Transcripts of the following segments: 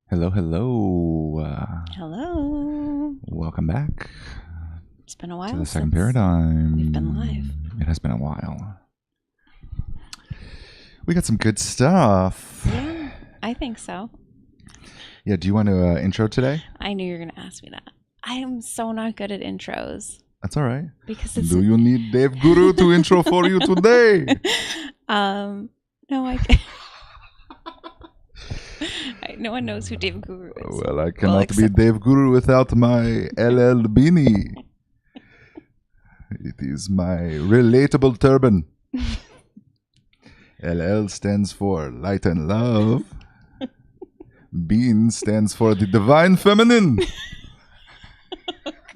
Hello, hello. Hello. Welcome back It's been a while to the since second paradigm. we've been live. It has been a while. We got some good stuff. Yeah, I think so. Yeah, do you want to intro today? I knew you were going to ask me that. I am so not good at intros. That's all right. Because it's... Do you need Dave Guru to intro for you today? No, no one knows who Dave Guru is. Well, I cannot be Dave Guru without my LL beanie. It is my relatable turban. LL stands for light and love. Bean stands for the divine feminine.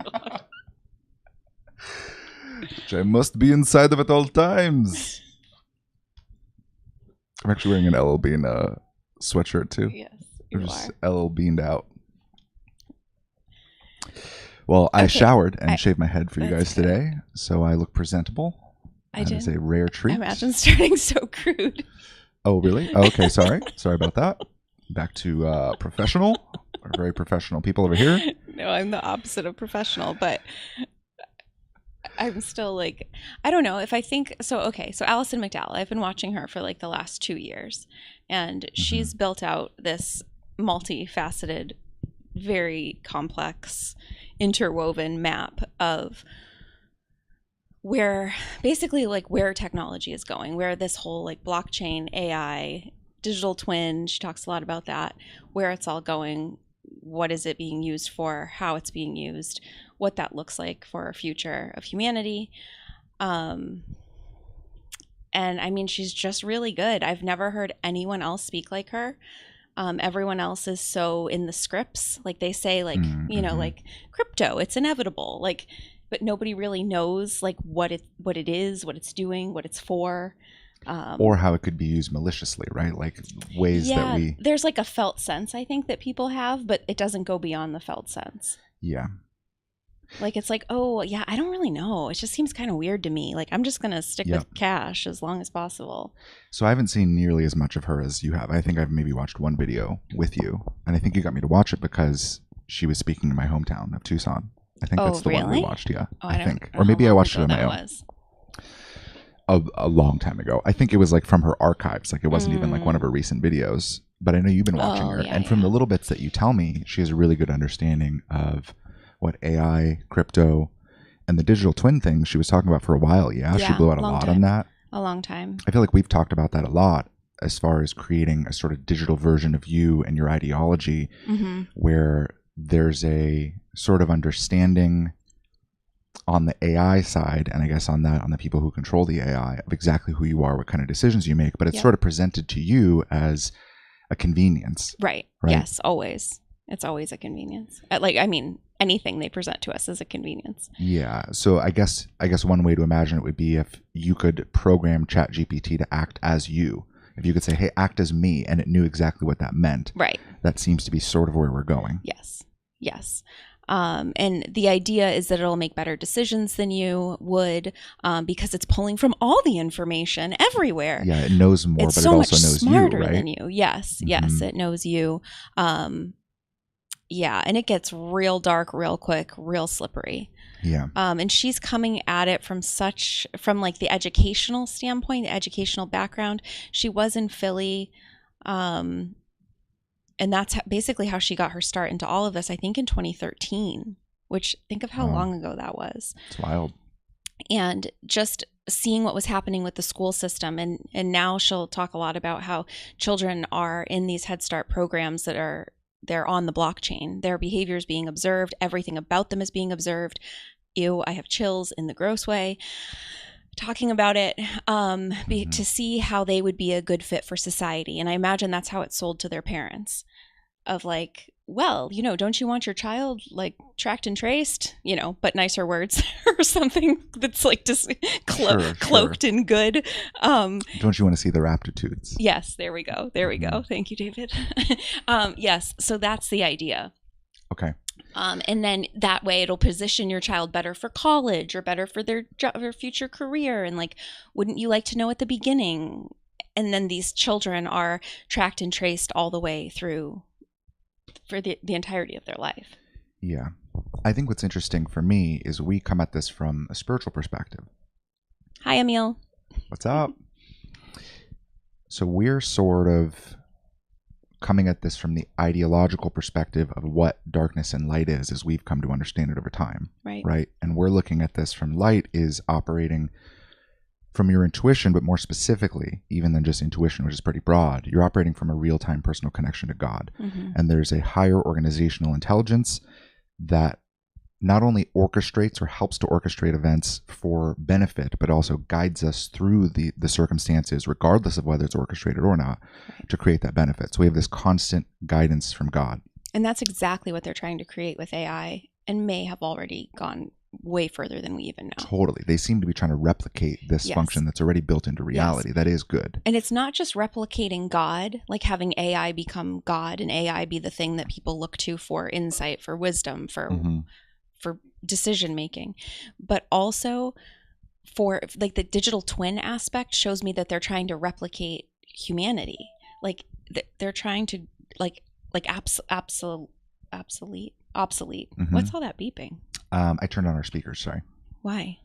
God. Which I must be inside of at all times. I'm actually wearing an LL Bean sweatshirt too. Yes, you are. LL Beaned out. Well, I showered and shaved my head for you guys today, so I look presentable. That is a rare treat. I imagine starting so crude. Oh, really? Oh, okay, sorry. Sorry about that. Back to professional. We're very professional people over here. No, I'm the opposite of professional, but I'm still like, I don't know if I think so. Okay, so Alison McDowell, I've been watching her for like the last 2 years, and she's built out this multifaceted, very complex, interwoven map of where basically like where technology is going, where this whole like blockchain, AI, digital twin, she talks a lot about that, where it's all going, what is it being used for, how it's being used, what that looks like for a future of humanity. And I mean, she's just really good. I've never heard anyone else speak like her. Everyone else is so in the scripts, like they say, like, you know, like crypto, it's inevitable, like, but nobody really knows like what it is, what it's doing, what it's for. Or how it could be used maliciously, right? Like ways that we... There's like a felt sense, I think, that people have, but it doesn't go beyond the felt sense. Yeah. Like, it's like, oh, yeah, I don't really know. It just seems kind of weird to me. Like, I'm just going to stick with cash as long as possible. So I haven't seen nearly as much of her as you have. I think I've maybe watched one video with you. And I think you got me to watch it because she was speaking in my hometown of Tucson. I think that's the one we watched, yeah. Oh, I think. Or maybe I watched it on my own. A long time ago. I think it was like from her archives. Like it wasn't even like one of her recent videos. But I know you've been watching her. And from the little bits that you tell me, she has a really good understanding of what AI, crypto, and the digital twin thing she was talking about for a while. Yeah, she blew out a lot on that. A long time. I feel like we've talked about that a lot as far as creating a sort of digital version of you and your ideology where there's a sort of understanding on the AI side, and I guess on the people who control the AI, of exactly who you are, what kind of decisions you make, but it's sort of presented to you as a convenience. Right. Yes, always. It's always a convenience. Like, I mean, anything they present to us is a convenience. Yeah. So I guess one way to imagine it would be if you could program ChatGPT to act as you. If you could say, hey, act as me, and it knew exactly what that meant. Right. That seems to be sort of where we're going. Yes. Yes. And the idea is that it'll make better decisions than you would because it's pulling from all the information everywhere. Yeah, it knows more, but it also knows you, right? It's so much smarter than you. Yes, yes, it knows you. Yeah, and it gets real dark real quick, real slippery. Yeah. And she's coming at it from like the educational standpoint, the educational background. She was in Philly. And that's basically how she got her start into all of this, I think in 2013, which think of how long ago that was. It's wild. And just seeing what was happening with the school system. And now she'll talk a lot about how children are in these Head Start programs that they're on the blockchain. Their behavior is being observed. Everything about them is being observed. Ew, I have chills in the gross way. Talking about it to see how they would be a good fit for society. And I imagine that's how it's sold to their parents of like, well, you know, don't you want your child like tracked and traced, you know, but nicer words or something that's like just cloaked in good. Don't you want to see their aptitudes? Yes, there we go. There we go. Thank you, David. Yes, so that's the idea. Okay. And then that way it'll position your child better for college or better for their future career. And like, wouldn't you like to know at the beginning? And then these children are tracked and traced all the way through for the entirety of their life. Yeah. I think what's interesting for me is we come at this from a spiritual perspective. Hi, Emil. What's up? So we're sort of coming at this from the ideological perspective of what darkness and light is, as we've come to understand it over time. Right. And we're looking at this from light is operating from your intuition, but more specifically, even than just intuition, which is pretty broad, you're operating from a real-time personal connection to God. Mm-hmm. And there's a higher organizational intelligence that not only orchestrates or helps to orchestrate events for benefit, but also guides us through the circumstances, regardless of whether it's orchestrated or not, to create that benefit. So we have this constant guidance from God. And that's exactly what they're trying to create with AI, and may have already gone way further than we even know. Totally. They seem to be trying to replicate this function that's already built into reality. Yes. That is good. And it's not just replicating God, like having AI become God and AI be the thing that people look to for insight, for wisdom, for decision making, but also for like the digital twin aspect shows me that they're trying to replicate humanity. Like they're trying to like obsolete. Mm-hmm. What's all that beeping? I turned on our speakers. Sorry. Why?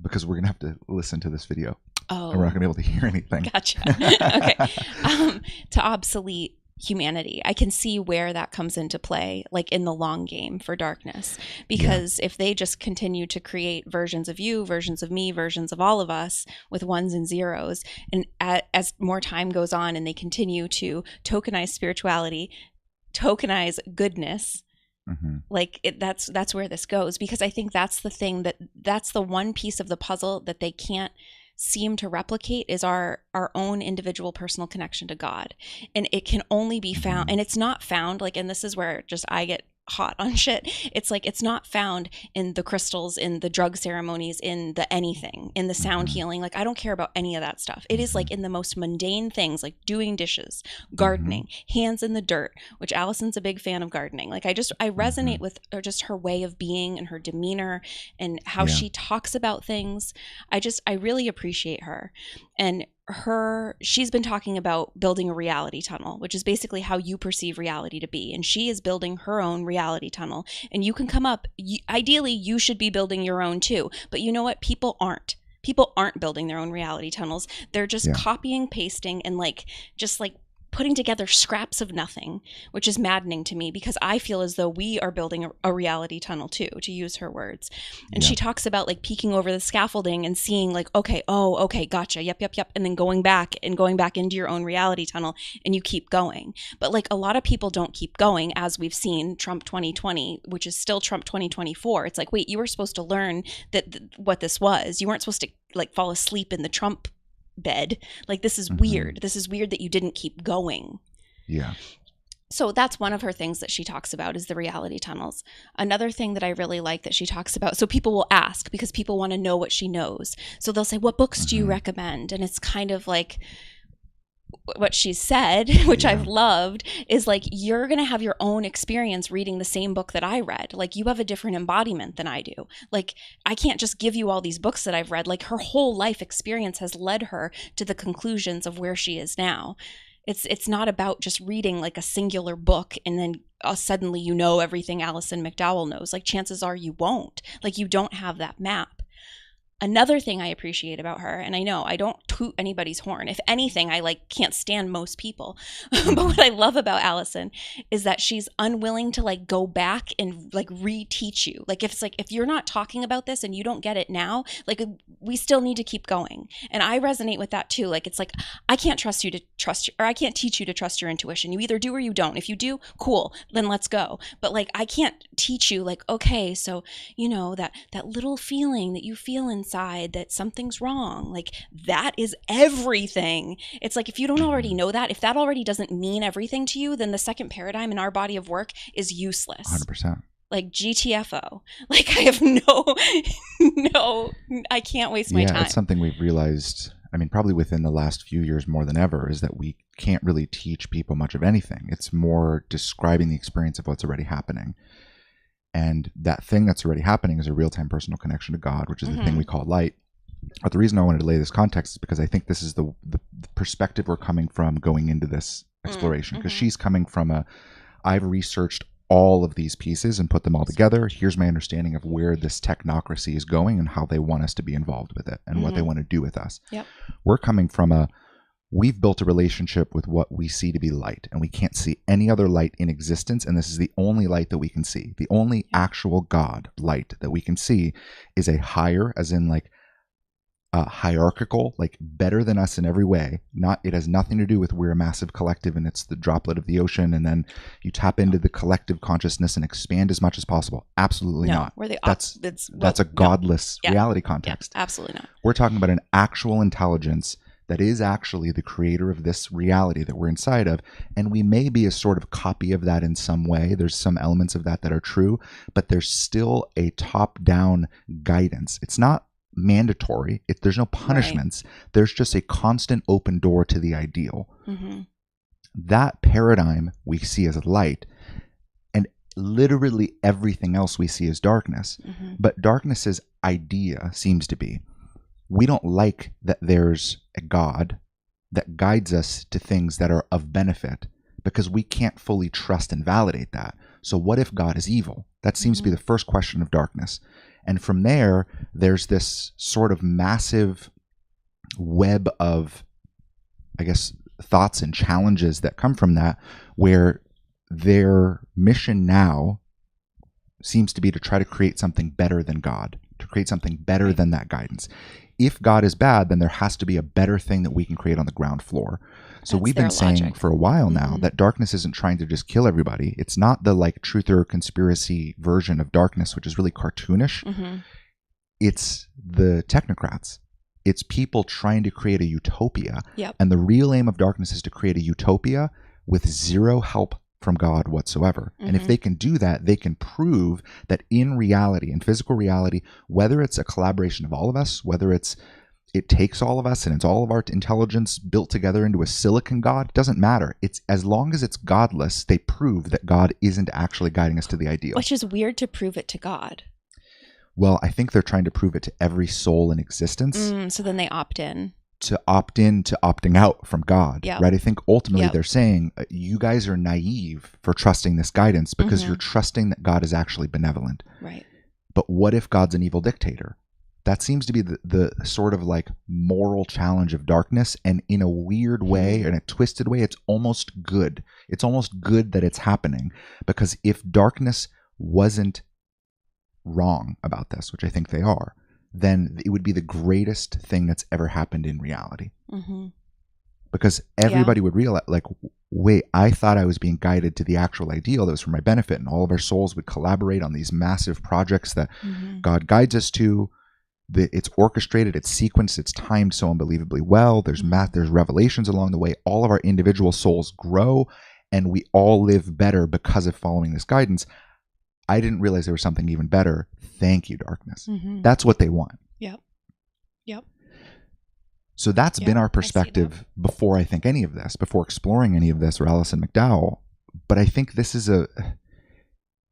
Because we're gonna have to listen to this video. Oh. And we're not gonna be able to hear anything. Gotcha. Okay. To obsolete humanity. I can see where that comes into play, like in the long game for darkness, because if they just continue to create versions of you, versions of me, versions of all of us with ones and zeros, and as more time goes on and they continue to tokenize spirituality, tokenize goodness, that's where this goes, because I think that's the thing that's the one piece of the puzzle that they can't seem to replicate is our own individual personal connection to God. And it can only be found, and it's not found like, and this is where just I get hot on shit. It's like, it's not found in the crystals, in the drug ceremonies, in the anything, in the sound healing. Like, I don't care about any of that stuff. It is like in the most mundane things, like doing dishes, gardening, hands in the dirt, which Alison's a big fan of gardening. Like I resonate with just her way of being and her demeanor and how she talks about things. I really appreciate her. And she's been talking about building a reality tunnel, which is basically how you perceive reality to be. And she is building her own reality tunnel. And you can come up, ideally, you should be building your own too. But you know what? People aren't building their own reality tunnels. They're just copying, pasting, and just putting together scraps of nothing, which is maddening to me because I feel as though we are building a reality tunnel too, to use her words. And she talks about peeking over the scaffolding and seeing okay, gotcha, yep. And then going back into your own reality tunnel, and you keep going. But a lot of people don't keep going, as we've seen Trump 2020, which is still Trump 2024. It's wait, you were supposed to learn what this was. You weren't supposed to fall asleep in the Trump bed. This is weird. This is weird that you didn't keep going. Yeah. So that's one of her things that she talks about, is the reality tunnels. Another thing that I really like that she talks about, so people will ask because people want to know what she knows. So they'll say, what books do you recommend? And it's kind of what she said, which I've loved, is you're going to have your own experience reading the same book that I read. You have a different embodiment than I do. I can't just give you all these books that I've read. Her whole life experience has led her to the conclusions of where she is now. It's not about just reading a singular book and then suddenly you know everything Alison McDowell knows. Chances are you won't. You don't have that map. Another thing I appreciate about her, and I know I don't toot anybody's horn. If anything, I can't stand most people. But what I love about Alison is that she's unwilling to go back and reteach you. If you're not talking about this and you don't get it now, we still need to keep going. And I resonate with that too. I can't trust you to trust or I can't teach you to trust your intuition. You either do or you don't. If you do, cool, then let's go. But I can't teach you okay, so that little feeling that you feel inside that something's wrong, that is everything. It's if you don't already know that, if that already doesn't mean everything to you, then the second paradigm in our body of work is useless. 100%. GTFO. I have no, I can't waste my time. Yeah, it's something we've realized, probably within the last few years more than ever, is that we can't really teach people much of anything. It's more describing the experience of what's already happening. And that thing that's already happening is a real-time personal connection to God, which is the thing we call light. But the reason I wanted to lay this context is because I think this is the perspective we're coming from going into this exploration. Because she's coming from a I've researched all of these pieces and put them all together. Here's my understanding of where this technocracy is going and how they want us to be involved with it and what they want to do with us. Yep. We're coming from we've built a relationship with what we see to be light, and we can't see any other light in existence, and this is the only light that we can see. The only actual God light that we can see is a higher, as in like hierarchical, like better than us in every way. It has nothing to do with we're a massive collective and it's the droplet of the ocean and then you tap into the collective consciousness and expand as much as possible. Absolutely not. That's a godless reality context. Absolutely not. We're talking about an actual intelligence that is actually the creator of this reality that we're inside of, and we may be a sort of copy of that in some way. There's some elements of that are true, but there's still a top-down guidance. It's not mandatory. There's no punishments. Right. There's just a constant open door to the ideal. That paradigm we see as light, and literally everything else we see as darkness. But darkness's idea seems to be, we don't like that there's a God that guides us to things that are of benefit because we can't fully trust and validate that. So what if God is evil? That seems to be the first question of darkness. And from there, there's this sort of massive web of, I guess, thoughts and challenges that come from that, where their mission now seems to be to try to create something better than God, to create something better than that guidance. If God is bad, then there has to be a better thing that we can create on the ground floor. So we've been saying for a while now that darkness isn't trying to just kill everybody. It's not the like truth or conspiracy version of darkness, which is really cartoonish. It's the technocrats. It's people trying to create a utopia. And the real aim of darkness is to create a utopia with zero help from God whatsoever. And if they can do that, they can prove that in reality, in physical reality, whether it's a collaboration of all of us, whether it takes all of us and it's all of our intelligence built together into a silicon God, it doesn't matter. It's as long as it's godless, they prove that God isn't actually guiding us to the ideal. Which is weird to prove it to God. Well, I think they're trying to prove it to every soul in existence. So then they opt in. To opt in to opting out from God, right? I think ultimately they're saying you guys are naive for trusting this guidance because you're trusting that God is actually benevolent. Right. But what if God's an evil dictator? That seems to be the sort of like moral challenge of darkness, and in a weird way, in a twisted way, it's almost good. It's almost good that it's happening, because if darkness wasn't wrong about this, which I think they are, then it would be the greatest thing that's ever happened in reality. Because everybody would realize, like, wait, I thought I was being guided to the actual ideal that was for my benefit, and all of our souls would collaborate on these massive projects that God guides us to. It's orchestrated, it's sequenced, it's timed so unbelievably well. There's there's revelations along the way. All of our individual souls grow, and we all live better because of following this guidance. I didn't realize there was something even better. Thank you, darkness. That's what they want. Yep. So that's been our perspective before I think any of this, before exploring any of this, or Alison McDowell. But I think this is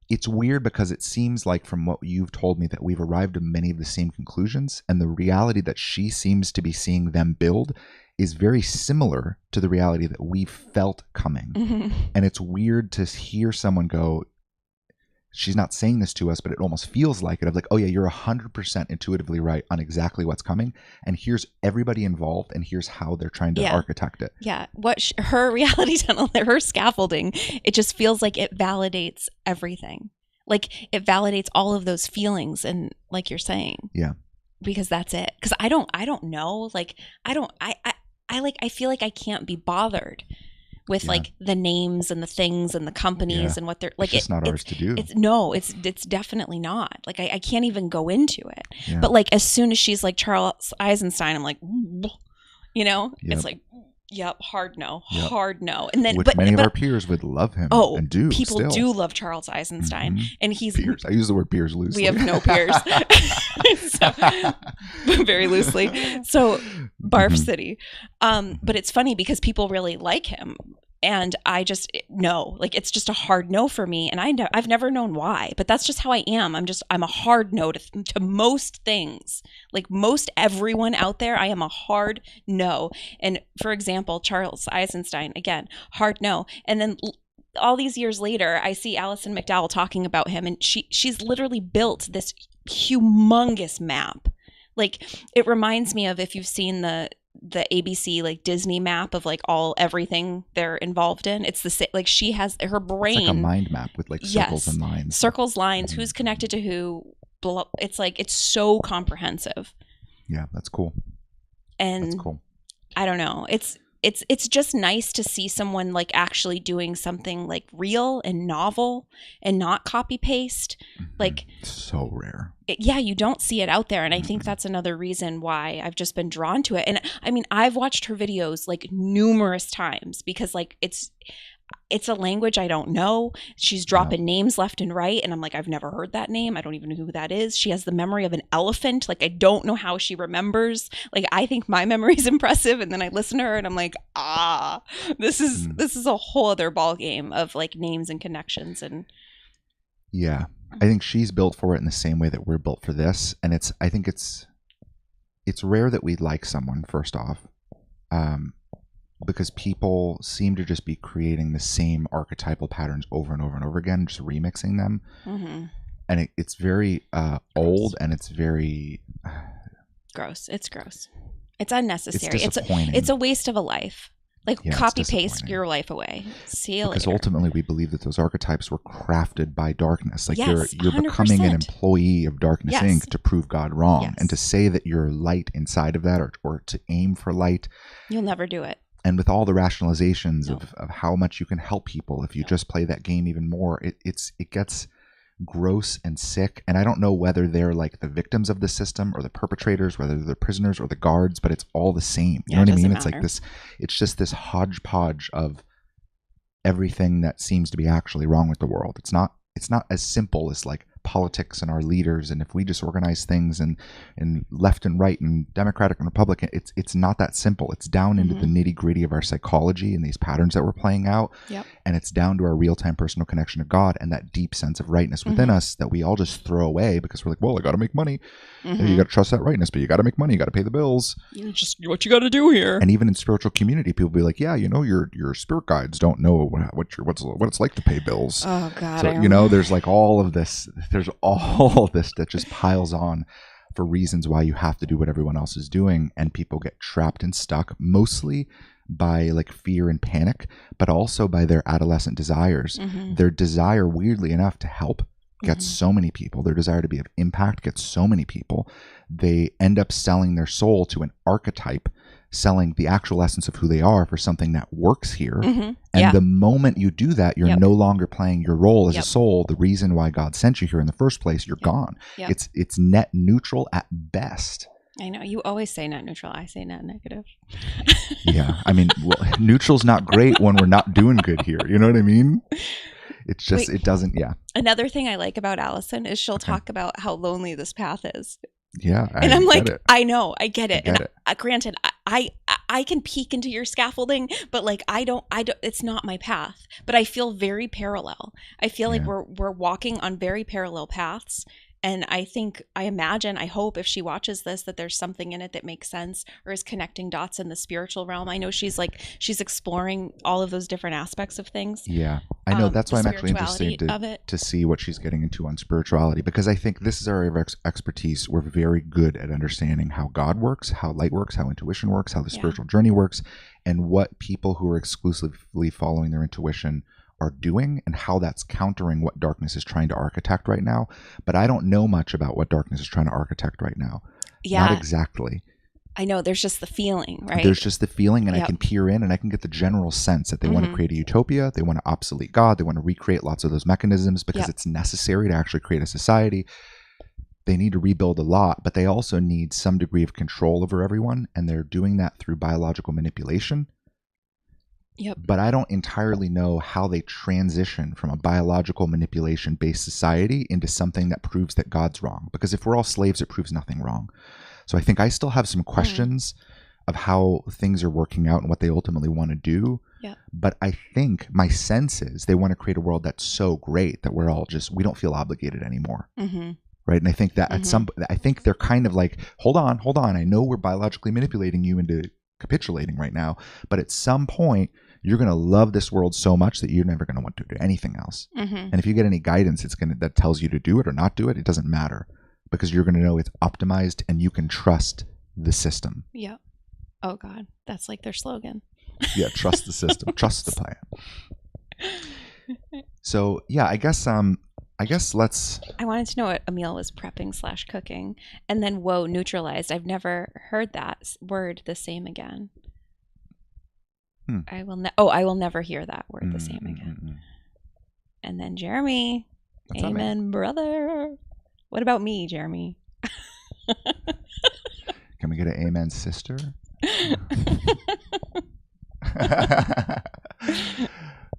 it's weird because it seems like from what you've told me that we've arrived at many of the same conclusions, and the reality that she seems to be seeing them build is very similar to the reality that we felt coming. And it's weird to hear someone go, she's not saying this to us, but it almost feels like it, of like, oh yeah, you're 100% intuitively right on exactly what's coming, and here's everybody involved, and here's how they're trying to architect it. What her reality tunnel, her scaffolding, it just feels like it validates everything. Like it validates all of those feelings, and like you're saying, because that's it. Because I don't know, like I feel like I can't be bothered with like the names and the things and the companies and what they're like. It's just not ours to do. It's definitely not. Like I can't even go into it. But like as soon as she's like Charles Eisenstein, I'm like, it's like, hard no. And then, which many of our peers would love him. And do. People still do love Charles Eisenstein, and he's peers. I use the word peers loosely. We have no peers, so, very loosely. So Barf City, but it's funny because people really like him. And I just like it's just a hard no for me, and I've never known why, but that's just how I am. I'm a hard no to most things. Like most everyone out there, I am a hard no. And for example, Charles Eisenstein, again, hard no. And then all these years later, I see Alison McDowell talking about him, and she's literally built this humongous map. Like, it reminds me of, if you've seen the ABC like Disney map of like everything they're involved in. It's the same. Like, she has her brain. It's like a mind map with like circles and lines. Circles, lines. Who's connected to who? It's like, it's so comprehensive. Yeah, that's cool. And that's cool. I don't know. It's just nice to see someone like actually doing something like real and novel and not copy paste. Like, so rare. You don't see it out there. And I think that's another reason why I've just been drawn to it. And I mean, I've watched her videos like numerous times because like it's a language I don't know. She's dropping names left and right. And I'm like, I've never heard that name. I don't even know who that is. She has the memory of an elephant. Like, I don't know how she remembers. Like, I think my memory is impressive. And then I listen to her and I'm like, this is a whole other ball game of like names and connections. And yeah, I think she's built for it in the same way that we're built for this. And I think it's rare that we like someone, first off. Because people seem to just be creating the same archetypal patterns over and over and over again, just remixing them. And it's very old, and it's very gross. It's gross. It's unnecessary. It's disappointing. It's a waste of a life. Like, copy paste your life away. See you later. Because ultimately we believe that those archetypes were crafted by darkness. Like, yes, you're becoming an employee of Darkness Inc. to prove God wrong. Yes. And to say that you're light inside of that, or to aim for light. You'll never do it. And with all the rationalizations of how much you can help people if you just play that game even more, it gets gross and sick. And I don't know whether they're like the victims of the system or the perpetrators, whether they're the prisoners or the guards, but it's all the same. You know what I mean? It's like this, it's just this hodgepodge of everything that seems to be actually wrong with the world. It's not as simple as like politics and our leaders, and if we just organize things and left and right and Democratic and Republican, it's not that simple. It's down into the nitty gritty of our psychology and these patterns that we're playing out. And it's down to our real-time personal connection to God and that deep sense of rightness within us that we all just throw away because we're like, well, I got to make money. And you got to trust that rightness, but you got to make money, you got to pay the bills. You're just what you got to do here. And even in spiritual community, people be like, yeah, your spirit guides don't know what it's like to pay bills. Oh God. So there's like all of this. There's all this that just piles on for reasons why you have to do what everyone else is doing, and people get trapped and stuck mostly by like fear and panic, but also by their adolescent desires. Their desire, weirdly enough, to help gets so many people. Their desire to be of impact gets so many people. They end up selling their soul to an archetype, selling the actual essence of who they are for something that works here. And the moment you do that, you're no longer playing your role as a soul. The reason why God sent you here in the first place, you're gone. It's net neutral at best. I know. You always say net neutral. I say net negative. Yeah. I mean, well, neutral's not great when we're not doing good here. You know what I mean? It's just, it doesn't, Another thing I like about Alison is she'll talk about how lonely this path is. Yeah. And I'm like, I know, I get it. Granted, I can peek into your scaffolding, but like, I don't, it's not my path, but I feel very parallel. I feel like we're walking on very parallel paths. And I imagine, I hope if she watches this, that there's something in it that makes sense or is connecting dots in the spiritual realm. I know she's exploring all of those different aspects of things. Yeah, I know. That's why I'm actually interested to see what she's getting into on spirituality, because I think this is our area of expertise. We're very good at understanding how God works, how light works, how intuition works, how the spiritual journey works, and what people who are exclusively following their intuition are doing and how that's countering what darkness is trying to architect right now. But I don't know much about what darkness is trying to architect right now. Not exactly. I know. There's just the feeling, right? There's just the feeling, and I can peer in and I can get the general sense that they want to create a utopia. They want to obsolete God. They want to recreate lots of those mechanisms because it's necessary to actually create a society. They need to rebuild a lot, but they also need some degree of control over everyone. And they're doing that through biological manipulation. But I don't entirely know how they transition from a biological manipulation-based society into something that proves that God's wrong. Because if we're all slaves, it proves nothing wrong. So I think I still have some questions of how things are working out and what they ultimately want to do. But I think my sense is they want to create a world that's so great that we're all we don't feel obligated anymore. Right? And I think that I think they're kind of like, hold on. I know we're biologically manipulating you into capitulating right now, but at some point you're going to love this world so much that you're never going to want to do anything else. And if you get any guidance that tells you to do it or not do it, it doesn't matter, because you're going to know it's optimized and you can trust the system. Yeah. Oh God, that's like their slogan. Yeah, trust the system, trust the plan. So yeah, I guess let's. I wanted to know what Emil was prepping / cooking, and then whoa, neutralized. I've never heard that word the same again. I will never hear that word the same again. And then Jeremy, what's amen, up, brother. What about me, Jeremy? Can we get an amen, sister?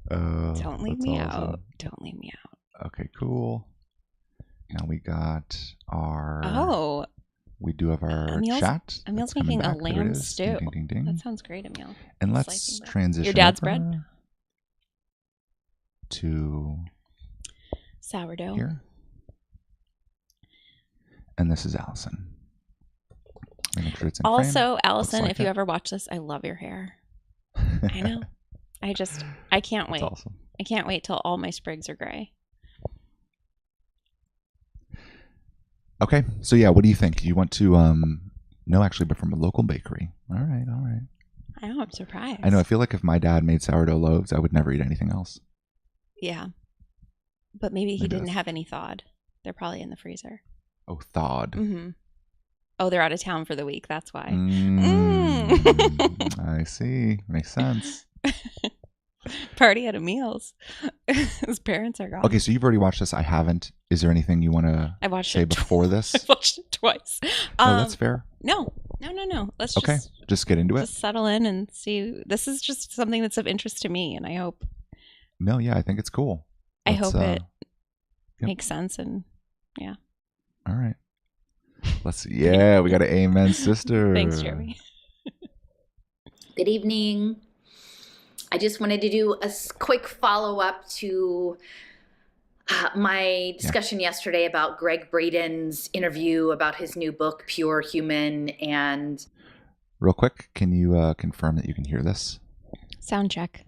Don't leave me out. Don't leave me out. Okay, cool. Now we got our. Oh. We do have our chat. Emil's making a lamb stew. Ding, ding, ding. That sounds great, Emil. And let's transition. Your dad's bread? To sourdough. Here. And this is Alison. Make sure it's in also, frame. Alison, like if you ever watch this, I love your hair. I know. I can't wait. Awesome. I can't wait till all my sprigs are gray. Okay, so yeah, what do you think? You want to, no, actually, but from a local bakery. All right. I know, I'm surprised. I know, I feel like if my dad made sourdough loaves, I would never eat anything else. Yeah. But maybe he didn't have any thawed. They're probably in the freezer. Oh, thawed. Mm-hmm. Oh, they're out of town for the week, that's why. I see. Makes sense. Party at Emil's. His parents are gone. Okay, so you've already watched this. I haven't. Is there anything you want to say before this? I watched it twice. No, that's fair. No. Let's just get into it. Just settle in and see. This is just something that's of interest to me, and I hope. No, yeah, I think it's cool. I hope it makes sense, and yeah. All right. We got an amen, sister. Thanks, Jeremy. Good evening. I just wanted to do a quick follow-up to my discussion yesterday about Greg Braden's interview about his new book, Pure Human. And real quick, can you confirm that you can hear this? Sound check.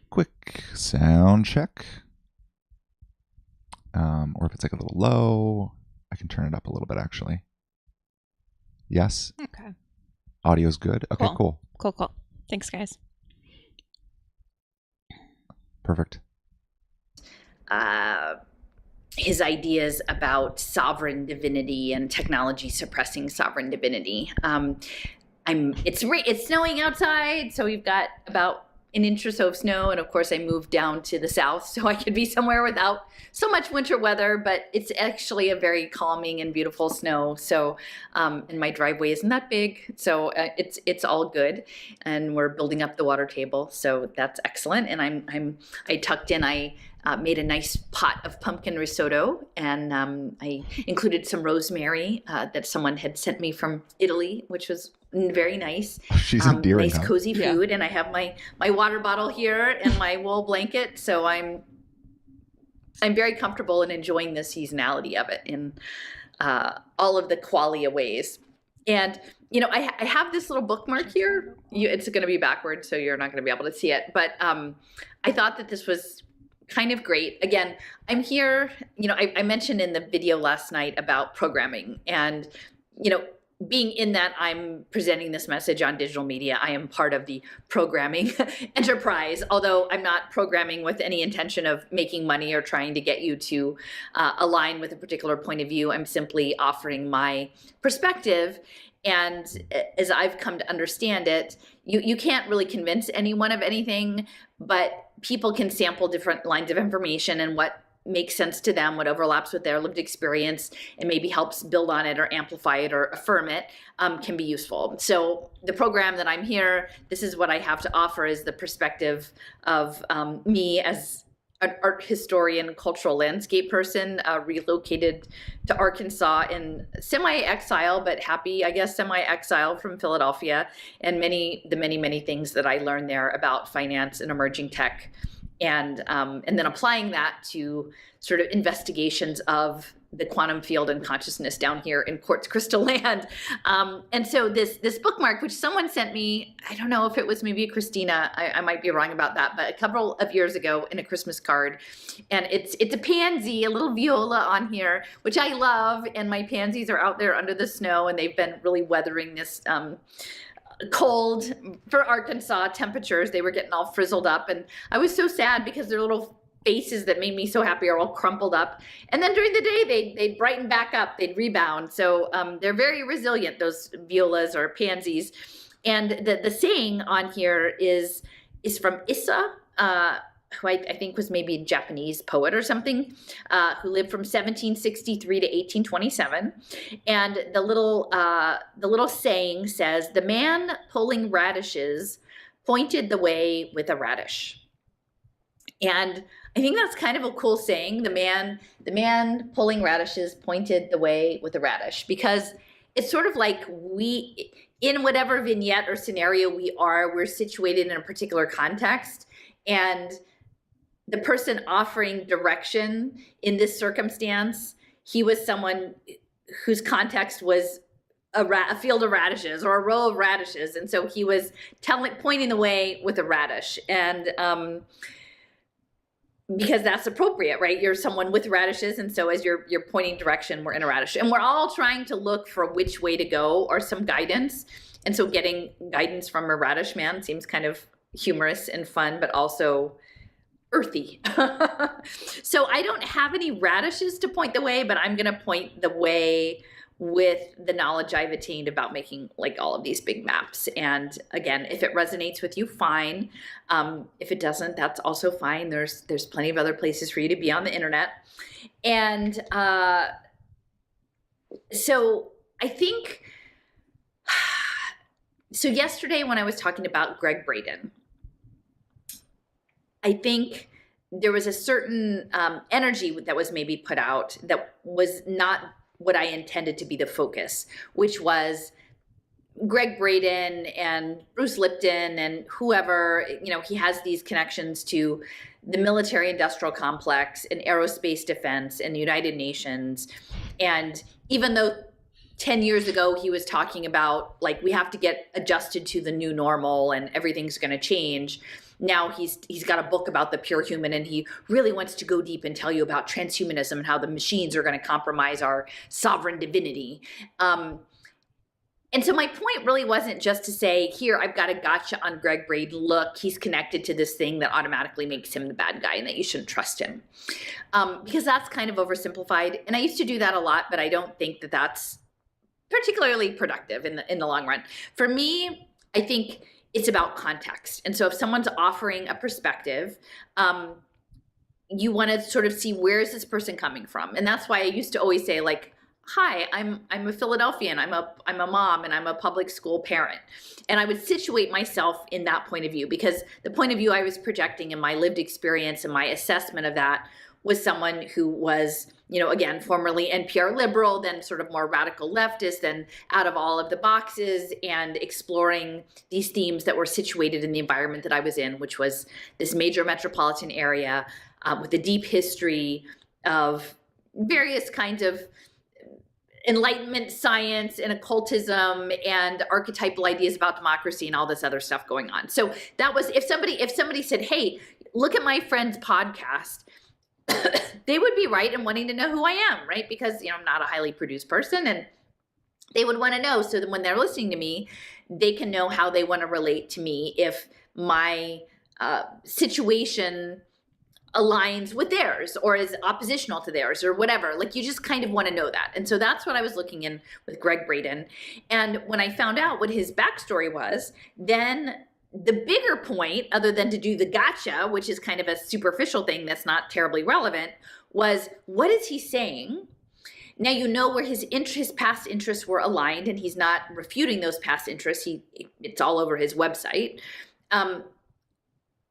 Quick sound check. Or if it's like a little low, I can turn it up a little bit, actually. Yes? Okay. Audio's good? Okay, cool. Cool. Thanks, guys. Perfect. His ideas about sovereign divinity and technology suppressing sovereign divinity. It's snowing outside, so we've got about an inch or so of snow, and of course I moved down to the south so I could be somewhere without so much winter weather, but it's actually a very calming and beautiful snow. So and my driveway isn't that big, so it's all good, and we're building up the water table, so that's excellent. And I tucked in, I made a nice pot of pumpkin risotto, and I included some rosemary that someone had sent me from Italy, which was very nice. She's endearing. Nice cozy food, and I have my water bottle here and my wool blanket, so I'm very comfortable and enjoying the seasonality of it in all of the qualia ways. And I have this little bookmark here. It's going to be backwards, so you're not going to be able to see it. But I thought that this was kind of great. Again, I'm here. I mentioned in the video last night about programming, and being in that I'm presenting this message on digital media, I am part of the programming enterprise, although I'm not programming with any intention of making money or trying to get you to align with a particular point of view. I'm simply offering my perspective. And as I've come to understand it, you can't really convince anyone of anything, but people can sample different lines of information, and what makes sense to them, what overlaps with their lived experience and maybe helps build on it or amplify it or affirm it, can be useful. So the program that I'm here, this is what I have to offer, is the perspective of me as an art historian, cultural landscape person, relocated to Arkansas in semi-exile, but happy, I guess, semi-exile from Philadelphia, and many things that I learned there about finance and emerging tech. And then applying that to sort of investigations of the quantum field and consciousness down here in quartz crystal land. And so this bookmark, which someone sent me, I don't know if it was maybe Christina, I might be wrong about that, but a couple of years ago in a Christmas card. And it's a pansy, a little viola on here, which I love. And my pansies are out there under the snow, and they've been really weathering this cold for Arkansas temperatures. They were getting all frizzled up. And I was so sad because their little faces that made me so happy are all crumpled up. And then during the day, they'd brighten back up, they'd rebound. So they're very resilient, those violas or pansies. And the saying on here is from Issa, who I think was maybe a Japanese poet or something, who lived from 1763 to 1827. And the little saying says, "The man pulling radishes pointed the way with a radish." And I think that's kind of a cool saying. The man pulling radishes pointed the way with a radish, because it's sort of like we, in whatever vignette or scenario we're situated in a particular context, and the person offering direction in this circumstance, he was someone whose context was a field of radishes or a row of radishes, and so he was pointing the way with a radish. And because that's appropriate, right? You're someone with radishes, and so as you're pointing direction, we're in a radish. And we're all trying to look for which way to go or some guidance. And so getting guidance from a radish man seems kind of humorous and fun, but also earthy. So I don't have any radishes to point the way, but I'm going to point the way with the knowledge I've attained about making like all of these big maps. And again, if it resonates with you, fine. If it doesn't, that's also fine. There's plenty of other places for you to be on the internet. And so I think, so yesterday when I was talking about Greg Braden, I think there was a certain energy that was maybe put out that was not what I intended to be the focus, which was Greg Braden and Bruce Lipton and whoever, he has these connections to the military industrial complex and aerospace defense and the United Nations. And even though 10 years ago he was talking about like we have to get adjusted to the new normal and everything's going to change, now he's got a book about the pure human, and he really wants to go deep and tell you about transhumanism and how the machines are going to compromise our sovereign divinity. And so my point really wasn't just to say, here, I've got a gotcha on Greg Braden. Look, he's connected to this thing that automatically makes him the bad guy and that you shouldn't trust him. Because that's kind of oversimplified. And I used to do that a lot, but I don't think that that's particularly productive in the long run. For me, I think it's about context. And so if someone's offering a perspective, you want to sort of see, where is this person coming from? And that's why I used to always say, like, hi, I'm a Philadelphian, I'm a mom, and I'm a public school parent. And I would situate myself in that point of view, because the point of view I was projecting in my lived experience and my assessment of that was someone who was, again, formerly NPR liberal, then sort of more radical leftist, then out of all of the boxes, and exploring these themes that were situated in the environment that I was in, which was this major metropolitan area with a deep history of various kinds of Enlightenment science and occultism and archetypal ideas about democracy and all this other stuff going on. So that was, if somebody said, hey, look at my friend's podcast, they would be right in wanting to know who I am, right? Because, I'm not a highly produced person, and they would want to know, so that when they're listening to me, they can know how they want to relate to me if my situation aligns with theirs or is oppositional to theirs or whatever. Like, you just kind of want to know that. And so that's what I was looking in with Greg Braden. And when I found out what his backstory was, then the bigger point, other than to do the gotcha, which is kind of a superficial thing that's not terribly relevant, was, what is he saying? Now you know where his past interests were aligned, and he's not refuting those past interests. It's all over his website.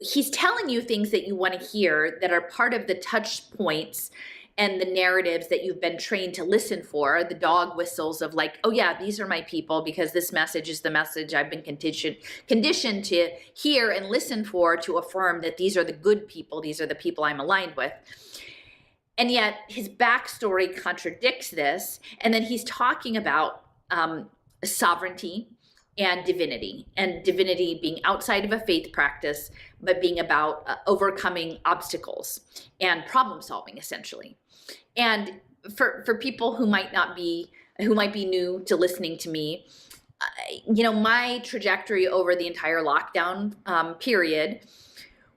He's telling you things that you want to hear that are part of the touch points and the narratives that you've been trained to listen for, the dog whistles of like, oh yeah, these are my people because this message is the message I've been conditioned to hear and listen for, to affirm that these are the good people, these are the people I'm aligned with. And yet his backstory contradicts this. And then he's talking about sovereignty and divinity being outside of a faith practice, but being about overcoming obstacles and problem solving, essentially. And for people who might be new to listening to me, my trajectory over the entire lockdown period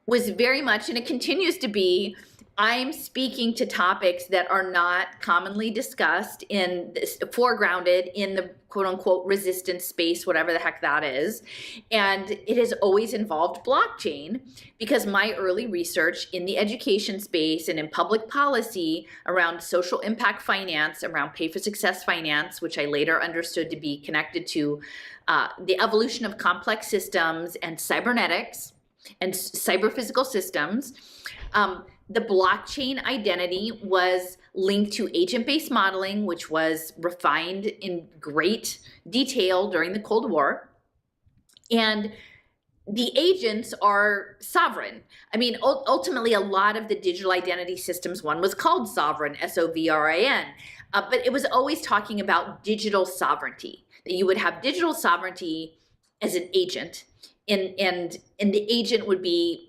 was very much, and it continues to be, I'm speaking to topics that are not commonly discussed foregrounded in the quote unquote resistance space, whatever the heck that is. And it has always involved blockchain, because my early research in the education space and in public policy around social impact finance, around pay for success finance, which I later understood to be connected to the evolution of complex systems and cybernetics and cyber physical systems. The blockchain identity was linked to agent-based modeling, which was refined in great detail during the Cold War. And the agents are sovereign. I mean, ultimately, a lot of the digital identity systems, one was called Sovereign, SOVRIN, but it was always talking about digital sovereignty, that you would have digital sovereignty as an agent, and the agent would be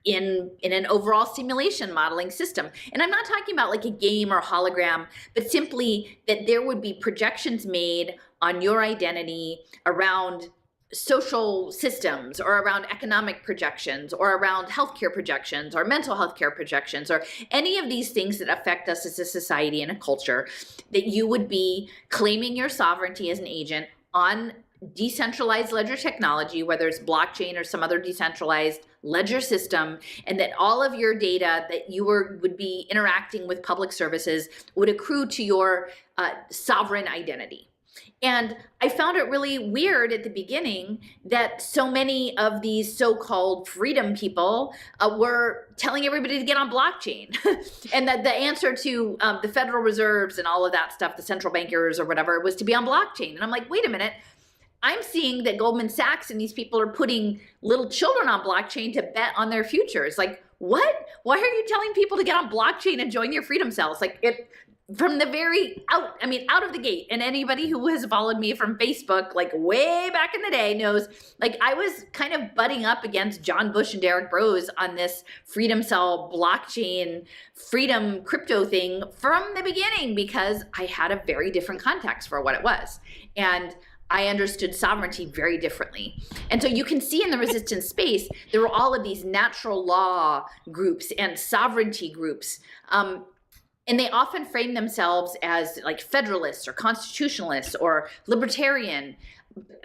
in an overall simulation modeling system. And I'm not talking about like a game or hologram, but simply that there would be projections made on your identity around social systems, or around economic projections, or around healthcare projections, or mental health care projections, or any of these things that affect us as a society and a culture, that you would be claiming your sovereignty as an agent on decentralized ledger technology, whether it's blockchain or some other decentralized ledger system, and that all of your data that you would be interacting with public services would accrue to your sovereign identity. And I found it really weird at the beginning that so many of these so-called freedom people were telling everybody to get on blockchain, and that the answer to the Federal Reserves and all of that stuff, the central bankers or whatever, was to be on blockchain. And I'm like, wait a minute. I'm seeing that Goldman Sachs and these people are putting little children on blockchain to bet on their futures. Like, what? Why are you telling people to get on blockchain and join your freedom cells? Like, it from the very out of the gate. And anybody who has followed me from Facebook, like way back in the day, knows, like, I was kind of butting up against John Bush and Derek Bros on this freedom cell blockchain freedom crypto thing from the beginning, because I had a very different context for what it was. And I understood sovereignty very differently. And so you can see in the resistance space, there were all of these natural law groups and sovereignty groups. And they often frame themselves as like federalists or constitutionalists or libertarian,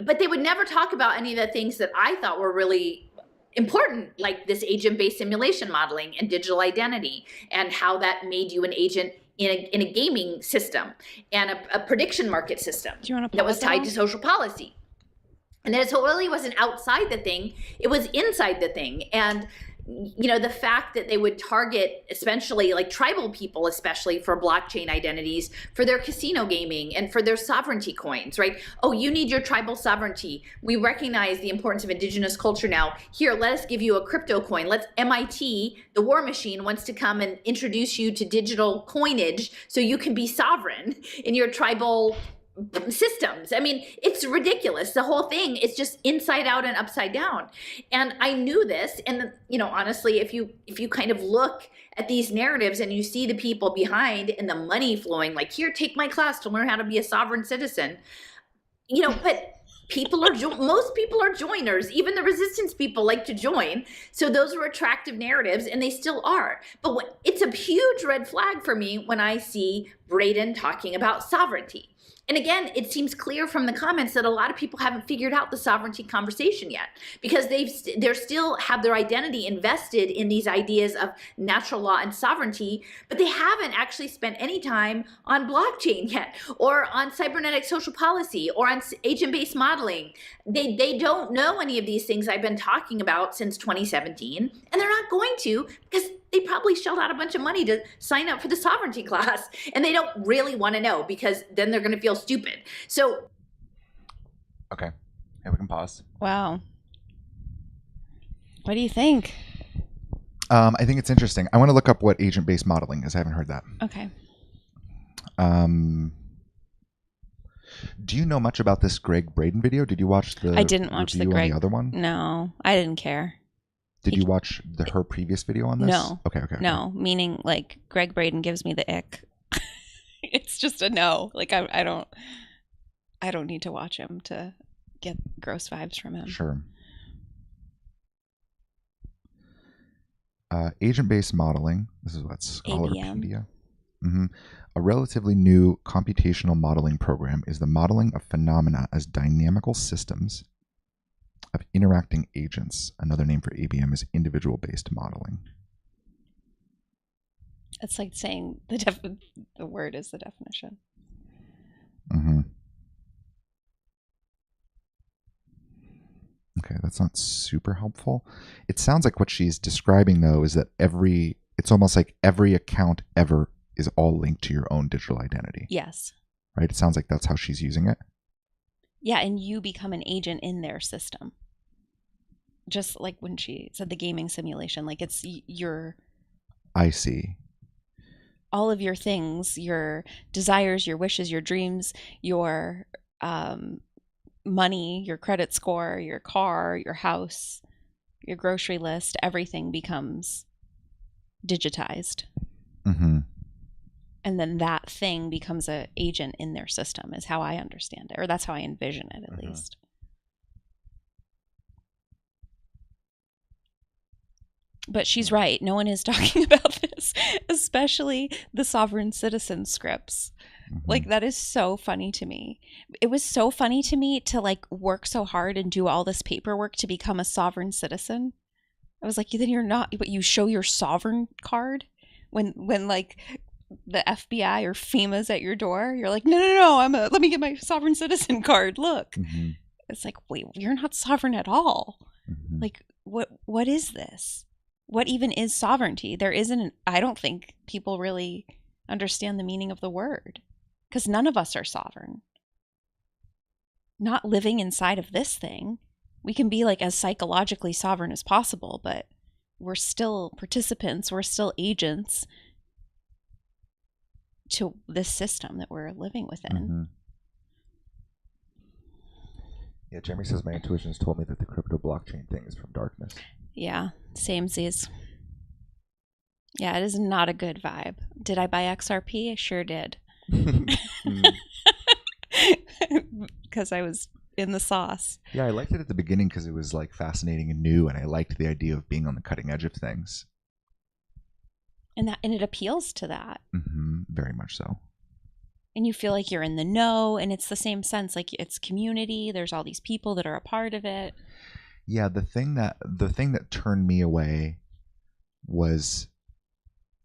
but they would never talk about any of the things that I thought were really important, like this agent-based simulation modeling and digital identity, and how that made you an agent in a gaming system and a prediction market system that was tied to social policy. And that it totally wasn't outside the thing, it was inside the thing. And the fact that they would target especially like tribal people, especially for blockchain identities, for their casino gaming and for their sovereignty coins, right? Oh, you need your tribal sovereignty. We recognize the importance of indigenous culture now. Here, let us give you a crypto coin. Let's MIT, the war machine, wants to come and introduce you to digital coinage so you can be sovereign in your tribal systems. I mean, it's ridiculous. The whole thing is just inside out and upside down. And I knew this. And honestly, if you kind of look at these narratives and you see the people behind and the money flowing, like, here, take my class to learn how to be a sovereign citizen, but most people are joiners. Even the resistance people like to join. So those are attractive narratives, and they still are. But it's a huge red flag for me when I see Braden talking about sovereignty. And again, it seems clear from the comments that a lot of people haven't figured out the sovereignty conversation yet, because they still have their identity invested in these ideas of natural law and sovereignty, but they haven't actually spent any time on blockchain yet, or on cybernetic social policy, or on agent-based modeling. They don't know any of these things I've been talking about since 2017, and they're not going to, because they probably shelled out a bunch of money to sign up for the sovereignty class, and they don't really want to know, because then they're going to feel stupid. So, okay, we can pause. Wow. What do you think? I think it's interesting. I want to look up what agent-based modeling is. I haven't heard that. Okay. Do you know much about this Greg Braden video? Did you watch the I didn't watch the review Greg. on the other one? No, I didn't care. Did you watch her previous video on this? No. Okay. No, meaning like Greg Braden gives me the ick. It's just a no. Like I don't need to watch him to get gross vibes from him. Sure. Agent-based modeling. This is what Scholarpedia. Mm-hmm. A relatively new computational modeling program is the modeling of phenomena as dynamical systems of interacting agents. Another name for ABM is individual-based modeling. It's like saying the word is the definition. Mm-hmm. Okay, that's not super helpful. It sounds like what she's describing, though, is that it's almost like every account ever is all linked to your own digital identity. Yes. Right? It sounds like that's how she's using it. Yeah, and you become an agent in their system. Just like when she said the gaming simulation, like it's your... I see. All of your things, your desires, your wishes, your dreams, your money, your credit score, your car, your house, your grocery list, everything becomes digitized. Mm-hmm. And then that thing becomes an agent in their system is how I understand it, or that's how I envision it at least. But she's right. No one is talking about this, especially the sovereign citizen scripts. Mm-hmm. Like, that is so funny to me. It was so funny to me to like work so hard and do all this paperwork to become a sovereign citizen. I was like, then you're not, but you show your sovereign card when like the FBI or FEMA's at your door. You're like, no, let me get my sovereign citizen card. Look. Mm-hmm. It's like, wait, you're not sovereign at all. Mm-hmm. Like, what is this? What even is sovereignty? I don't think people really understand the meaning of the word, because none of us are sovereign. Not living inside of this thing. We can be like as psychologically sovereign as possible, but we're still participants. We're still agents to this system that we're living within. Mm-hmm. Yeah, Jeremy says my intuition has told me that the crypto blockchain thing is from darkness. Yeah, samesies. Yeah, it is not a good vibe. Did I buy XRP? I sure did. Because I was in the sauce. Yeah, I liked it at the beginning because it was like fascinating and new, and I liked the idea of being on the cutting edge of things. And it appeals to that. Mm-hmm, very much so. And you feel like you're in the know, and it's the same sense, like it's community. There's all these people that are a part of it. Yeah, the thing that turned me away was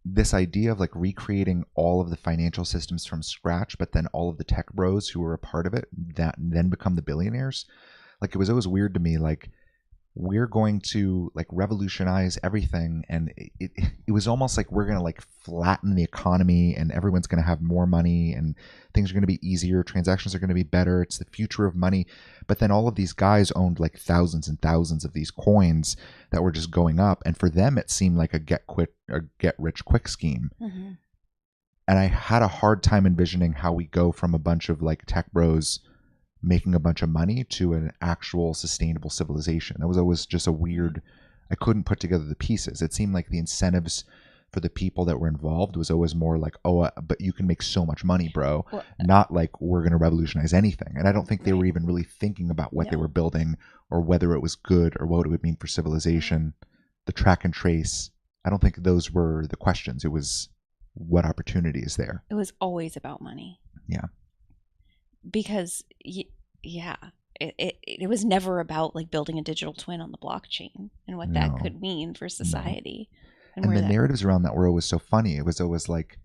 this idea of like recreating all of the financial systems from scratch, but then all of the tech bros who were a part of it that then become the billionaires. Like, it was always weird to me, like, we're going to like revolutionize everything, and it was almost like we're going to like flatten the economy, and everyone's going to have more money, and things are going to be easier, transactions are going to be better, it's the future of money. But then all of these guys owned like thousands and thousands of these coins that were just going up, and for them it seemed like a get rich quick scheme. Mm-hmm. And I had a hard time envisioning how we go from a bunch of like tech bros making a bunch of money to an actual sustainable civilization. That was always just a weird, I couldn't put together the pieces. It seemed like the incentives for the people that were involved was always more like, but you can make so much money, bro. Well, not like we're going to revolutionize anything. And I don't think they were even really thinking about what they were building, or whether it was good, or what it would mean for civilization. The track and trace, I don't think those were the questions. It was, what opportunity is there? It was always about money. Yeah. Because it was never about like building a digital twin on the blockchain and what that could mean for society. No. And the narratives around that were always so funny. It was always like,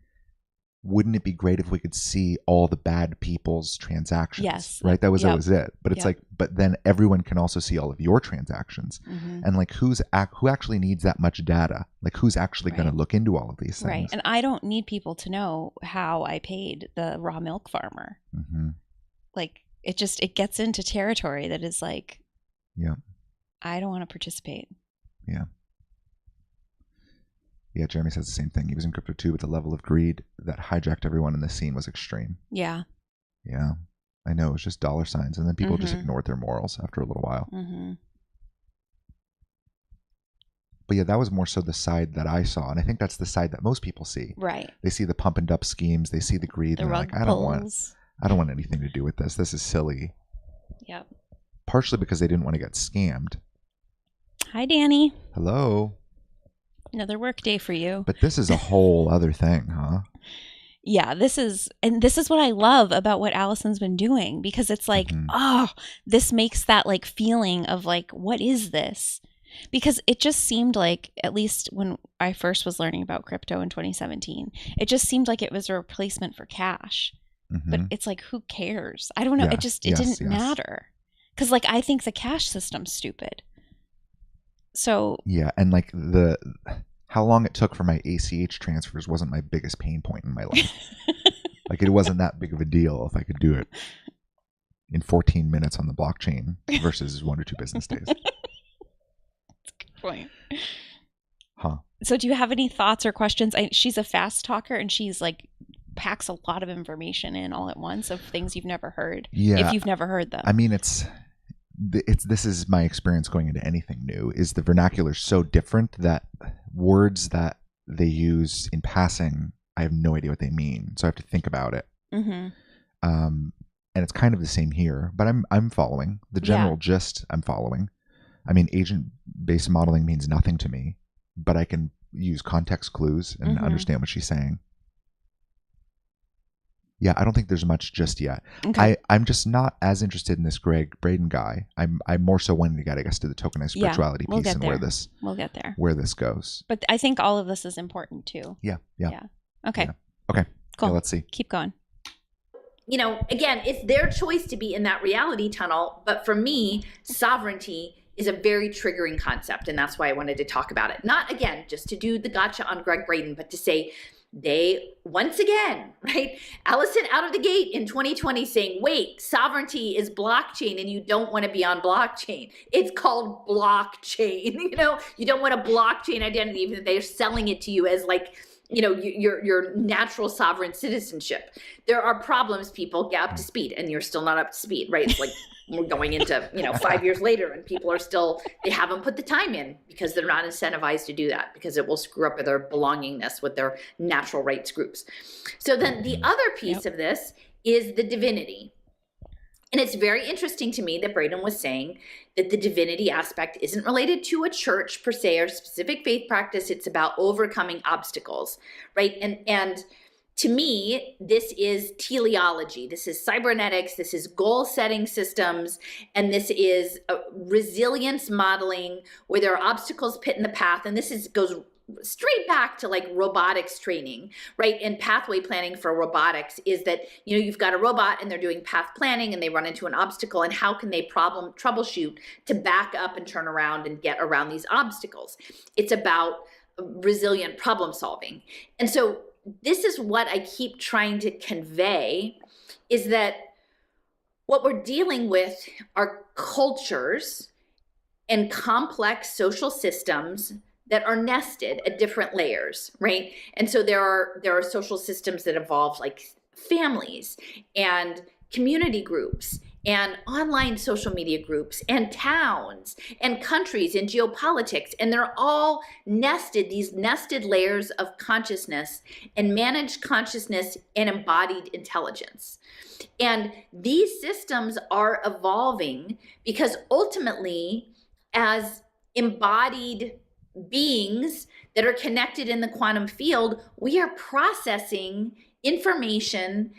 wouldn't it be great if we could see all the bad people's transactions? Yes. Right? That was always it. But it's like, but then everyone can also see all of your transactions. Mm-hmm. And like, who actually needs that much data? Like, who's actually going to look into all of these things? Right. And I don't need people to know how I paid the raw milk farmer. Mm-hmm. Like, it gets into territory that is like, yeah, I don't want to participate. Yeah. Yeah, Jeremy says the same thing. He was in crypto too, but the level of greed that hijacked everyone in the scene was extreme. Yeah. Yeah. I know. It was just dollar signs. And then people just Mm-hmm. ignored their morals after a little while. Mm-hmm. But yeah, that was more so the side that I saw. And I think that's the side that most people see. Right. They see the pump and dump schemes. They see the greed. The and they're rug like, I don't want anything to do with this. This is silly. Yep. Partially because they didn't want to get scammed. Hi, Danny. Hello. Another work day for you. But this is a whole other thing, huh? Yeah, this is what I love about what Allison's been doing, because it's like, Mhm. this makes that like feeling of like, what is this? Because it just seemed like, at least when I first was learning about crypto in 2017, it just seemed like it was a replacement for cash. But it's like, who cares? I don't know. Yeah. It didn't matter. Because like, I think the cash system's stupid. So yeah, and like how long it took for my ACH transfers wasn't my biggest pain point in my life. Like, it wasn't that big of a deal if I could do it in 14 minutes on the blockchain versus 1 or 2 business days. That's a good point. Huh. So do you have any thoughts or questions? She's a fast talker, and she's like packs a lot of information in all at once of things you've never heard. Yeah. If you've never heard them. I mean, this is my experience going into anything new, is the vernacular so different that words that they use in passing, I have no idea what they mean. So I have to think about it. Mm-hmm. And it's kind of the same here, but I'm following the general gist. I'm following. I mean, agent-based modeling means nothing to me, but I can use context clues and understand what she's saying. Yeah, I don't think there's much just yet. Okay. I'm just not as interested in this Greg Braden guy. I'm more so wanting to get, I guess, to the tokenized spirituality piece and we'll get there. Where this goes. But I think all of this is important too. Yeah. Okay. Yeah. Okay. Cool. Yeah, let's see. Keep going. You know, again, it's their choice to be in that reality tunnel. But for me, sovereignty is a very triggering concept. And that's why I wanted to talk about it. Not, again, just to do the gotcha on Greg Braden, but to say, they, once again, right? Alison out of the gate in 2020 saying, wait, sovereignty is blockchain and you don't want to be on blockchain. It's called blockchain. You know, you don't want a blockchain identity, even if they're selling it to you as like, you know, your natural sovereign citizenship. There are problems, people, get up to speed, and you're still not up to speed, right? It's like we're going into, 5 years later and people are still, they haven't put the time in because they're not incentivized to do that, because it will screw up their belongingness with their natural rights groups. So then the other piece of this is the divinity. And it's very interesting to me that Braden was saying that the divinity aspect isn't related to a church per se or specific faith practice. It's about overcoming obstacles, right? And to me, this is teleology. This is cybernetics. This is goal-setting systems. And this is resilience modeling where there are obstacles put in the path. And this goes straight back to like robotics training, right? And pathway planning for robotics is that, you've got a robot and they're doing path planning and they run into an obstacle, and how can they troubleshoot to back up and turn around and get around these obstacles? It's about resilient problem solving. And so this is what I keep trying to convey, is that what we're dealing with are cultures and complex social systems that are nested at different layers, right? And so there are social systems that evolve, like families and community groups and online social media groups and towns and countries and geopolitics. And they're all nested, these nested layers of consciousness and managed consciousness and embodied intelligence. And these systems are evolving because ultimately, as embodied beings that are connected in the quantum field, we are processing information,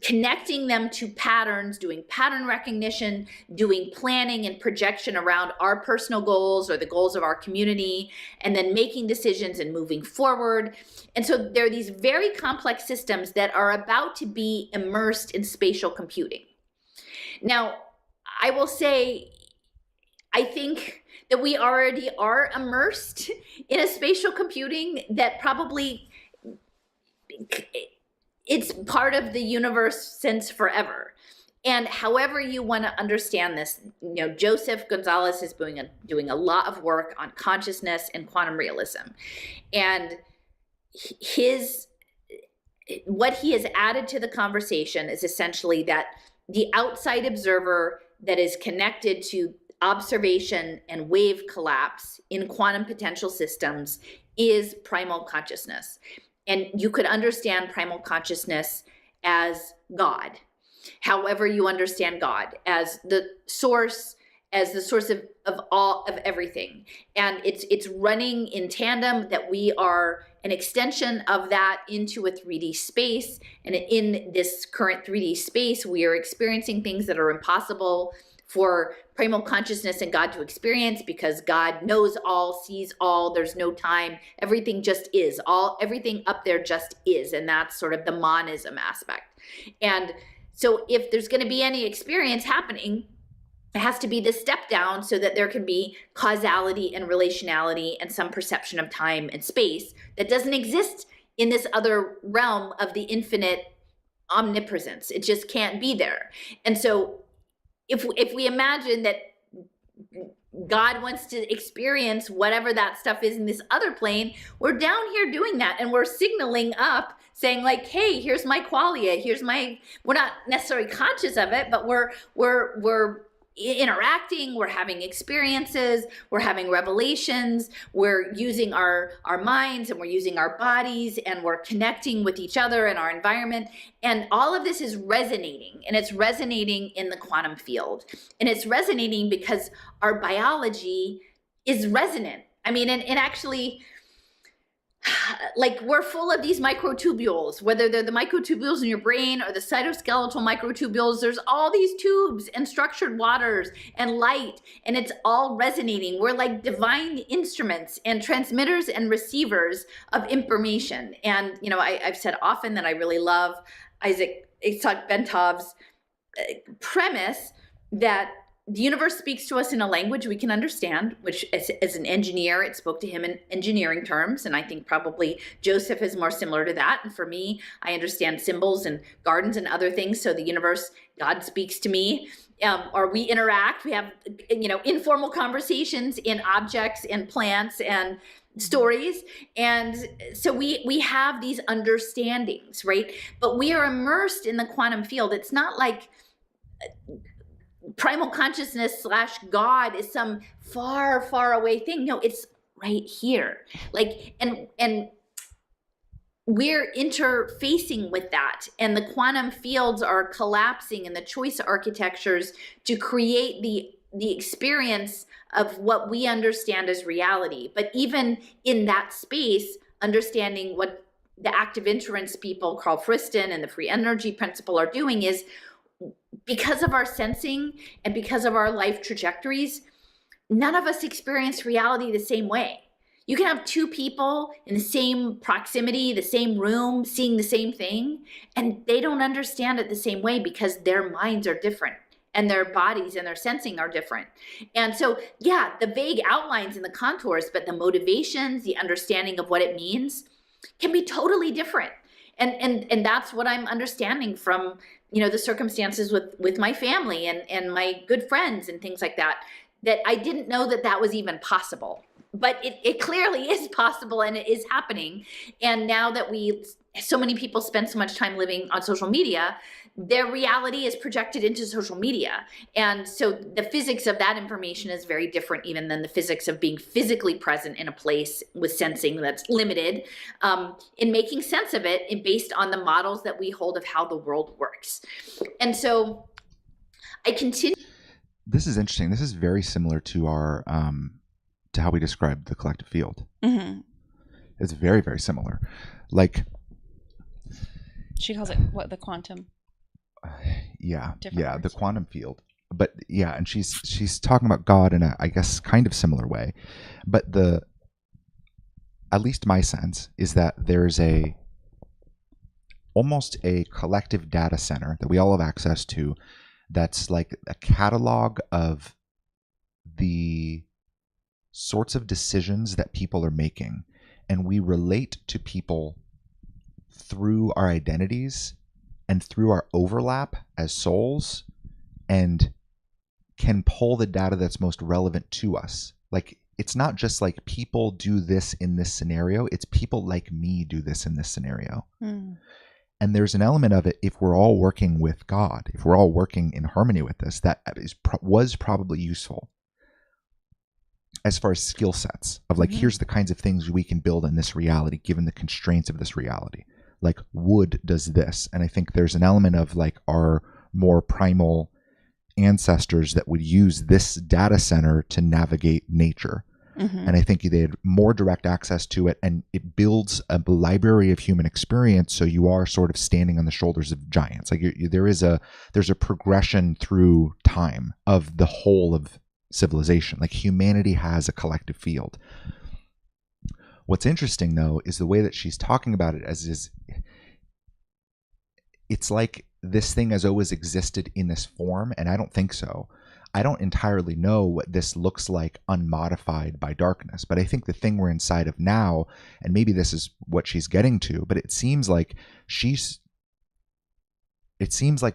connecting them to patterns, doing pattern recognition, doing planning and projection around our personal goals or the goals of our community, and then making decisions and moving forward. And so there are these very complex systems that are about to be immersed in spatial computing. Now, I will say, I think that we already are immersed in a spatial computing that probably it's part of the universe since forever. And however you want to understand this, Joseph Gonzalez is doing a lot of work on consciousness and quantum realism. And what he has added to the conversation is essentially that the outside observer that is connected to observation and wave collapse in quantum potential systems is primal consciousness. And you could understand primal consciousness as God. However you understand God, as the source of all of everything. And it's running in tandem, that we are an extension of that into a 3D space. And in this current 3D space, we are experiencing things that are impossible for primal consciousness and God to experience, because God knows all, sees all, there's no time, everything just is, everything up there just is. And that's sort of the monism aspect. And so if there's going to be any experience happening, it has to be this step down, so that there can be causality and relationality and some perception of time and space that doesn't exist in this other realm of the infinite omnipresence. It just can't be there. And so if we imagine that God wants to experience whatever that stuff is in this other plane, we're down here doing that, and we're signaling up, saying like, hey, here's my qualia, we're not necessarily conscious of it, but we're interacting, we're having experiences, we're having revelations, we're using our minds, and we're using our bodies, and we're connecting with each other and our environment. And all of this is resonating, and it's resonating in the quantum field. And it's resonating because our biology is resonant. I mean, and actually, like, we're full of these microtubules, whether they're the microtubules in your brain or the cytoskeletal microtubules. There's all these tubes and structured waters and light, and it's all resonating. We're like divine instruments and transmitters and receivers of information. And, I've said often that I really love Isaac Bentov's premise that the universe speaks to us in a language we can understand, which as an engineer, it spoke to him in engineering terms. And I think probably Joseph is more similar to that. And for me, I understand symbols and gardens and other things. So the universe, God speaks to me, or we interact. We have, informal conversations in objects and plants and stories. And so we have these understandings, right? But we are immersed in the quantum field. It's not like primal consciousness / God is some far, far away thing. No, it's right here. Like, and we're interfacing with that. And the quantum fields are collapsing in the choice architectures to create the experience of what we understand as reality. But even in that space, understanding what the active inference people, Carl Friston and the free energy principle, are doing is, because of our sensing and because of our life trajectories, none of us experience reality the same way. You can have two people in the same proximity, the same room, seeing the same thing, and they don't understand it the same way because their minds are different and their bodies and their sensing are different. And so, yeah, the vague outlines and the contours, but the motivations, the understanding of what it means can be totally different. And that's what I'm understanding from, the circumstances with my family and my good friends and things like that I didn't know that was even possible. But it clearly is possible, and it is happening. And now that so many people spend so much time living on social media, their reality is projected into social media. And so the physics of that information is very different even than the physics of being physically present in a place with sensing that's limited, in making sense of it based on the models that we hold of how the world works. And so I continue. This is interesting. This is very similar to our to how we describe the collective field. Mm-hmm. It's very, very similar. Like, she calls it what, the quantum? The quantum field. But yeah, and she's talking about God in a, I guess, kind of similar way. But at least my sense is that there's almost a collective data center that we all have access to, that's like a catalog of the sorts of decisions that people are making, and we relate to people through our identities and through our overlap as souls and can pull the data that's most relevant to us. Like, it's not just like people do this in this scenario, it's people like me do this in this scenario. And there's an element of it, if we're all working with God, if we're all working in harmony with this, that was probably useful as far as skill sets of like, here's the kinds of things we can build in this reality, given the constraints of this reality. Like wood does this. And I think there's an element of like our more primal ancestors that would use this data center to navigate nature. And I think they had more direct access to it, and it builds a library of human experience. So you are sort of standing on the shoulders of giants. Like there's a progression through time of the whole of civilization. Like humanity has a collective field. What's interesting though is the way that she's talking about it it's like this thing has always existed in this form, and I don't think so. I don't entirely know what this looks like unmodified by darkness, but I think the thing we're inside of now, and maybe this is what she's getting to, but it seems like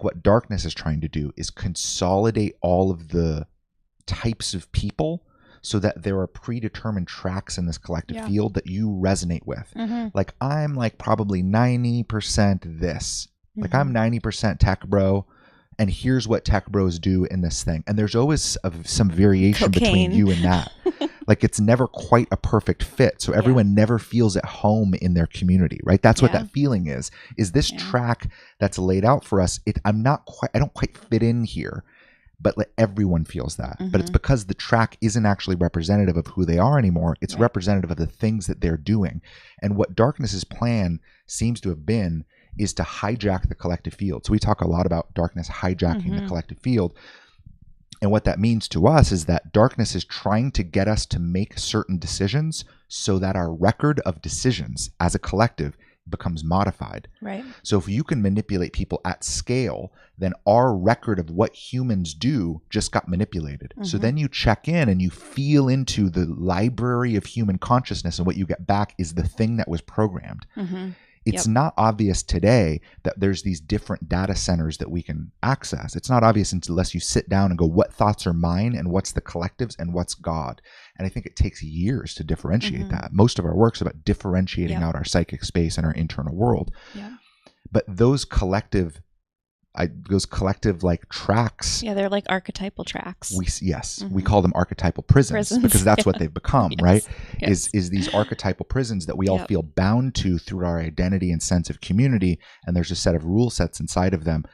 what darkness is trying to do is consolidate all of the types of people so that there are predetermined tracks in this collective field that you resonate with. Like I'm like probably 90% this. Like I'm 90% tech bro, and here's what tech bros do in this thing. And there's always some variation between you and that. Like it's never quite a perfect fit. So everyone never feels at home in their community, right? That's what that feeling is this track that's laid out for us. I don't quite fit in here, but like everyone feels that. But it's because the track isn't actually representative of who they are anymore. It's representative of the things that they're doing. And what darkness's plan seems to have been is to hijack the collective field. So we talk a lot about darkness hijacking the collective field. And what that means to us is that darkness is trying to get us to make certain decisions so that our record of decisions as a collective becomes modified. Right. So if you can manipulate people at scale, then our record of what humans do just got manipulated. So then you check in and you feel into the library of human consciousness, and what you get back is the thing that was programmed. It's not obvious today that there's these different data centers that we can access. It's not obvious unless you sit down and go, what thoughts are mine and what's the collectives and what's God? And I think it takes years to differentiate that. Most of our work's about differentiating out our psychic space and our internal world. But those collective like tracks. Yeah, they're like archetypal tracks. We call them archetypal prisons because that's what they've become, right? Is these archetypal prisons that we all feel bound to through our identity and sense of community, and there's a set of rule sets inside of them.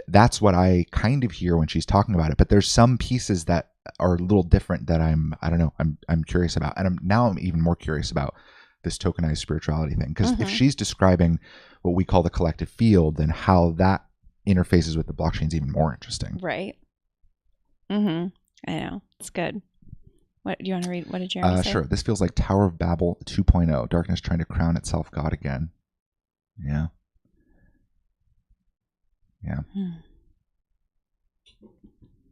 That's what I kind of hear when she's talking about it. But there's some pieces that are a little different that I'm curious about, and I'm even more curious about this tokenized spirituality thing, because if she's describing what we call the collective field, then how that interfaces with the blockchain is even more interesting. Right. I know. It's good. What do you want to read? What did Jeremy say? Sure. This feels like Tower of Babel 2.0. Darkness trying to crown itself God again. Yeah.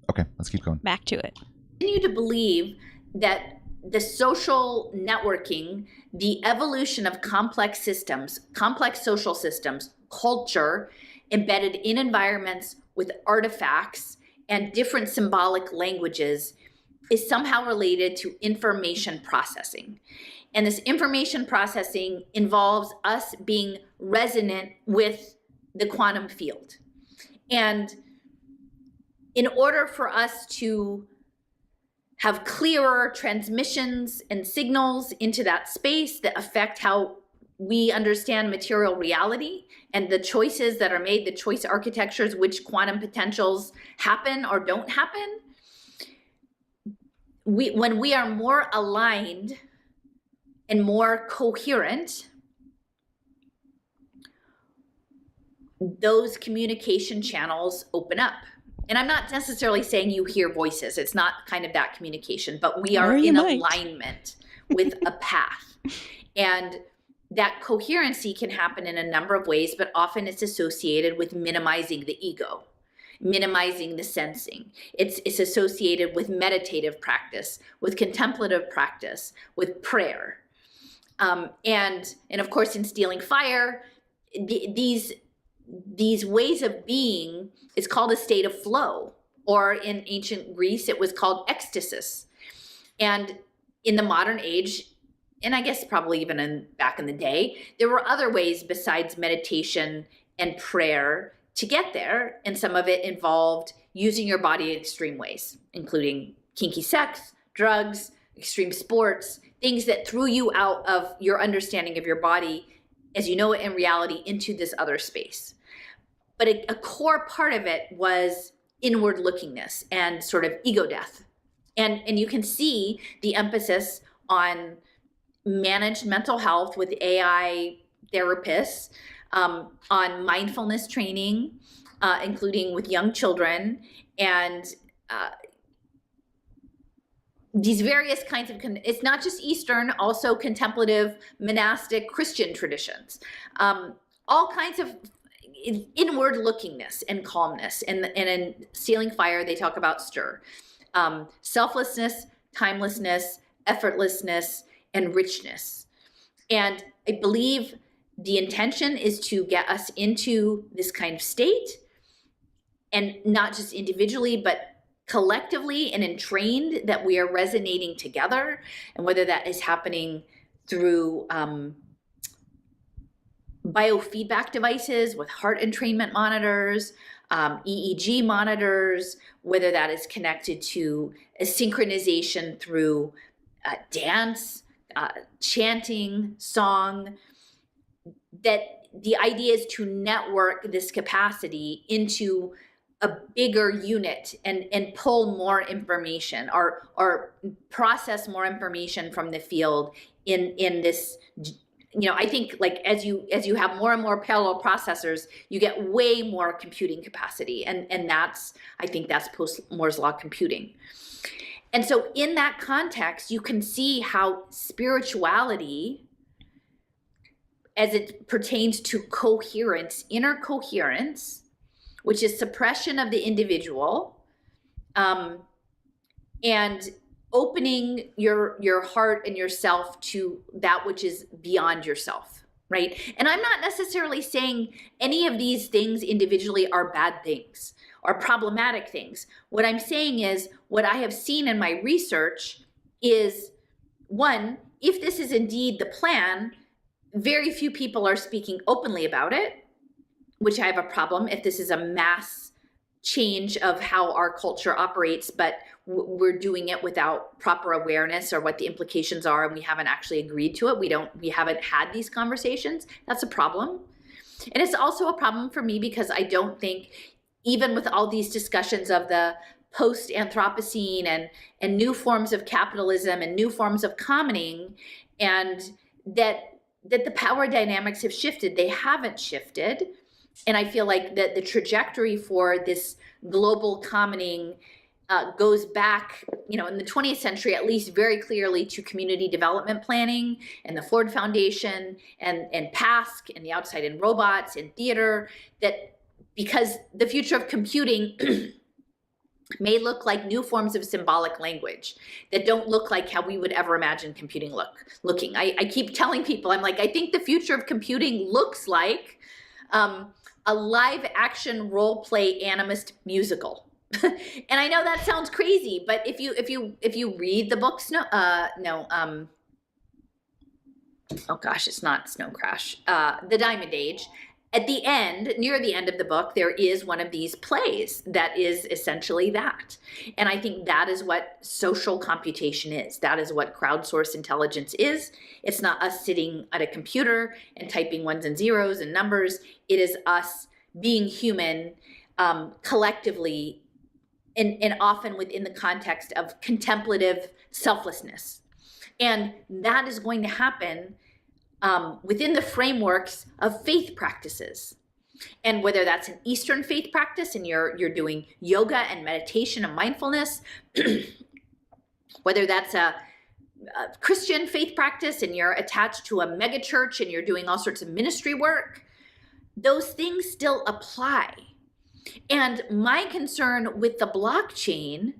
Okay, let's keep going. Back to it. Continue to believe that the social networking, the evolution of complex systems, complex social systems, culture, embedded in environments with artifacts and different symbolic languages is somehow related to information processing. And this information processing involves us being resonant with the quantum field. And in order for us to have clearer transmissions and signals into that space that affect how we understand material reality and the choices that are made, the choice architectures, which quantum potentials happen or don't happen. When we are more aligned and more coherent, those communication channels open up. And I'm not necessarily saying you hear voices. It's not kind of that communication, but we are in alignment with a path. And that coherency can happen in a number of ways, but often it's associated with minimizing the ego, minimizing the sensing. It's associated with meditative practice, with contemplative practice, with prayer. And of course, in Stealing Fire, these ways of being, it's called a state of flow. or in ancient Greece, it was called ecstasis. And in the modern age, and I guess probably even back in the day, there were other ways besides meditation and prayer to get there. And some of it involved using your body in extreme ways, including kinky sex, drugs, extreme sports, things that threw you out of your understanding of your body as you know it in reality into this other space. But a core part of it was inward lookingness and sort of ego death. And you can see the emphasis on managed mental health with AI therapists, on mindfulness training, including with young children, and these various kinds of, it's not just Eastern, also contemplative, monastic, Christian traditions, all kinds of inward lookingness and calmness. And in Stealing Fire, they talk about stir, selflessness, timelessness, effortlessness, and richness. And I believe the intention is to get us into this kind of state, and not just individually, but collectively and entrained, that we are resonating together. And whether that is happening through biofeedback devices with heart entrainment monitors, EEG monitors, whether that is connected to a synchronization through dance, chanting, song, that the idea is to network this capacity into a bigger unit and pull more information or process more information from the field in this. I think like as you have more and more parallel processors, you get way more computing capacity, and I think that's post Moore's law computing. And so in that context, you can see how spirituality, as it pertains to coherence, inner coherence, which is suppression of the individual, and opening your heart and yourself to that which is beyond yourself, right? And I'm not necessarily saying any of these things individually are bad things or problematic things. What I'm saying is, what I have seen in my research is, one, if this is indeed the plan, very few people are speaking openly about it, which I have a problem if this is a mass change of how our culture operates, but we're doing it without proper awareness or what the implications are, and we haven't actually agreed to it. We haven't had these conversations. That's a problem. And it's also a problem for me because I don't think, even with all these discussions of the post-Anthropocene and new forms of capitalism and new forms of commoning, and that the power dynamics have shifted, they haven't shifted. And I feel like that the trajectory for this global commoning goes back, in the 20th century, at least very clearly, to community development planning and the Ford Foundation and PASC and the Outside In Robots and theater, that because the future of computing may look like new forms of symbolic language that don't look like how we would ever imagine computing looking. I keep telling people, I'm like, I think the future of computing looks like a live action role play animist musical. And I know that sounds crazy, but if you read the books, oh gosh, it's not Snow Crash, The Diamond Age. At the end, near the end of the book, there is one of these plays that is essentially that. And I think that is what social computation is. That is what crowdsourced intelligence is. It's not us sitting at a computer and typing ones and zeros and numbers. It is us being human collectively, and often within the context of contemplative selflessness. And that is going to happen within the frameworks of faith practices. And whether that's an Eastern faith practice and you're doing yoga and meditation and mindfulness, whether that's a Christian faith practice and you're attached to a mega church and you're doing all sorts of ministry work, those things still apply. And my concern with the blockchain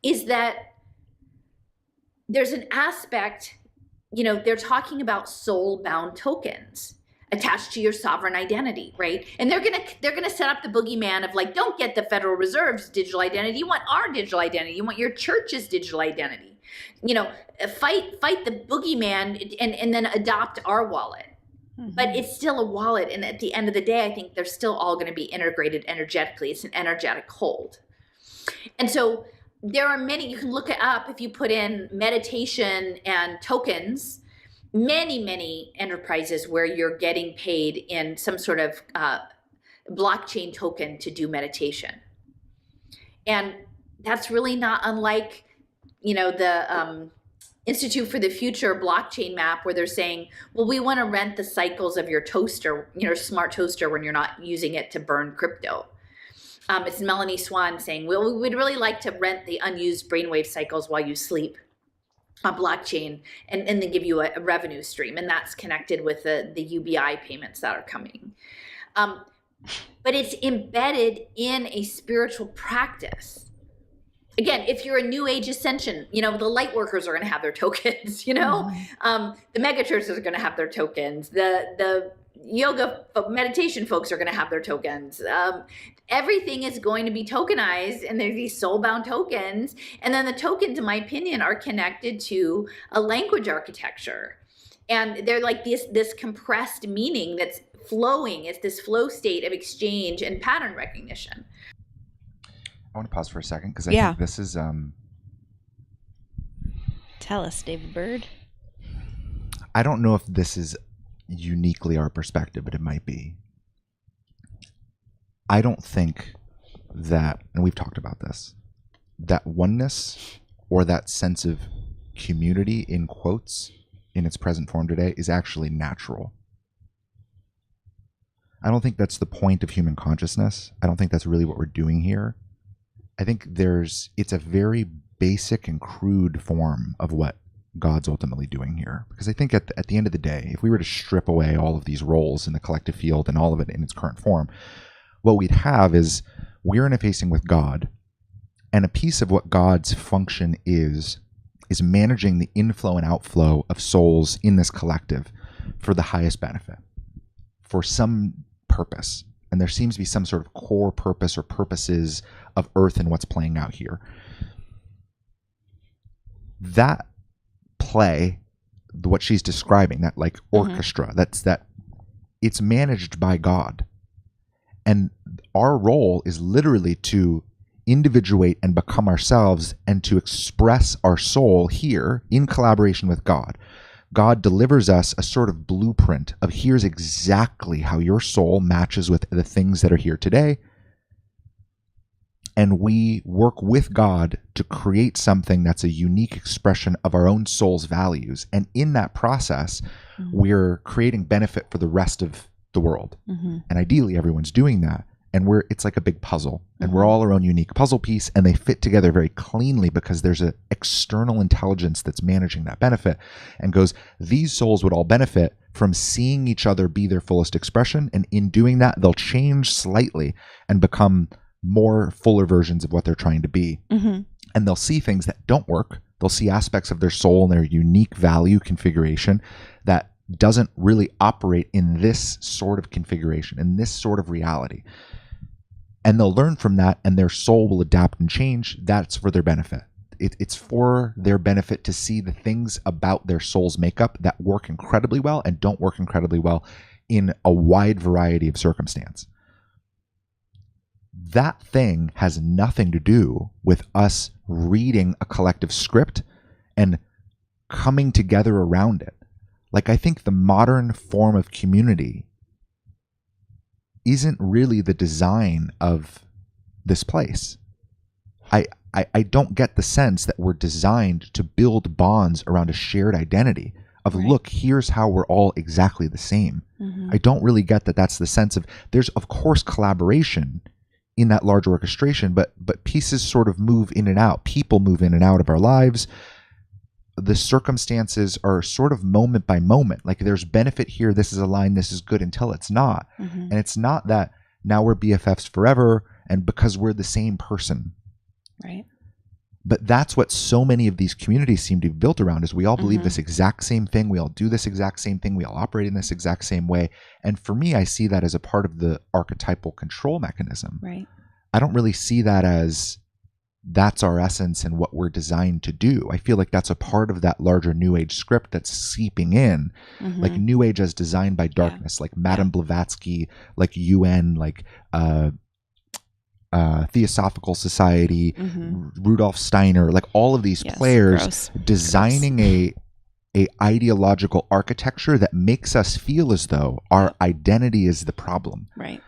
is that there's an aspect, they're talking about soul-bound tokens. attached to your sovereign identity, right? And they're gonna set up the boogeyman of like, don't get the Federal Reserve's digital identity. You want our digital identity. You want your church's digital identity. You know, fight the boogeyman and then adopt our wallet. But it's still a wallet, and at the end of the day, I think they're still all going to be integrated energetically. It's an energetic hold. And so there are many, you can look it up if you put in meditation and tokens, many enterprises where you're getting paid in some sort of blockchain token to do meditation. And that's really not unlike, you know, the Institute for the Future blockchain map, where they're saying, well, we want to rent the cycles of your toaster, your smart toaster, when you're not using it to burn crypto. It's Melanie Swan saying, well, we would really like to rent the unused brainwave cycles while you sleep on blockchain and then give you a revenue stream. And that's connected with the UBI payments that are coming. But it's embedded in a spiritual practice. Again, if you're a New Age ascension, you know, the light workers are going to have their tokens, you know, the mega churches are going to have their tokens, the yoga meditation folks are going to have their tokens. Everything is going to be tokenized, and there's these soul-bound tokens. And then the tokens, in my opinion, are connected to a language architecture. And they're like this compressed meaning that's flowing. It's this flow state of exchange and pattern recognition. I want to pause for a second because I think this is Tell us, David Bird. I don't know if this is uniquely our perspective, but it might be. I don't think that, and we've talked about this, that oneness or that sense of community, in quotes, in its present form today is actually natural. I don't think that's the point of human consciousness. I don't think that's really what we're doing here. I think it's a very basic and crude form of what God's ultimately doing here. Because I think at the end of the day, if we were to strip away all of these roles in the collective field and all of it in its current form, what we'd have is we're interfacing with God, and a piece of what God's function is managing the inflow and outflow of souls in this collective for the highest benefit, for some purpose. And there seems to be some sort of core purpose or purposes of Earth and what's playing out here. That play, what she's describing, that like orchestra, that it's managed by God. And our role is literally to individuate and become ourselves and to express our soul here in collaboration with God. God delivers us a sort of blueprint of here's exactly how your soul matches with the things that are here today. And we work with God to create something that's a unique expression of our own soul's values. And in that process, we're creating benefit for the rest of the world. And ideally, everyone's doing that. And it's like a big puzzle, and we're all our own unique puzzle piece, and they fit together very cleanly because there's an external intelligence that's managing that benefit and goes, these souls would all benefit from seeing each other be their fullest expression. And in doing that, they'll change slightly and become more fuller versions of what they're trying to be. And they'll see things that don't work. They'll see aspects of their soul and their unique value configuration that doesn't really operate in this sort of configuration, in this sort of reality. And they'll learn from that, and their soul will adapt and change. That's for their benefit. It's for their benefit to see the things about their soul's makeup that work incredibly well and don't work incredibly well in a wide variety of circumstance. That thing has nothing to do with us reading a collective script and coming together around it. Like, I think the modern form of community isn't really the design of this place. I don't get the sense that we're designed to build bonds around a shared identity of, look, here's how we're all exactly the same. I don't really get that that's the sense of, there's of course collaboration in that large orchestration, but pieces sort of move in and out. People move in and out of our lives. The circumstances are sort of moment by moment. Like, there's benefit here. This is aligned. This is good, until it's not. And it's not that now we're BFFs forever and because we're the same person. Right. But that's what so many of these communities seem to be built around, is we all believe Mhm. this exact same thing. We all do this exact same thing. We all operate in this exact same way. And for me, I see that as a part of the archetypal control mechanism. Right. I don't really see that as that's our essence and what we're designed to do. I feel like that's a part of that larger New Age script that's seeping in, like New Age as designed by darkness, like Madame Blavatsky, like UN, like Theosophical Society, Rudolf Steiner, like all of these players designing a ideological architecture that makes us feel as though our identity is the problem. Right.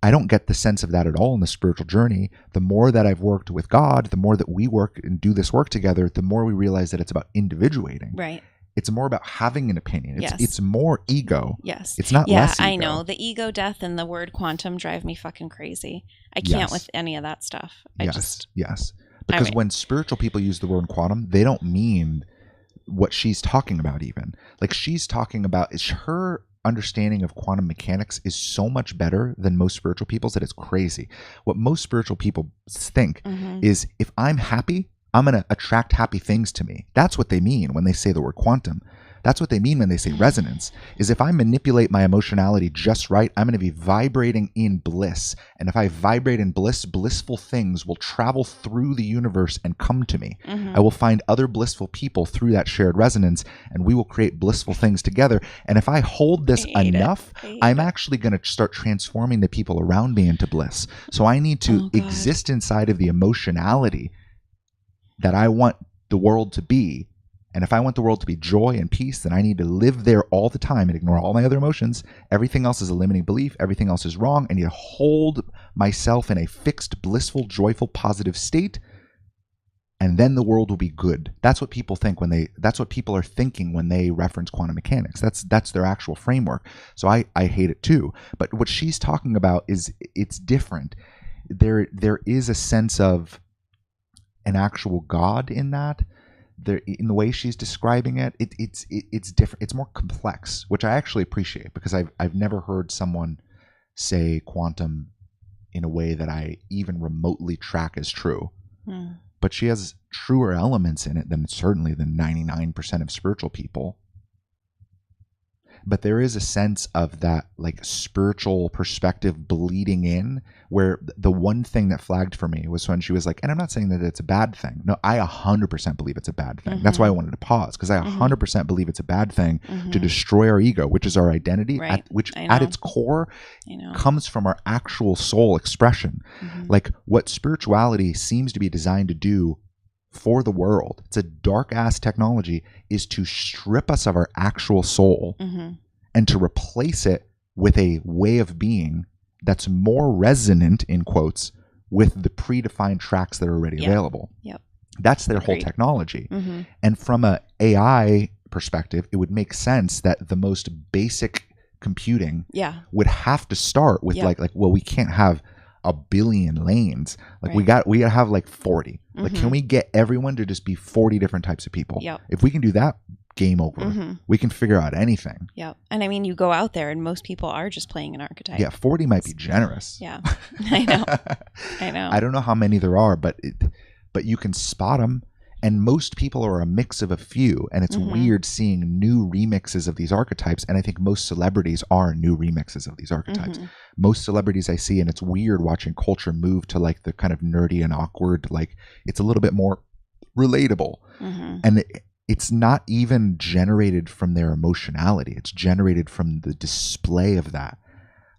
I don't get the sense of that at all in the spiritual journey. The more that I've worked with God, the more that we work and do this work together, the more we realize that it's about individuating. Right. It's more about having an opinion. Yes. It's more ego. Yes. It's not less ego. I know. The ego death and the word quantum drive me fucking crazy. I can't with any of that stuff. Yes. Because when spiritual people use the word quantum, they don't mean what she's talking about even. Like she's talking about, is her understanding of quantum mechanics is so much better than most spiritual people's that it's crazy. What most spiritual people think is, if I'm happy, I'm going to attract happy things to me. That's what they mean when they say the word quantum. That's what they mean when they say resonance, is if I manipulate my emotionality just right, I'm going to be vibrating in bliss. And if I vibrate in bliss, blissful things will travel through the universe and come to me. I will find other blissful people through that shared resonance, and we will create blissful things together. And if I hold this enough, I'm actually going to start transforming the people around me into bliss. So I need to exist inside of the emotionality that I want the world to be. And if I want the world to be joy and peace, then I need to live there all the time and ignore all my other emotions. Everything else is a limiting belief. Everything else is wrong. I need to hold myself in a fixed, blissful, joyful, positive state. And then the world will be good. That's what people think that's what people are thinking when they reference quantum mechanics. That's their actual framework. So I hate it too. But what she's talking about is, it's different. There is a sense of an actual God in that. There, in the way she's describing it, it's different. It's more complex, which I actually appreciate, because I've never heard someone say quantum in a way that I even remotely track as true. But she has truer elements in it than certainly the 99% of spiritual people. But there is a sense of that like spiritual perspective bleeding in, where the one thing that flagged for me was when she was like, and I'm not saying that it's a bad thing. No, I 100% believe it's a bad thing. That's why I wanted to pause, because I 100% believe it's a bad thing to destroy our ego, which is our identity, which at its core comes from our actual soul expression. Like what spirituality seems to be designed to do for the world, it's a dark ass technology, is to strip us of our actual soul and to replace it with a way of being that's more resonant, in quotes, with the predefined tracks that are already available. That's their whole technology. And from a AI perspective, it would make sense that the most basic computing would have to start with like, well, we can't have a billion lanes. Like we gotta have like 40. Like, can we get everyone to just be 40 different types of people? If we can do that, game over. We can figure out anything. And I mean, you go out there and most people are just playing an archetype. 40 might be generous. I know. I don't know how many there are, but you can spot them. And most people are a mix of a few, and it's weird seeing new remixes of these archetypes. And I think most celebrities are new remixes of these archetypes. Most celebrities I see, and it's weird watching culture move to like the kind of nerdy and awkward, like it's a little bit more relatable. And it's not even generated from their emotionality. It's generated from the display of that.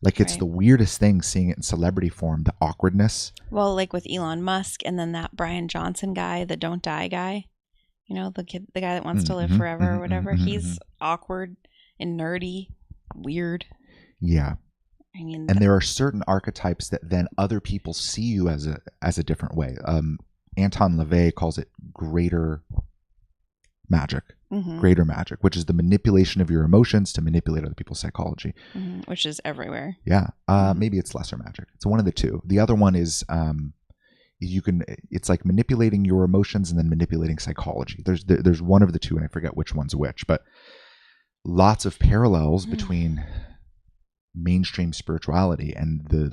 Like it's the weirdest thing seeing it in celebrity form, the awkwardness. Well, like with Elon Musk and then that Brian Johnson guy, the don't die guy, you know, the guy that wants to live forever or whatever. He's awkward and nerdy, weird. Yeah. I mean, and there are certain archetypes that then other people see you as a different way. Anton LaVey calls it greater magic. Greater magic, which is the manipulation of your emotions to manipulate other people's psychology, which is everywhere. Maybe it's lesser magic. It's one of the two. The other one is it's like manipulating your emotions and then manipulating psychology. There's one of the two, and I forget which one's which, but lots of parallels between mainstream spirituality and the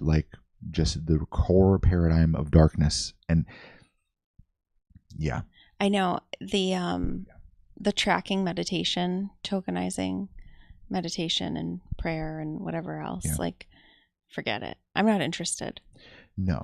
core paradigm of darkness. And Yeah. I know the tracking meditation, tokenizing meditation and prayer and whatever else, Yeah. like, forget it. I'm not interested. No.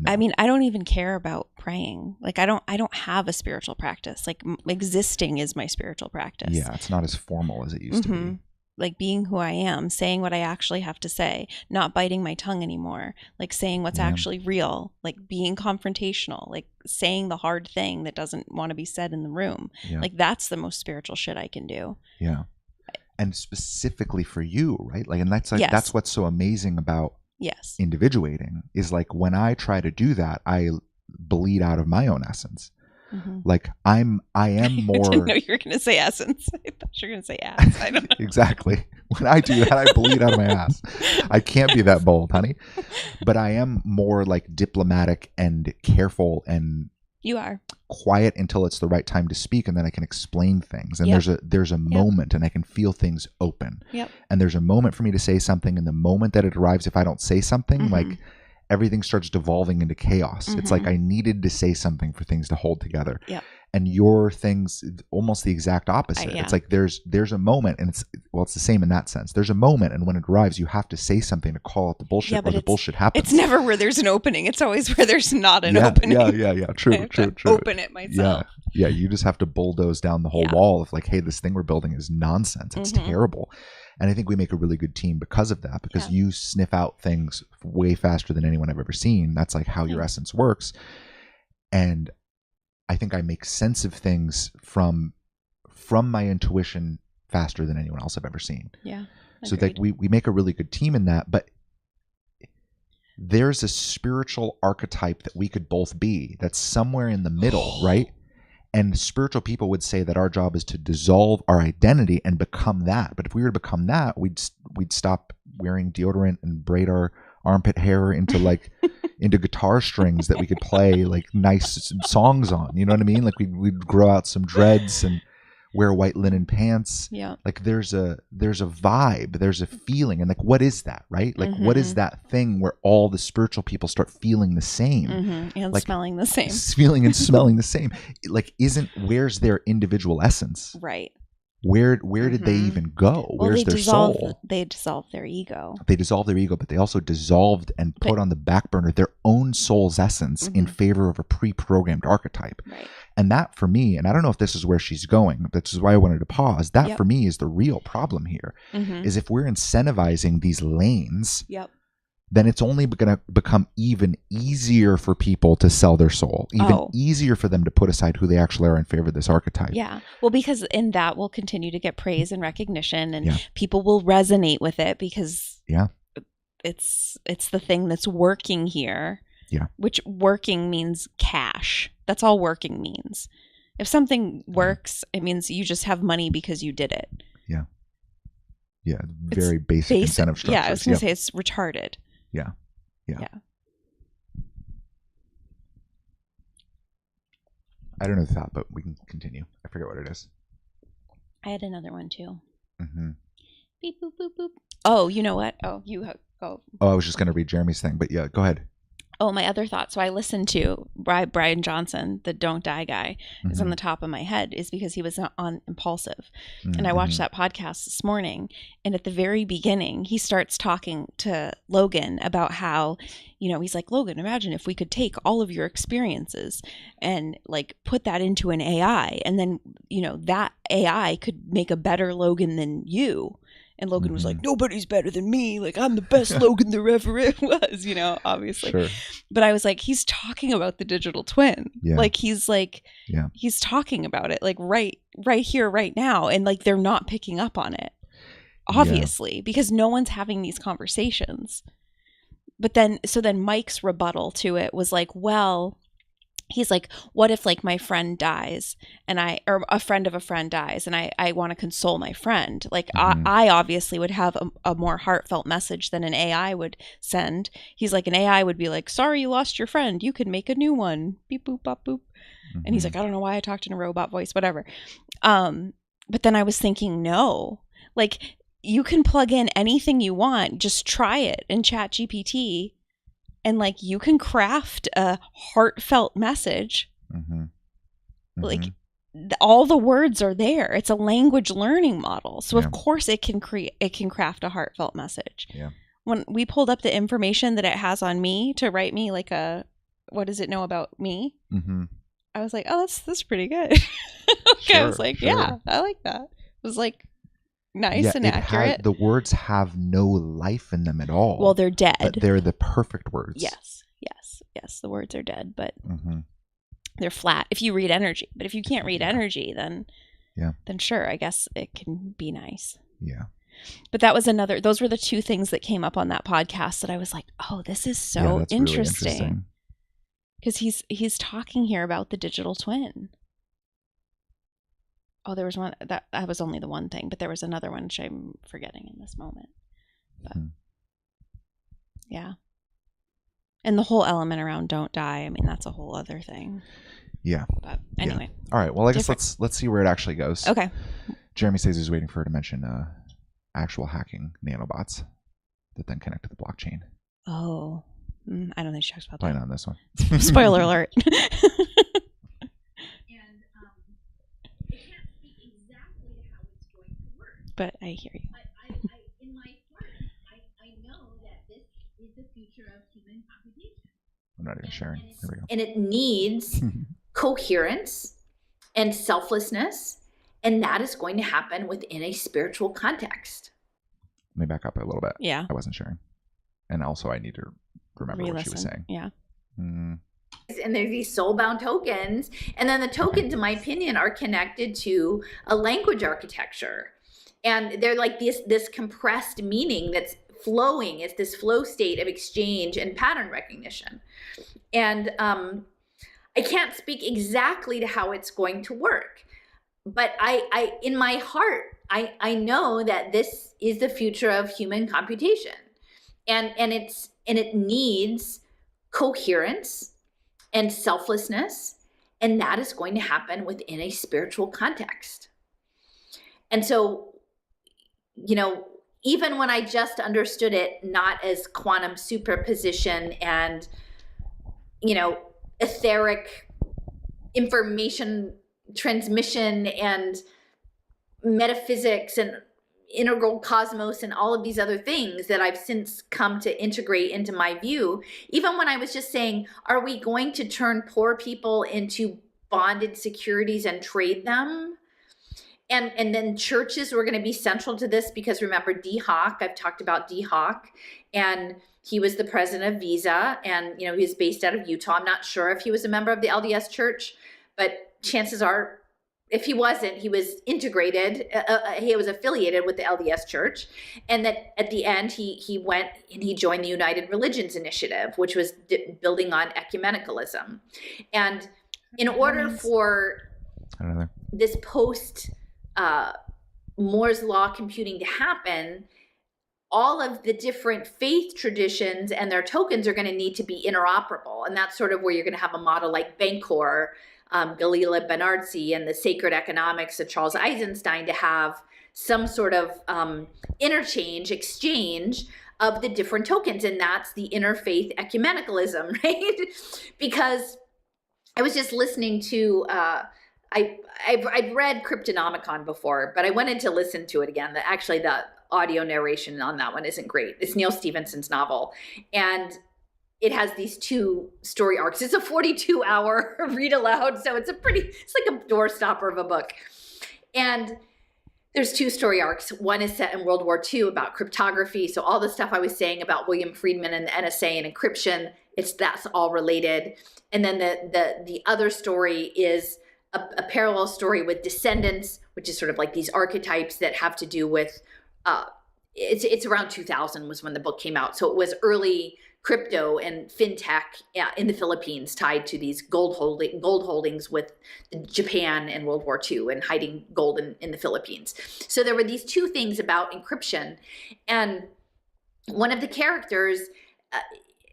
I mean, I don't even care about praying. Like, I don't have a spiritual practice. Like, existing is my spiritual practice. Yeah, it's not as formal as it used to be. Like, being who I am, saying what I actually have to say, not biting my tongue anymore, like saying what's actually real, like being confrontational, like saying the hard thing that doesn't want to be said in the room. Yeah. Like, that's the most spiritual shit I can do. Yeah. And specifically for you, right? Like, and that's like, Yes. that's what's so amazing about individuating is like when I try to do that, I bleed out of my own essence. Like I am more. I didn't know you were going to say essence. I thought you were going to say ass. I don't know. Exactly. When I do that, I bleed out of my ass. I can't be that bold, honey. But I am more like diplomatic and careful and you are quiet until it's the right time to speak, and then I can explain things. And there's a moment, and I can feel things open. And there's a moment for me to say something, and the moment that it arrives, if I don't say something, like everything starts devolving into chaos. It's like I needed to say something for things to hold together. And your thing's almost the exact opposite. It's like there's a moment, and it's the same in that sense. There's a moment, and when it arrives, you have to say something to call out the bullshit, or the bullshit happens. It's never where there's an opening. It's always where there's not an opening. Yeah. True. Open it myself. Yeah. You just have to bulldoze down the whole wall of like, hey, this thing we're building is nonsense. It's terrible. And I think we make a really good team because of that, because you sniff out things way faster than anyone I've ever seen. That's like how your essence works. And I think I make sense of things from my intuition faster than anyone else I've ever seen. Yeah. So like we make a really good team in that, but there's a spiritual archetype that we could both be that's somewhere in the middle, right? And spiritual people would say that our job is to dissolve our identity and become that. But if we were to become that, we'd stop wearing deodorant and braid our armpit hair into like into guitar strings that we could play like nice songs on. You know what I mean? Like we'd grow out some dreads and wear white linen pants. Yeah. Like there's a vibe, there's a feeling. And like, what is that, right? Like, what is that thing where all the spiritual people start feeling the same? And like, smelling the same. Feeling and smelling the same. Like, where's their individual essence? Right. Where did they even go? Where's their soul? They dissolved their ego. They dissolved their ego, but they also dissolved and put on the back burner their own soul's essence in favor of a pre-programmed archetype. Right. And that for me, and I don't know if this is where she's going, this is why I wanted to pause. That for me is the real problem here, is if we're incentivizing these lanes, then it's only going to become even easier for people to sell their soul, even easier for them to put aside who they actually are in favor of this archetype. Yeah. Well, because in that we'll continue to get praise and recognition, and people will resonate with it because it's the thing that's working here. Yeah. Which working means cash. That's all working means. If something works, it means you just have money because you did it. Yeah. Yeah. Very basic incentive structures. Yeah. I was going to say it's retarded. Yeah. I don't know the thought, but we can continue. I forget what it is. I had another one too. Beep, boop, boop, boop. Oh, you know what? Oh, you go. Oh, I was just going to read Jeremy's thing, but yeah, go ahead. Oh, my other thought. So I listened to Brian Johnson, the Don't Die guy, is on the top of my head, is because he was on Impulsive. And I watched that podcast this morning. And at the very beginning, he starts talking to Logan about how, he's like, Logan, imagine if we could take all of your experiences and like put that into an AI. And then, that AI could make a better Logan than you. And Logan was like, nobody's better than me. Like, I'm the best Logan there ever was, obviously. Sure. But I was like, he's talking about the digital twin. Yeah. Like, he's talking about it like right here, right now. And like, they're not picking up on it, obviously, because no one's having these conversations. But then Mike's rebuttal to it was like, well, he's like, what if like my friend dies or a friend of a friend dies and I want to console my friend? Like I obviously would have a more heartfelt message than an AI would send. He's like, an AI would be like, sorry, you lost your friend. You could make a new one. Beep, boop, bop, boop. And he's like, I don't know why I talked in a robot voice, whatever. But then I was thinking, no, like you can plug in anything you want. Just try it in ChatGPT. And like you can craft a heartfelt message Like all the words are there. It's a language learning model. So Yeah. of course it can craft a heartfelt message. Yeah. When we pulled up the information that it has on me to write me like what does it know about me? Mm-hmm. I was like, oh, that's pretty good. Okay, I was like, yeah, I like that. It was like nice and accurate. The words have no life in them at all. Well, they're dead. But they're the perfect words. Yes. The words are dead, but they're flat if you read energy. But if you can't read energy, then sure, I guess it can be nice. Yeah. But those were the two things that came up on that podcast that I was like, oh, this is so that's interesting. Really interesting. Because he's talking here about the digital twin. Oh, there was one that was only the one thing, but there was another one which I'm forgetting in this moment. But yeah. And the whole element around don't die, I mean, that's a whole other thing. Yeah. But anyway. Yeah. All right. Well, I guess let's see where it actually goes. Okay. Jeremy says he's waiting for her to mention actual hacking nanobots that then connect to the blockchain. Oh. I don't think she talks about that. Probably not on this one. Spoiler alert. But I hear you. In my heart, I know that this is the future of human computation. I'm not even sharing. Here we go. And it needs coherence and selflessness, and that is going to happen within a spiritual context. Let me back up a little bit. Yeah. I wasn't sharing. And also I need to remember what she was saying. Yeah. And there's these soul-bound tokens, and then the tokens, in my opinion, are connected to a language architecture. And they're like this compressed meaning that's flowing. It's this flow state of exchange and pattern recognition. And I can't speak exactly to how it's going to work, but I in my heart, I know that this is the future of human computation, and it needs coherence and selflessness, and that is going to happen within a spiritual context. And so, even when I just understood it not as quantum superposition and, etheric information transmission and metaphysics and integral cosmos and all of these other things that I've since come to integrate into my view, even when I was just saying, are we going to turn poor people into bonded securities and trade them? And then churches were going to be central to this, because remember D. Hawk, I've talked about D. Hawk, and he was the president of Visa, and he was based out of Utah. I'm not sure if he was a member of the LDS Church, but chances are, if he wasn't, he was integrated. He was affiliated with the LDS Church, and that at the end he went and he joined the United Religions Initiative, which was building on ecumenicalism. And in order for this post Moore's Law computing to happen, all of the different faith traditions and their tokens are going to need to be interoperable. And that's sort of where you're going to have a model like Bancor, Galila Banarzi, and the sacred economics of Charles Eisenstein to have some sort of exchange of the different tokens. And that's the interfaith ecumenicalism, right? Because I was just listening to, I've read Cryptonomicon before, but I wanted to listen to it again. Actually, the audio narration on that one isn't great. It's Neil Stephenson's novel. And it has these two story arcs. It's a 42-hour read aloud. So it's like a doorstopper of a book. And there's two story arcs. One is set in World War II about cryptography. So all the stuff I was saying about William Friedman and the NSA and encryption, that's all related. And then the other story is a parallel story with descendants, which is sort of like these archetypes that have to do with, it's around 2000 was when the book came out. So it was early crypto and fintech in the Philippines tied to these gold holdings with Japan and World War II and hiding gold in the Philippines. So there were these two things about encryption. And one of the characters,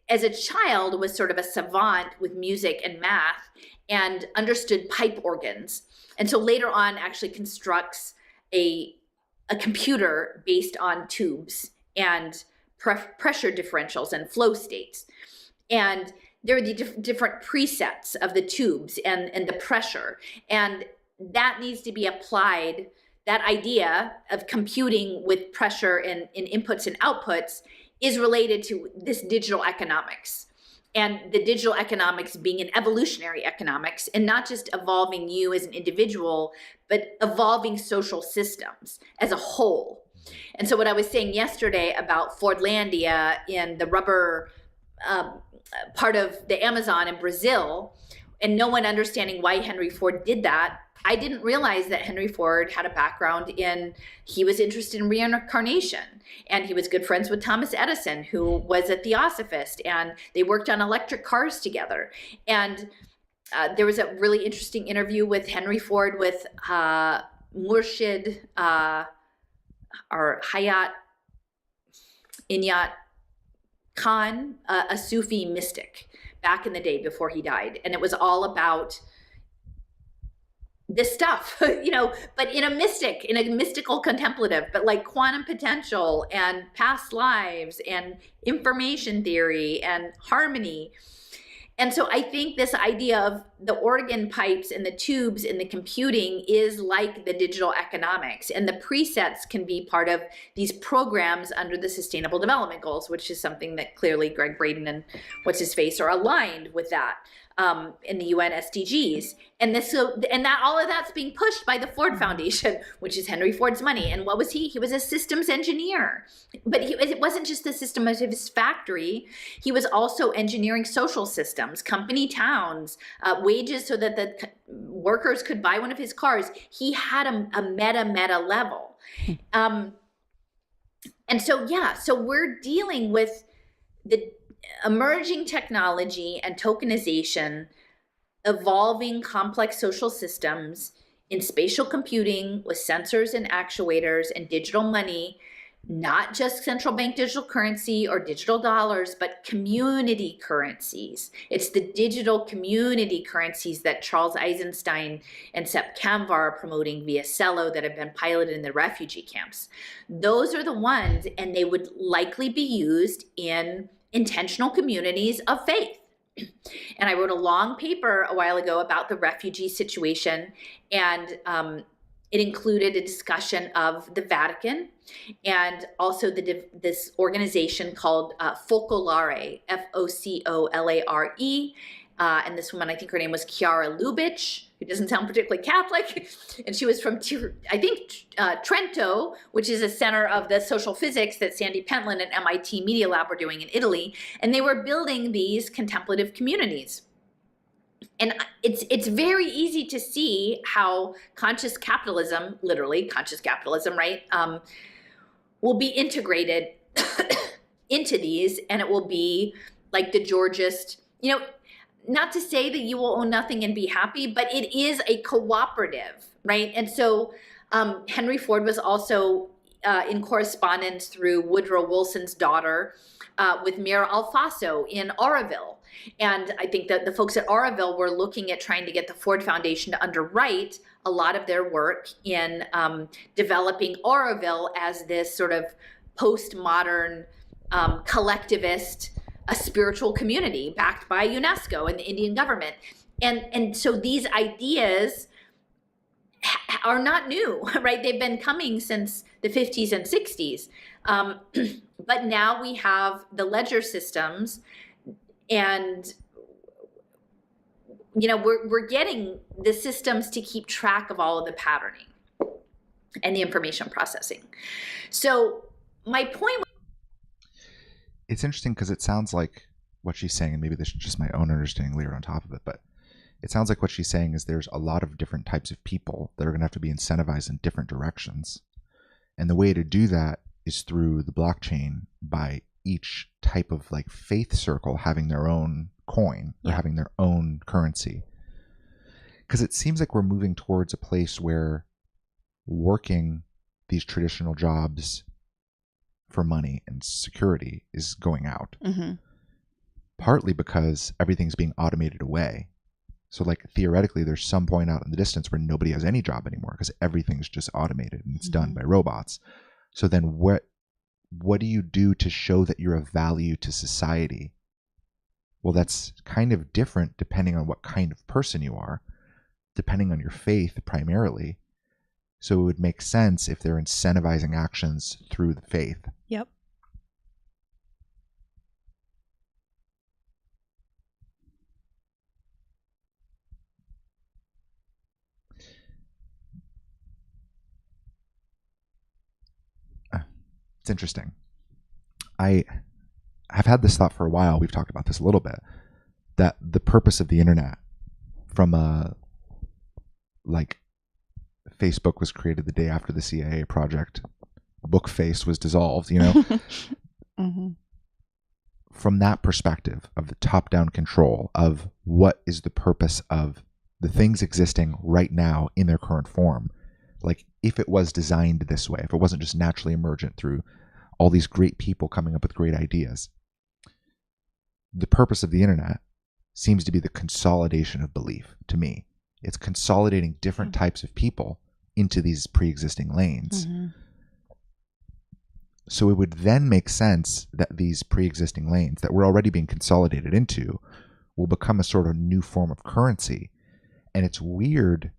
as a child, was sort of a savant with music and math and understood pipe organs. And so later on actually constructs a computer based on tubes and pressure differentials and flow states. And there are the different presets of the tubes and the pressure, and that needs to be applied. That idea of computing with pressure in inputs and outputs is related to this digital economics, and the digital economics being an evolutionary economics, and not just evolving you as an individual, but evolving social systems as a whole. And so what I was saying yesterday about Fordlandia in the rubber part of the Amazon in Brazil, and no one understanding why Henry Ford did that, I didn't realize that Henry Ford had a background he was interested in reincarnation, and he was good friends with Thomas Edison, who was a theosophist, and they worked on electric cars together. And there was a really interesting interview with Henry Ford with Murshid or Hayat Inyat Khan, a Sufi mystic back in the day before he died. And it was all about this stuff, but in a mystical contemplative, but like quantum potential and past lives and information theory and harmony. And so I think this idea of the organ pipes and the tubes and the computing is like the digital economics, and the presets can be part of these programs under the Sustainable Development Goals, which is something that clearly Greg Braden and what's his face are aligned with that in the UN SDGs. And that all of that's being pushed by the Ford Foundation, which is Henry Ford's money. And what was he? He was a systems engineer. But it wasn't just the system of his factory. He was also engineering social systems, company towns, wages so that the workers could buy one of his cars. He had a meta level. And so, so we're dealing with the emerging technology and tokenization, evolving complex social systems in spatial computing with sensors and actuators and digital money, not just central bank digital currency or digital dollars, but community currencies. It's the digital community currencies that Charles Eisenstein and Sepp Kamvar are promoting via Cello that have been piloted in the refugee camps. Those are the ones, and they would likely be used in intentional communities of faith. And I wrote a long paper a while ago about the refugee situation, and it included a discussion of the Vatican and also this organization called Focolare, F-O-C-O-L-A-R-E. And this woman, I think her name was Chiara Lubitsch, who doesn't sound particularly Catholic. And she was from, I think, Trento, which is a center of the social physics that Sandy Pentland and MIT Media Lab were doing in Italy. And they were building these contemplative communities. And it's very easy to see how conscious capitalism, literally conscious capitalism, right, will be integrated into these, and it will be like the Georgist, not to say that you will own nothing and be happy, but it is a cooperative, right? And so Henry Ford was also in correspondence through Woodrow Wilson's daughter with Mira Alfaso in Auroville. And I think that the folks at Auroville were looking at trying to get the Ford Foundation to underwrite a lot of their work in developing Auroville as this sort of postmodern collectivist, a spiritual community backed by UNESCO and the Indian government. And so these ideas are not new, right? They've been coming since the 50s and 60s. But now we have the ledger systems, and we're getting the systems to keep track of all of the patterning and the information processing. So my point. It's interesting because it sounds like what she's saying, and maybe this is just my own understanding layered on top of it, but it sounds like what she's saying is there's a lot of different types of people that are going to have to be incentivized in different directions. And the way to do that is through the blockchain, by each type of like faith circle having their own coin or having their own currency. Because it seems like we're moving towards a place where working these traditional jobs for money and security is going out. Mm-hmm. Partly because everything's being automated away. So like theoretically, there's some point out in the distance where nobody has any job anymore because everything's just automated and it's done by robots. So then what do you do to show that you're of value to society Well, that's kind of different depending on what kind of person you are, depending on your faith primarily. So it would make sense if they're incentivizing actions through the faith. Yep. It's interesting. I have had this thought for a while. We've talked about this a little bit, that the purpose of the internet, from a, like, Facebook was created the day after the CIA project, Bookface was dissolved, you know? Mm-hmm. From that perspective of the top-down control of what is the purpose of the things existing right now in their current form, like if it was designed this way, if it wasn't just naturally emergent through all these great people coming up with great ideas, the purpose of the internet seems to be the consolidation of belief to me. It's consolidating different types of people into these pre-existing lanes. Mm-hmm. So it would then make sense that these pre-existing lanes that we're already being consolidated into will become a sort of new form of currency. And it's weird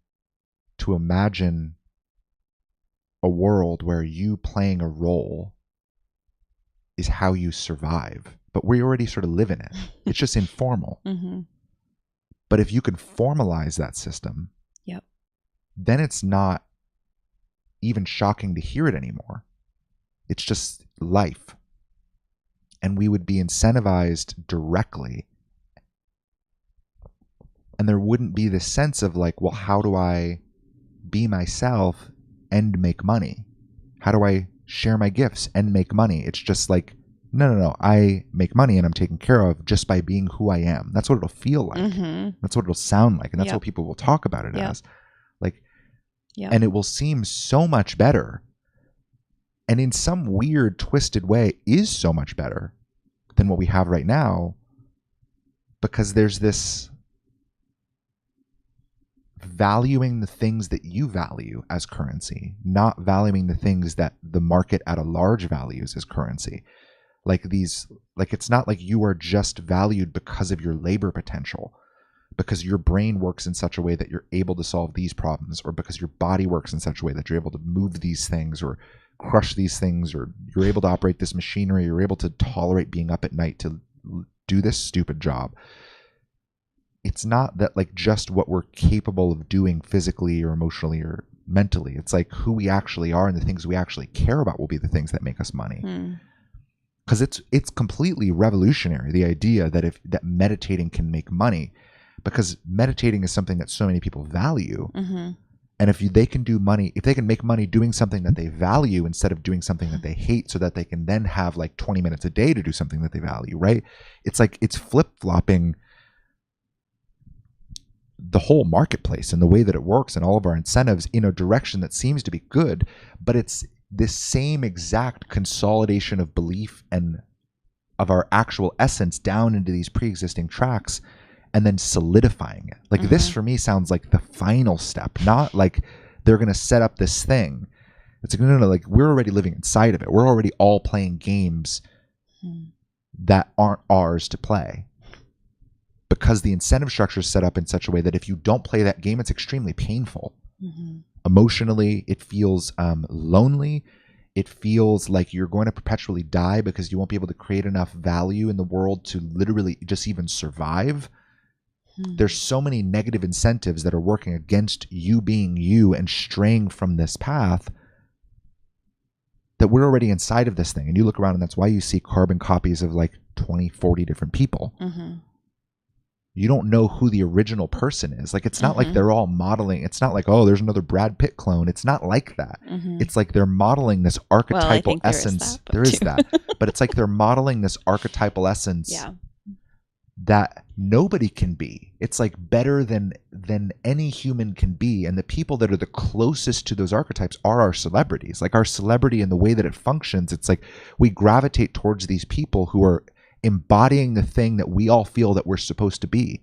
to imagine a world where you playing a role is how you survive, but we already sort of live in it. It's just informal. Mm-hmm. But if you could formalize that system, yep, then it's not even shocking to hear it anymore. It's just life. And we would be incentivized directly. And there wouldn't be this sense of like, well, how do I be myself and make money? How do I share my gifts and make money? It's just like, no. I make money and I'm taken care of just by being who I am. That's what it'll feel like. Mm-hmm. That's what it'll sound like. And that's Yep. what people will talk about it Yep. as. Like, Yep. and it will seem so much better. And in some weird, twisted way is so much better than what we have right now, because there's this valuing the things that you value as currency, not valuing the things that the market at a large values as currency. Like these, like it's not like you are just valued because of your labor potential, because your brain works in such a way that you're able to solve these problems, or because your body works in such a way that you're able to move these things or crush these things, or you're able to operate this machinery, you're able to tolerate being up at night to do this stupid job. It's not that like just what we're capable of doing physically or emotionally or mentally. It's like who we actually are and the things we actually care about will be the things that make us money. Because it's completely revolutionary, the idea that that meditating can make money, because meditating is something that so many people value. Mm-hmm. And if they can make money doing something that they value instead of doing something that they hate, so that they can then have like 20 minutes a day to do something that they value, right? It's like it's flip-flopping the whole marketplace and the way that it works and all of our incentives in a direction that seems to be good, but it's this same exact consolidation of belief and of our actual essence down into these pre-existing tracks and then solidifying it. Like this for me sounds like the final step, not like they're going to set up this thing. It's like, no, like we're already living inside of it. We're already all playing games that aren't ours to play, because the incentive structure is set up in such a way that if you don't play that game, it's extremely painful. Emotionally, it feels lonely. It feels like you're going to perpetually die because you won't be able to create enough value in the world to literally just even survive. There's so many negative incentives that are working against you being you and straying from this path, that we're already inside of this thing. And you look around and that's why you see carbon copies of like 20, 40 different people. You don't know who the original person is. Like, it's not like they're all modeling. It's not like, oh, there's another Brad Pitt clone. It's not like that. It's like they're modeling this archetypal essence. There is that. But it's like they're modeling this archetypal essence that nobody can be. It's like better than any human can be. And the people that are the closest to those archetypes are our celebrities. Like our celebrity and the way that it functions, it's like we gravitate towards these people who are embodying the thing that we all feel that we're supposed to be.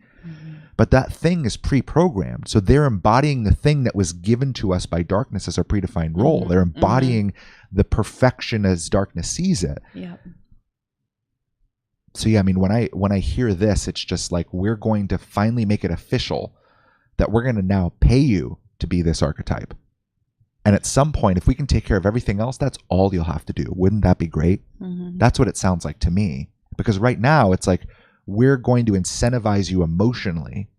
But that thing is pre-programmed. So they're embodying the thing that was given to us by darkness as our predefined role. They're embodying the perfection as darkness sees it. So yeah, I mean, when I hear this, it's just like, we're going to finally make it official that we're going to now pay you to be this archetype. And at some point, if we can take care of everything else, that's all you'll have to do. Wouldn't that be great? Mm-hmm. That's what it sounds like to me. Because right now, it's like, we're going to incentivize you emotionally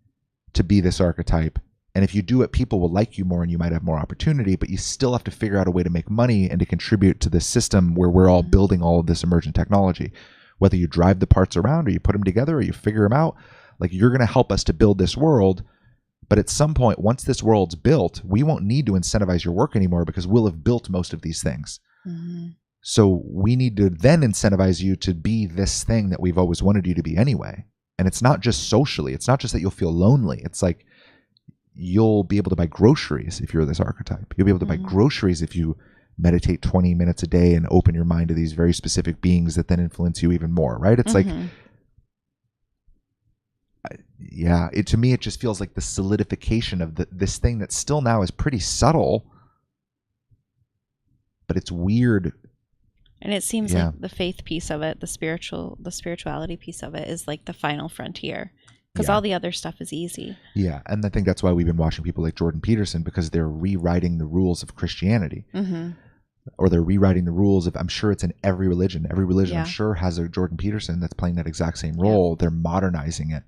to be this archetype. And if you do it, people will like you more and you might have more opportunity, but you still have to figure out a way to make money and to contribute to this system where we're all building all of this emergent technology. Whether you drive the parts around or you put them together or you figure them out, like, you're going to help us to build this world. But at some point, once this world's built, we won't need to incentivize your work anymore because we'll have built most of these things. Mm-hmm. So we need to then incentivize you to be this thing that we've always wanted you to be anyway. And it's not just socially. It's not just that you'll feel lonely. It's like, you'll be able to buy groceries if you're this archetype. You'll be able to buy groceries if you meditate 20 minutes a day and open your mind to these very specific beings that then influence you even more, right? It's like, yeah, to me, it just feels like the solidification of this thing that still now is pretty subtle, but it's weird. And it seems like the faith piece of it, the spirituality piece of it is like the final frontier, because all the other stuff is easy. Yeah. And I think that's why we've been watching people like Jordan Peterson, because they're rewriting the rules of Christianity. Or they're rewriting the rules of, I'm sure it's in every religion. Every religion, I'm sure, has a Jordan Peterson that's playing that exact same role. They're modernizing it.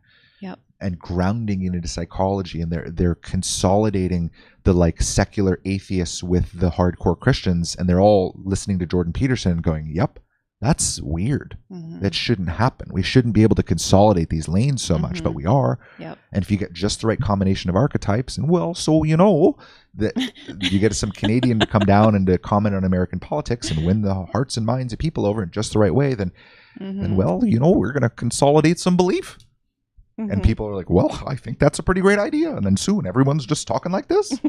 And grounding it into psychology, and they're consolidating the like secular atheists with the hardcore Christians, and they're all listening to Jordan Peterson and going, yep, that's weird. That shouldn't happen. We shouldn't be able to consolidate these lanes so much, but we are. And if you get just the right combination of archetypes, and well, so you know that you get some Canadian to come down and to comment on American politics and win the hearts and minds of people over in just the right way, then well, you know, we're going to consolidate some belief. And people are like, well, I think that's a pretty great idea. And then soon everyone's just talking like this.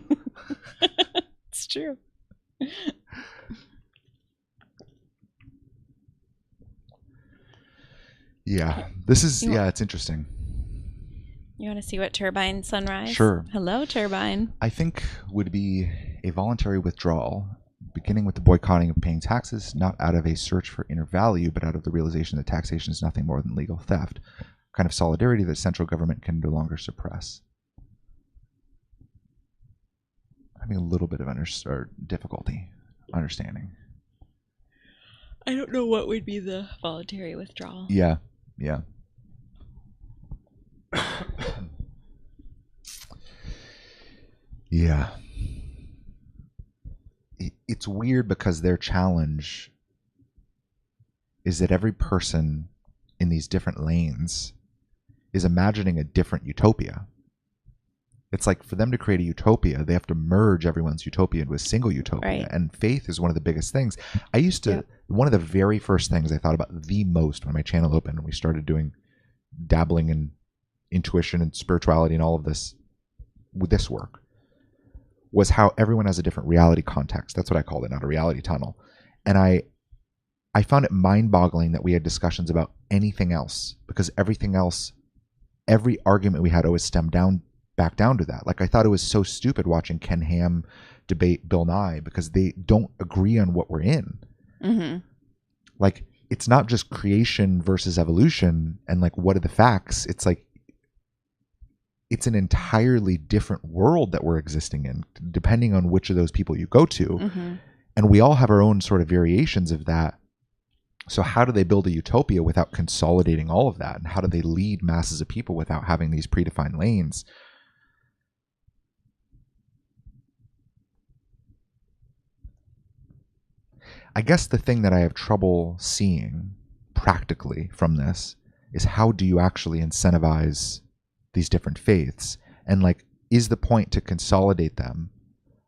It's true. Yeah, this is, it's interesting. You want to see what turbine sunrise? Sure. Hello, turbine. I think would be a voluntary withdrawal, beginning with the boycotting of paying taxes, not out of a search for inner value, but out of the realization that taxation is nothing more than legal theft. Kind of solidarity that central government can no longer suppress. Having a little bit of difficulty understanding. I don't know what would be the voluntary withdrawal. Yeah. Yeah. It's weird because their challenge is that every person in these different lanes is imagining a different utopia. It's like, for them to create a utopia, they have to merge everyone's utopia into a single utopia. Right. And faith is one of the biggest things. I used to, one of the very first things I thought about the most when my channel opened and we started dabbling in intuition and spirituality and all of this, with this work, was how everyone has a different reality context. That's what I called it, not a reality tunnel. And I found it mind-boggling that we had discussions about anything else, because everything else, every argument we had always stemmed back down to that. Like, I thought it was so stupid watching Ken Ham debate Bill Nye, because they don't agree on what we're in. Like, it's not just creation versus evolution and like, what are the facts? It's like, it's an entirely different world that we're existing in, depending on which of those people you go to. And we all have our own sort of variations of that. So how do they build a utopia without consolidating all of that? And how do they lead masses of people without having these predefined lanes? I guess the thing that I have trouble seeing practically from this is, how do you actually incentivize these different faiths? And like, is the point to consolidate them,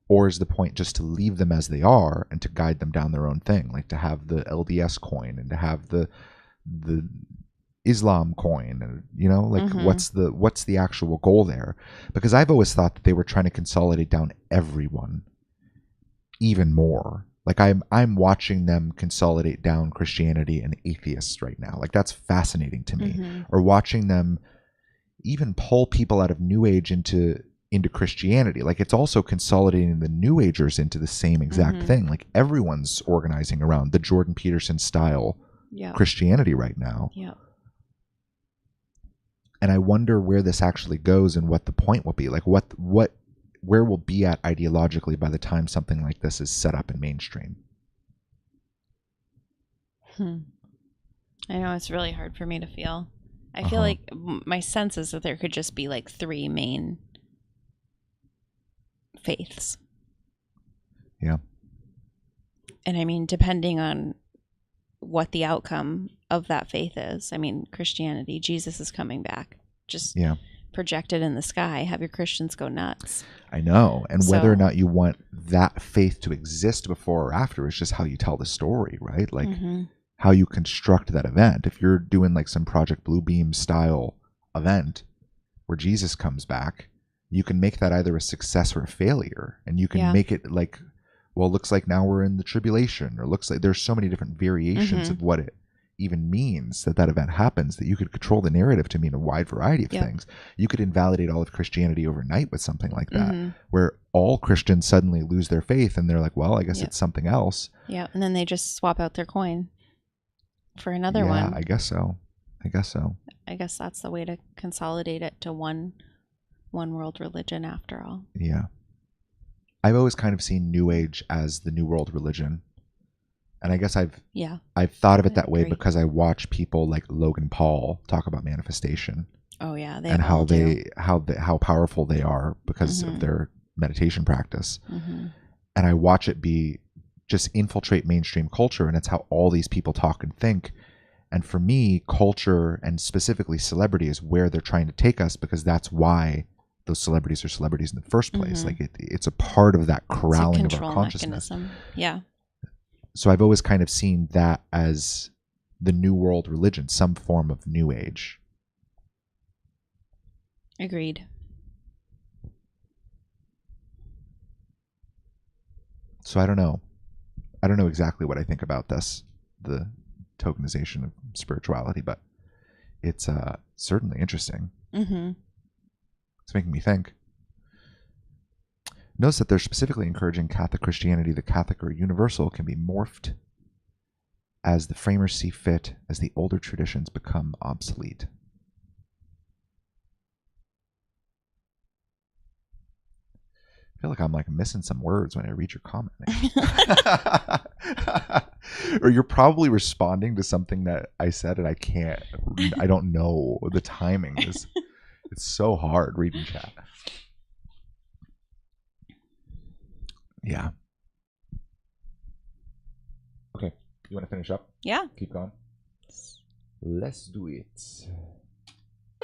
or is the point just to leave them as they are and to guide them down their own thing? Like, to have the LDS coin and to have the Islam coin, and, you know, like, what's the actual goal there? Because I've always thought that they were trying to consolidate down everyone even more. Like, I'm watching them consolidate down Christianity and atheists right now. Like, that's fascinating to me. Or watching them even pull people out of New Age into Christianity. Like, it's also consolidating the New Agers into the same exact thing. Like, everyone's organizing around the Jordan Peterson style Christianity right now. And I wonder where this actually goes and what the point will be. Like where we'll be at ideologically by the time something like this is set up in mainstream. I know it's really hard for me to feel. I feel like my sense is that there could just be like 3 main faiths. Yeah. And I mean, depending on what the outcome of that faith is. I mean, Christianity, Jesus is coming back. Just project it in the sky. Have your Christians go nuts. I know. And whether or not you want that faith to exist before or after is just how you tell the story, right? Like how you construct that event. If you're doing like some Project Bluebeam style event where Jesus comes back, you can make that either a success or a failure. And you can make it like, well, it looks like now we're in the tribulation, or looks like there's so many different variations of what it even means that event happens, that you could control the narrative to mean a wide variety of things. You could invalidate all of Christianity overnight with something like that, where all Christians suddenly lose their faith and they're like, well, I guess it's something else. Yeah. And then they just swap out their coin for another one. Yeah, I guess so. I guess that's the way to consolidate it to one world religion after all. Yeah. I've always kind of seen New Age as the New World religion. And I guess I've thought of it that way because I watch people like Logan Paul talk about manifestation. Oh yeah, and how powerful they are because of their meditation practice. And I watch it just infiltrate mainstream culture, and it's how all these people talk and think. And for me, culture and specifically celebrity is where they're trying to take us, because that's why those celebrities are celebrities in the first place. Like it's a part of that corralling of our consciousness. Mechanism. Yeah. So I've always kind of seen that as the New World religion, some form of New Age. Agreed. So I don't know. I don't know exactly what I think about this, the tokenization of spirituality, but it's certainly interesting. It's making me think. Notice that they're specifically encouraging Catholic Christianity, the Catholic or universal, can be morphed as the framers see fit as the older traditions become obsolete. I feel like I'm like missing some words when I read your comment. Or you're probably responding to something that I said and I don't know the timing. It's so hard reading chat. Yeah. Okay. You want to finish up? Yeah. Keep going. Let's do it.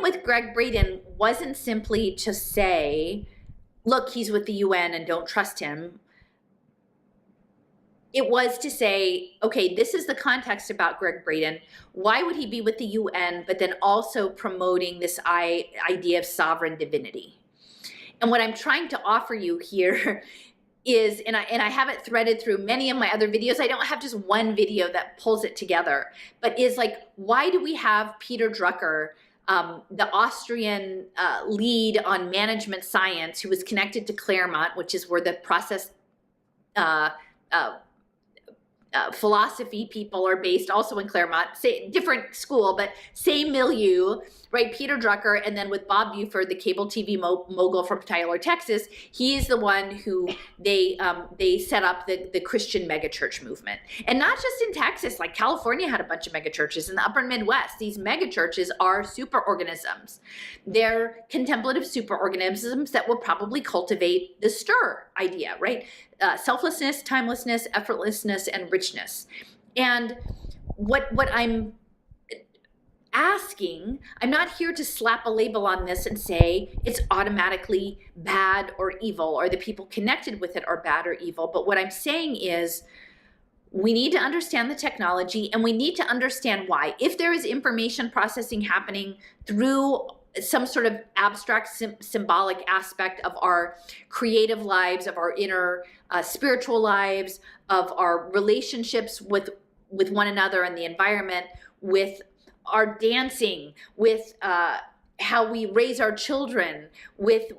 With Greg Braden wasn't simply to say, look, he's with the UN and don't trust him. It was to say, okay, this is the context about Greg Braden. Why would he be with the UN, but then also promoting this idea of sovereign divinity? And what I'm trying to offer you here is, and I have it threaded through many of my other videos. I don't have just one video that pulls it together, but is like, why do we have Peter Drucker, the Austrian lead on management science, who was connected to Claremont, which is where the process philosophy people are based, also in Claremont, different school, but same milieu, right? Peter Drucker, and then with Bob Buford, the cable TV mogul from Tyler, Texas, he's the one who they set up the Christian megachurch movement. And not just in Texas, like California had a bunch of megachurches. In the upper Midwest, these megachurches are superorganisms. They're contemplative superorganisms that will probably cultivate the stir idea, right? Selflessness, timelessness, effortlessness, and richness. And what I'm asking, I'm not here to slap a label on this and say it's automatically bad or evil, or the people connected with it are bad or evil. But what I'm saying is we need to understand the technology, and we need to understand why. If there is information processing happening through some sort of abstract symbolic aspect of our creative lives, of our inner spiritual lives, of our relationships with one another and the environment, with our dancing, with how we raise our children, with,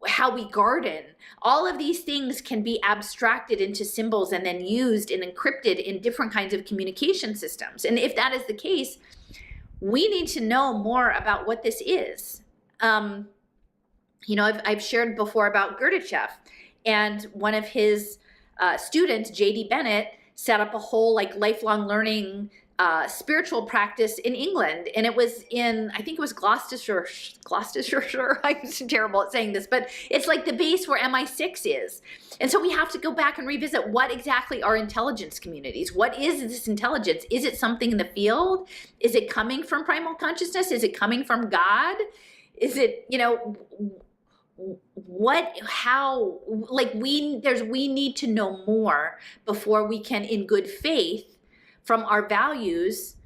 how we garden. All of these things can be abstracted into symbols and then used and encrypted in different kinds of communication systems. And if that is the case, we need to know more about what this is. I've shared before about Gurdjieff, and one of his students, J.D. Bennett, set up a whole lifelong learning spiritual practice in England. And it was I think it was Gloucestershire. I'm terrible at saying this, but it's like the base where MI6 is. And so we have to go back and revisit what exactly are intelligence communities. What is this intelligence? Is it something in the field? Is it coming from primal consciousness? Is it coming from God? Is it, we need to know more before we can, in good faith, from our values,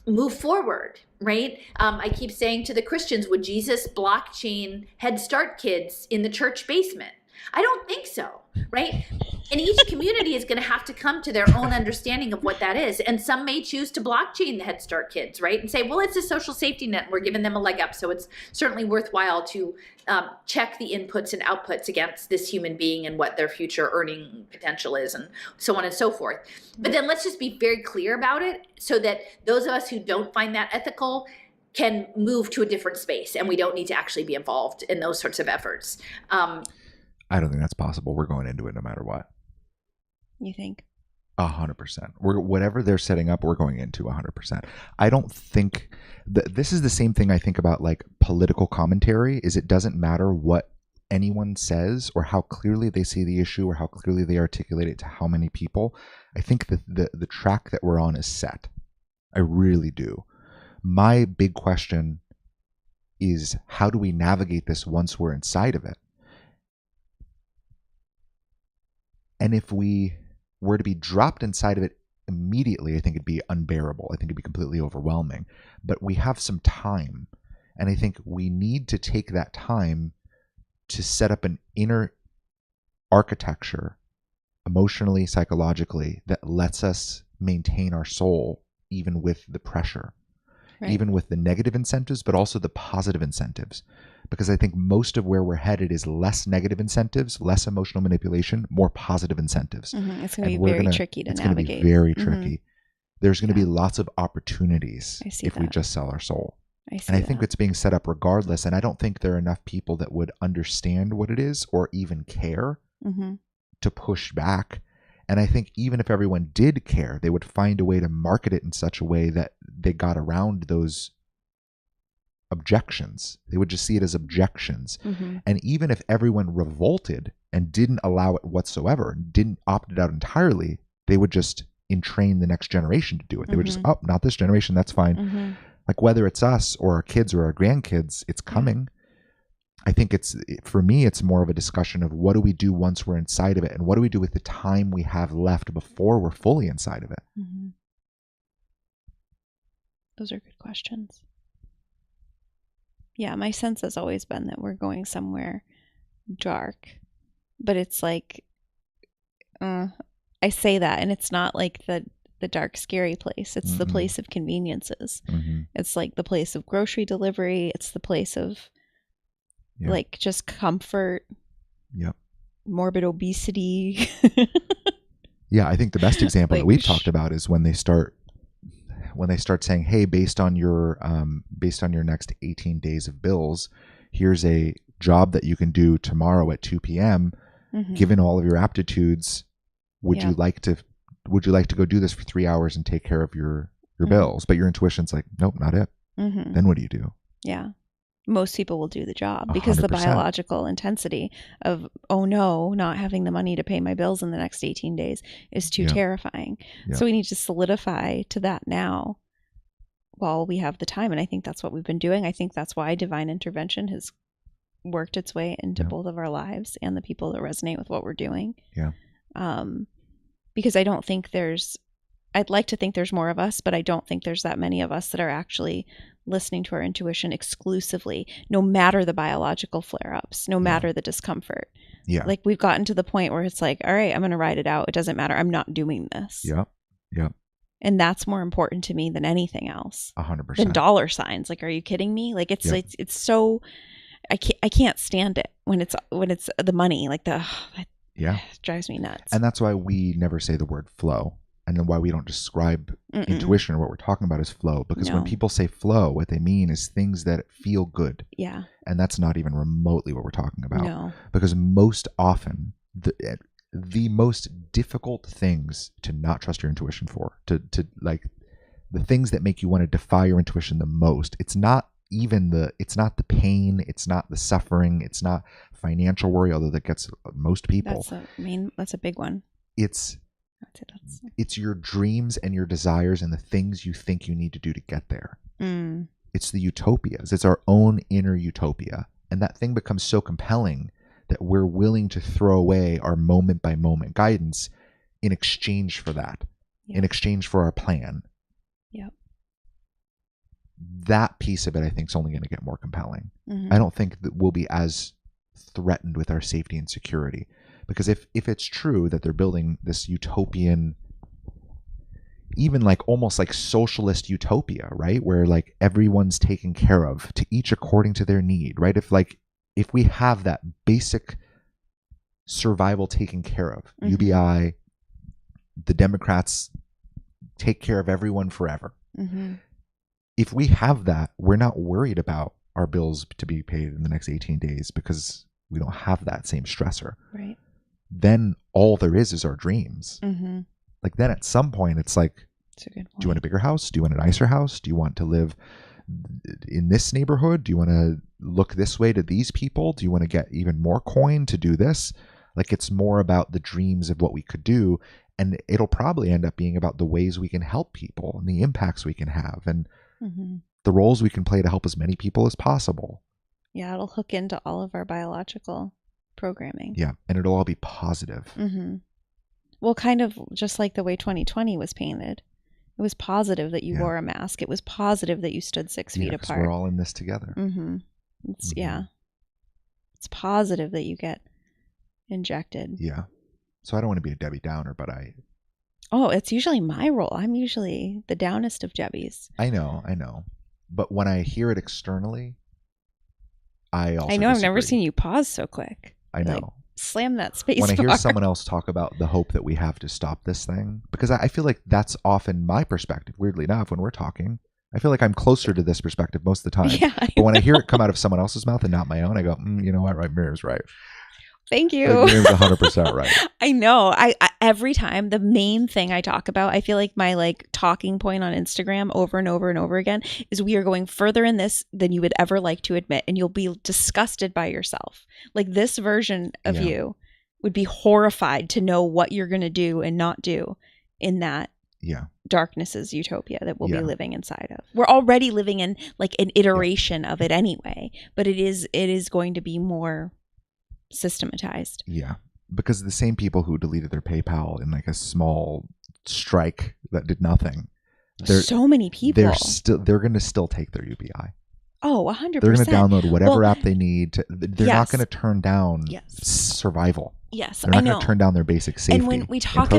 move forward, right? I keep saying to the Christians, would Jesus blockchain Head Start kids in the church basement? I don't think so, right? And each community is going to have to come to their own understanding of what that is. And some may choose to blockchain the Head Start kids, right? And say, well, it's a social safety net and we're giving them a leg up. So it's certainly worthwhile to check the inputs and outputs against this human being and what their future earning potential is and so on and so forth. But then let's just be very clear about it so that those of us who don't find that ethical can move to a different space and we don't need to actually be involved in those sorts of efforts. I don't think that's possible. We're going into it no matter what. You think? 100%. Whatever they're setting up, we're going into 100%. I don't think this is the same thing I think about political commentary. Is it doesn't matter what anyone says or how clearly they see the issue or how clearly they articulate it to how many people. I think that the track that we're on is set. I really do. My big question is, how do we navigate this once we're inside of it? And if we were to be dropped inside of it immediately, I think it'd be unbearable. I think it'd be completely overwhelming. But we have some time. And I think we need to take that time to set up an inner architecture, emotionally, psychologically, that lets us maintain our soul even with the pressure, right? Even with the negative incentives, but also the positive incentives. Because I think most of where we're headed is less negative incentives, less emotional manipulation, more positive incentives. Mm-hmm. It's going to be very tricky to navigate. It's going to be very tricky. There's going to be lots of opportunities if we just sell our soul. I think it's being set up regardless. And I don't think there are enough people that would understand what it is or even care to push back. And I think even if everyone did care, they would find a way to market it in such a way that they got around those objections. They would just see it as objections. And even if everyone revolted and didn't allow it whatsoever, didn't opt it out entirely, they would just entrain the next generation to do it. They would just, oh, not this generation, that's fine. Like whether it's us or our kids or our grandkids, it's coming. I think for me, it's more of a discussion of what do we do once we're inside of it, and what do we do with the time we have left before we're fully inside of it? Those are good questions. Yeah, my sense has always been that we're going somewhere dark, but it's like, I say that, and it's not like the dark, scary place. It's the place of conveniences. It's like the place of grocery delivery. It's the place of like just comfort. Morbid obesity. Yeah, I think the best example that we've talked about is when they start saying, hey, based on your next 18 days of bills, here's a job that you can do tomorrow at 2 p.m. Given all of your aptitudes, would you like to go do this for 3 hours and take care of your bills? But your intuition's like, nope, not it. Then what do you do? Yeah. Most people will do the job because 100%. The biological intensity of, oh no, not having the money to pay my bills in the next 18 days is too terrifying. So we need to solidify to that now while we have the time. And I think that's what we've been doing. I think that's why divine intervention has worked its way into both of our lives and the people that resonate with what we're doing. Because I don't think I'd like to think there's more of us, but I don't think there's that many of us that are actually listening to our intuition exclusively, no matter the biological flare-ups, no matter the discomfort. Like we've gotten to the point where it's like, all right, I'm going to ride it out. It doesn't matter. I'm not doing this. And that's more important to me than anything else. 100%. Than dollar signs. Like, are you kidding me? Like it's so, I can't stand it when it's the money, like it drives me nuts. And that's why we never say the word flow. and then why we don't describe intuition or what we're talking about as flow. Because when people say flow, what they mean is things that feel good. Yeah. And that's not even remotely what we're talking about. No. Because most often, the most difficult things to not trust your intuition for, to like the things that make you want to defy your intuition the most, it's not the pain, it's not the suffering, it's not financial worry, although that gets most people. That's a big one. It's your dreams and your desires and the things you think you need to do to get there. It's the utopias. It's our own inner utopia. And that thing becomes so compelling that we're willing to throw away our moment by moment guidance in exchange for that, in exchange for our plan. Yep. That piece of it, I think, is only going to get more compelling. I don't think that we'll be as threatened with our safety and security. Because if it's true that they're building this utopian, even like almost like socialist utopia, right? Where like everyone's taken care of to each according to their need, right? If we have that basic survival taken care of, UBI, the Democrats take care of everyone forever. If we have that, we're not worried about our bills to be paid in the next 18 days because we don't have that same stressor. Right. Then all there is our dreams. Like then at some point it's like, that's a good point. Do you want a bigger house? Do you want a nicer house? Do you want to live in this neighborhood? Do you want to look this way to these people? Do you want to get even more coin to do this? Like it's more about the dreams of what we could do. And it'll probably end up being about the ways we can help people and the impacts we can have and the roles we can play to help as many people as possible. Yeah, it'll hook into all of our biological programming. Yeah, and it'll all be positive. Well, kind of just like the way 2020 was painted. It was positive that you wore a mask. It was positive that you stood 6 feet apart. We're all in this together. It's positive that you get injected. Yeah. So I don't want to be a Debbie Downer, but it's usually my role. I'm usually the downest of Debbies. I know. But when I hear it externally, I know disagree. I've never seen you pause so quick. I know. Like, slam that space when I hear bar. someone else talk about the hope that we have to stop this thing, because I feel like that's often my perspective. Weirdly enough, when we're talking, I feel like I'm closer to this perspective most of the time. Yeah, but when I hear it come out of someone else's mouth and not my own, I go, you know what? Right, Miriam's right. Thank you. Like, Miriam's 100% right. I know. I every time the main thing I talk about, I feel like my talking point on Instagram over and over and over again is we are going further in this than you would ever like to admit, and you'll be disgusted by yourself. Like this version of you would be horrified to know what you're going to do and not do in that darkness's utopia that we'll be living inside of. We're already living in like an iteration of it anyway, but it is going to be more systematized. Yeah, because the same people who deleted their PayPal in like a small strike that did nothing, so many people, they're going to still take their UBI. Oh, 100%. They're going to download whatever app they need. They're not going to turn down survival. Yes, they're not going to turn down their basic safety. And when we talk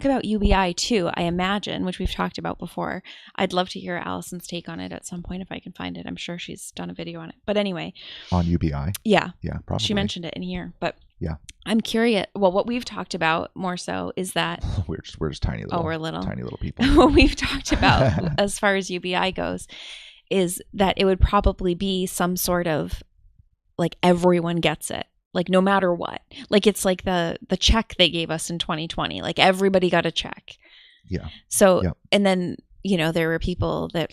about UBI too, I imagine, which we've talked about before, I'd love to hear Alison's take on it at some point if I can find it. I'm sure she's done a video on it. But anyway, on UBI, yeah, probably she mentioned it in here. But yeah, I'm curious. Well, what we've talked about more so is that we're just tiny little. Oh, we're little, tiny little people. What we've talked about as far as UBI goes is that it would probably be some sort of like everyone gets it. Like no matter what, like it's like the check they gave us in 2020, like everybody got a check. Yeah. So, and then, there were people that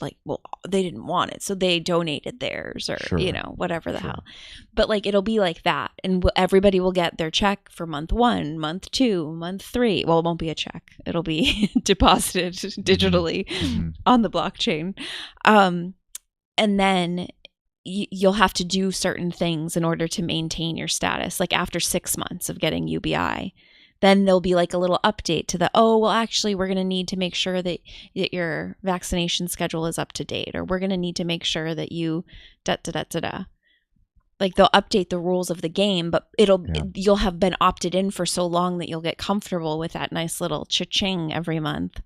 they didn't want it. So they donated theirs or, whatever the hell. But like, it'll be like that. And everybody will get their check for month 1, month 2, month 3. Well, it won't be a check. It'll be deposited digitally on the blockchain. And then you'll have to do certain things in order to maintain your status. Like after 6 months of getting UBI, then there'll be like a little update to actually we're going to need to make sure that your vaccination schedule is up to date, or we're going to need to make sure that you like they'll update the rules of the game, but you'll have been opted in for so long that you'll get comfortable with that nice little cha-ching every month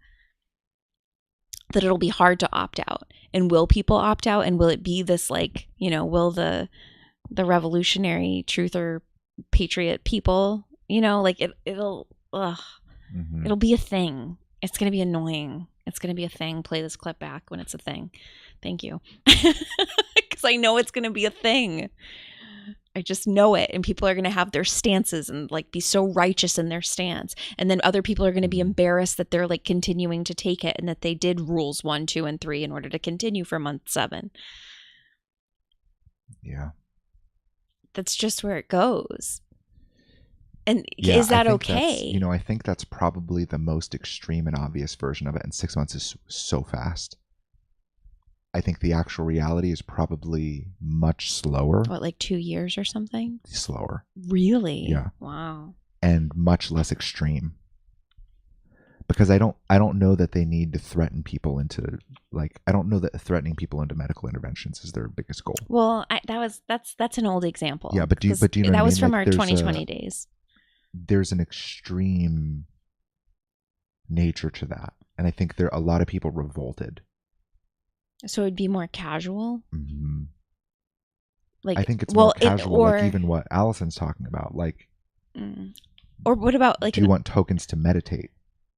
that it'll be hard to opt out. And will people opt out? And will it be this will the revolutionary truth or patriot people, it'll be a thing. It's going to be annoying. It's going to be a thing. Play this clip back when it's a thing. Thank you. Because I know it's going to be a thing. I just know it. And people are going to have their stances and like be so righteous in their stance. And then other people are going to be embarrassed that they're like continuing to take it and that they did rules 1, 2, and 3 in order to continue for month 7. Yeah. That's just where it goes. And Yeah, is that I think okay? I think that's probably the most extreme and obvious version of it. And 6 months is so fast. I think the actual reality is probably much slower. What, like 2 years or something? Slower. Really? Yeah. Wow. And much less extreme. Because I don't know that they need to threaten people into I don't know that threatening people into medical interventions is their biggest goal. Well, that's an old example. Yeah, but do you know what I mean? That was from our 2020 days. There's an extreme nature to that, and I think a lot of people revolted. So it'd be more casual. Mm-hmm. Like, I think it's more casual, or like even what Alison's talking about. Like, or what about like? Do you want tokens to meditate?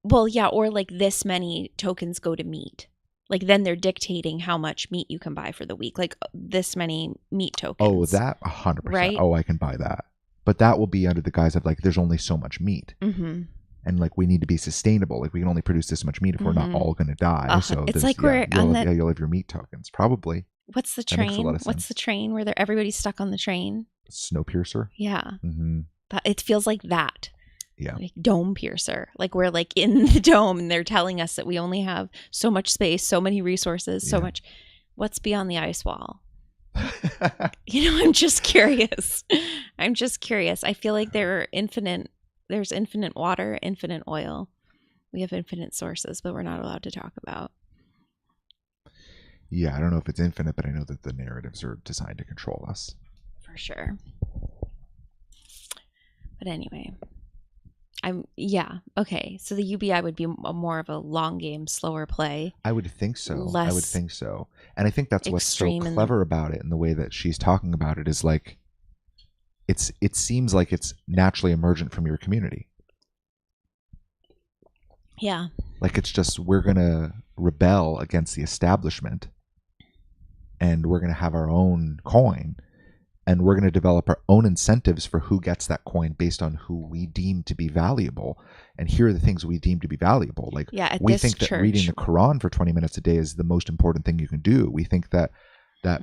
Well, yeah, or like this many tokens go to meat. Like then they're dictating how much meat you can buy for the week. Like this many meat tokens. Oh, that 100%. Right? Oh, I can buy that. But that will be under the guise of like, there's only so much meat. Mm-hmm. And like, we need to be sustainable. Like, we can only produce this much meat if we're not all going to die. So it's like we're on that. Yeah, you'll have your meat tokens. Probably. What's the train? What's the train where everybody's stuck on the train? Snowpiercer. Yeah. Mm-hmm. It feels like that. Yeah. Like dome piercer. Like we're like in the dome and they're telling us that we only have so much space, so many resources, so much. What's beyond the ice wall? I'm just curious. I feel like there's infinite water, infinite oil. We have infinite sources, but we're not allowed to talk about. Yeah, I don't know if it's infinite, but I know that the narratives are designed to control us. For sure. But anyway, okay. So the UBI would be more of a long game, slower play. I would think so. And I think that's what's so clever about it, and the way that she's talking about it is like, it seems like it's naturally emergent from your community. Yeah. Like it's just, we're going to rebel against the establishment and we're going to have our own coin and we're going to develop our own incentives for who gets that coin based on who we deem to be valuable. And here are the things we deem to be valuable. Like we think that reading the Quran for 20 minutes a day is the most important thing you can do. We think that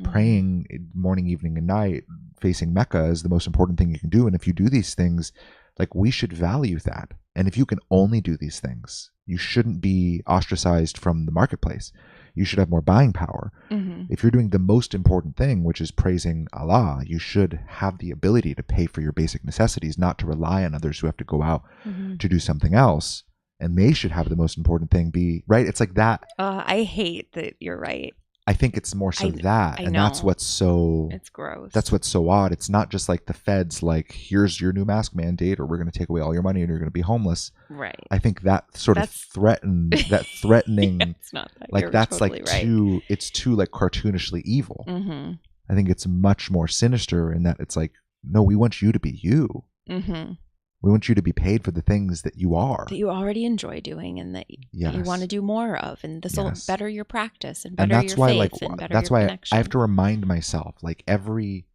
praying morning, evening, and night facing Mecca is the most important thing you can do. And if you do these things, like we should value that. And if you can only do these things, you shouldn't be ostracized from the marketplace. You should have more buying power. Mm-hmm. If you're doing the most important thing, which is praising Allah, you should have the ability to pay for your basic necessities, not to rely on others who have to go out to do something else. And they should have the most important thing be, right? It's like that. I hate that you're right. I think it's more so that. And that's what's so... It's gross. That's what's so odd. It's not just like the feds, like, here's your new mask mandate, or we're going to take away all your money and you're going to be homeless. Right. I think that sort of threatening... It's not that. Like, you're that's totally like right. It's too, like, cartoonishly evil. Mm-hmm. I think it's much more sinister in that it's like, no, we want you to be you. Mm-hmm. We want you to be paid for the things that you are. That you already enjoy doing and that you want to do more of. And this will better your practice and better and that's your why, faith like, and better that's your why connection. I have to remind myself, like every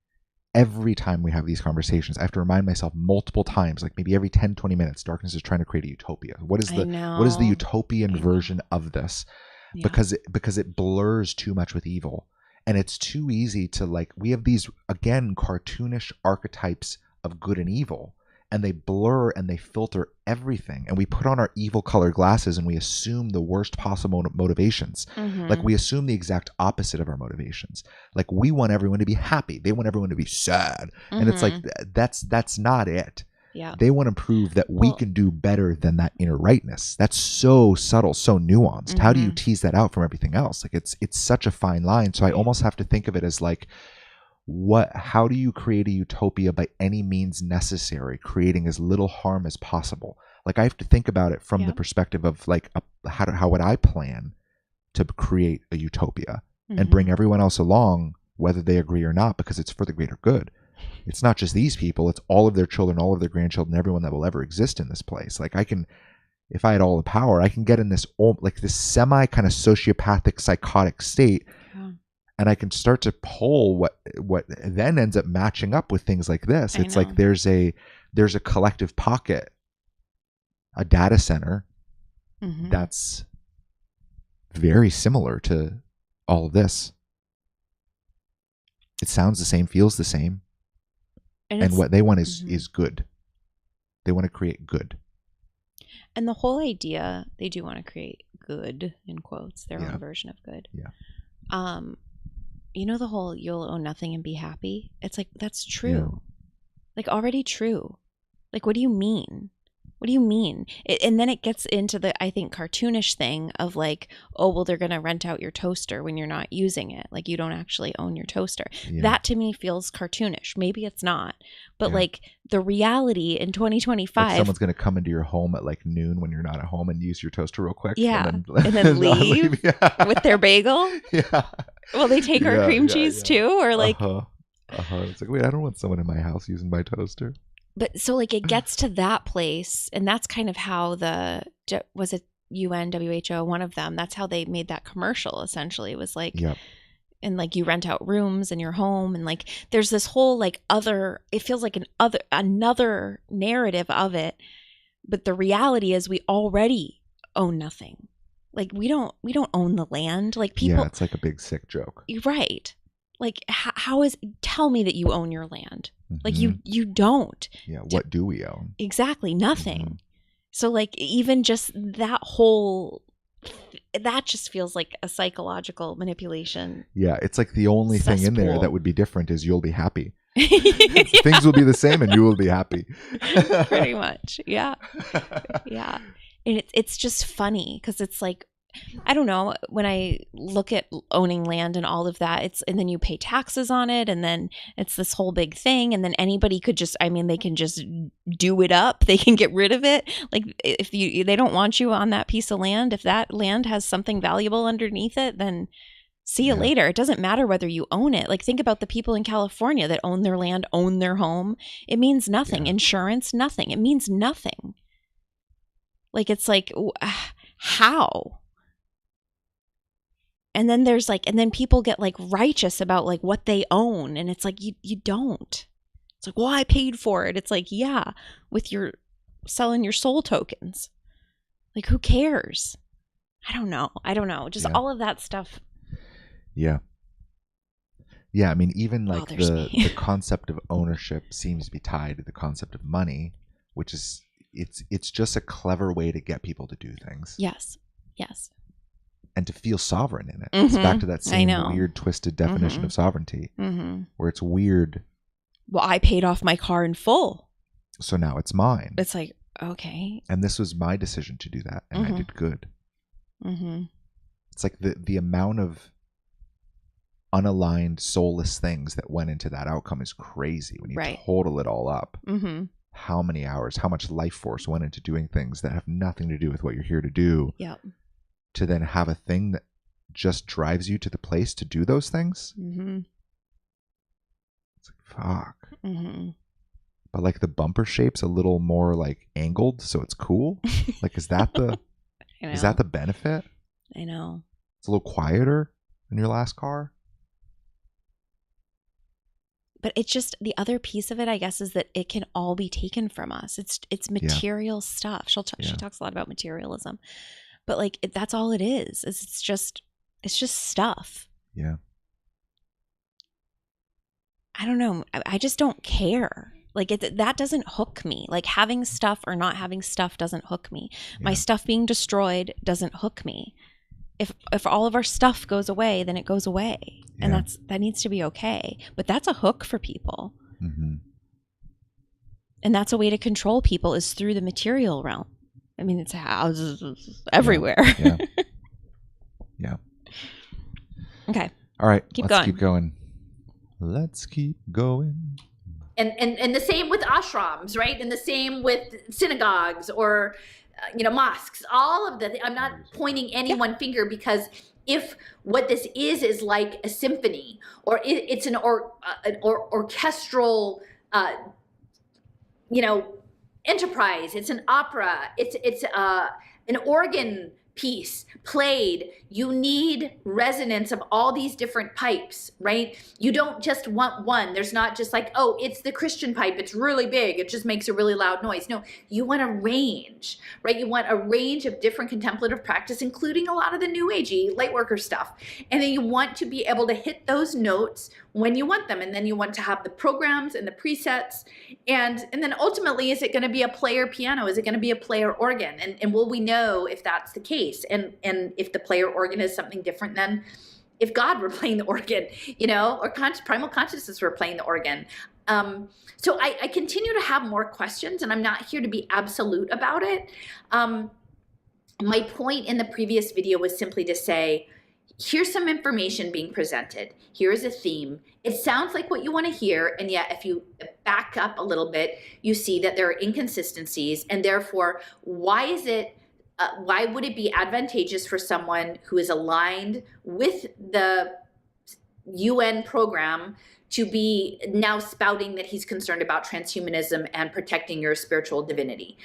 time we have these conversations, I have to remind myself multiple times, like maybe every 10, 20 minutes, darkness is trying to create a utopia. What is the utopian version of this? Yeah. Because it blurs too much with evil. And it's too easy to, like, we have these, again, cartoonish archetypes of good and evil. And they blur and they filter everything. And we put on our evil colored glasses and we assume the worst possible motivations. Mm-hmm. Like we assume the exact opposite of our motivations. Like we want everyone to be happy. They want everyone to be sad. Mm-hmm. And it's like, that's not it. Yeah. They want to prove that we can do better than that inner rightness. That's so subtle, so nuanced. Mm-hmm. How do you tease that out from everything else? Like it's such a fine line. So I almost have to think of it as like, how do you create a utopia by any means necessary, creating as little harm as possible? Like I have to think about it from the perspective of like how would I plan to create a utopia and bring everyone else along, whether they agree or not, because it's for the greater good. It's not just these people, it's all of their children, all of their grandchildren, everyone that will ever exist in this place. Like I can if I had all the power, I can get in this like this semi kind of sociopathic psychotic state. Yeah. And I can start to pull what then ends up matching up with things like this. It's like there's a collective pocket, a data center that's very similar to all of this. It sounds the same, feels the same. And what they want is good. They want to create good. And the whole idea, they do want to create good, in quotes, their own version of good. Yeah. You know, the whole you'll own nothing and be happy? It's like, that's true. Yeah. Like, already true. Like, what do you mean? What do you mean? And then it gets into the, I think, cartoonish thing of like, oh, well, they're going to rent out your toaster when you're not using it. Like, you don't actually own your toaster. Yeah. That to me feels cartoonish. Maybe it's not. But like the reality in 2025. Like someone's going to come into your home at like noon when you're not at home and use your toaster real quick. Yeah. And then leave with their bagel. Yeah. Will they take our cream cheese too? Or like. It's like, wait, I don't want someone in my house using my toaster. But so like it gets to that place, and that's kind of how was it UN, WHO, one of them, that's how they made that commercial essentially. It was like, and like you rent out rooms in your home, and like there's this whole like other, it feels like another narrative of it. But the reality is we already own nothing. Like we don't own the land. Like people. Yeah, it's like a big sick joke. Right. Like tell me that you own your land. Like you don't. Yeah. What do we own? Exactly. Nothing. So like even just that just feels like a psychological manipulation. Yeah. It's like the only thing in there that would be different is you'll be happy. Things will be the same and you will be happy. Pretty much. Yeah. Yeah. And it's just funny because it's like, I don't know, when I look at owning land and all of that, and then you pay taxes on it, and then it's this whole big thing, and then anybody could just, I mean, they can just do it up, they can get rid of it. Like if they don't want you on that piece of land, if that land has something valuable underneath it, then see you later. It doesn't matter whether you own it. Like think about the people in California that own their land, own their home. It means nothing. Insurance, nothing. It means nothing. Like it's like, how? And then there's like, and then people get like righteous about like what they own. And it's like, you don't. It's like, well, I paid for it. It's like, yeah, with your selling your soul tokens. Like, who cares? I don't know. Just all of that stuff. Yeah. Yeah. I mean, even like the concept of ownership seems to be tied to the concept of money, which is, it's just a clever way to get people to do things. Yes. Yes. And to feel sovereign in it. It's back to that same weird, twisted definition of sovereignty, where it's weird. Well, I paid off my car in full, so now it's mine. It's like, okay. And this was my decision to do that, and I did good. It's like the amount of unaligned, soulless things that went into that outcome is crazy when you total it all up. How many hours, how much life force went into doing things that have nothing to do with what you're here to do. Yep. To then have a thing that just drives you to the place to do those things. It's like, fuck. But like the bumper shape's a little more like angled, so it's cool. Like, is that the benefit? I know. It's a little quieter than your last car. But it's just the other piece of it, I guess, is that it can all be taken from us. It's material stuff. She talks a lot about materialism. But like that's all it is. It's just stuff. Yeah. I don't know. I just don't care. Like that doesn't hook me. Like having stuff or not having stuff doesn't hook me. Yeah. My stuff being destroyed doesn't hook me. If all of our stuff goes away, then it goes away, and that needs to be okay. But that's a hook for people. And that's a way to control people is through the material realm. I mean, it's houses everywhere. Yeah. Okay. All right. Let's keep going. Let's keep going. And the same with ashrams, right? And the same with synagogues or, mosques. All of I'm not pointing any one finger, because if what this is like a symphony, or it's an orchestral, enterprise, it's an opera, it's an organ piece played. You need resonance of all these different pipes, right? You don't just want one. There's not just like, oh, it's the Christian pipe, it's really big, it just makes a really loud noise. No, you want a range, right? You want a range of different contemplative practice, including a lot of the new agey light worker stuff. And then you want to be able to hit those notes when you want them. And then you want to have the programs and the presets. And then ultimately, is it going to be a player piano? Is it going to be a player organ? And will we know if that's the case? And if the player organ is something different than if God were playing the organ, or primal consciousness were playing the organ. So I continue to have more questions, and I'm not here to be absolute about it. My point in the previous video was simply to say, here's some information being presented. Here is a theme. It sounds like what you want to hear, and yet if you back up a little bit, you see that there are inconsistencies, and therefore, why would it be advantageous for someone who is aligned with the UN program to be now spouting that he's concerned about transhumanism and protecting your spiritual divinity?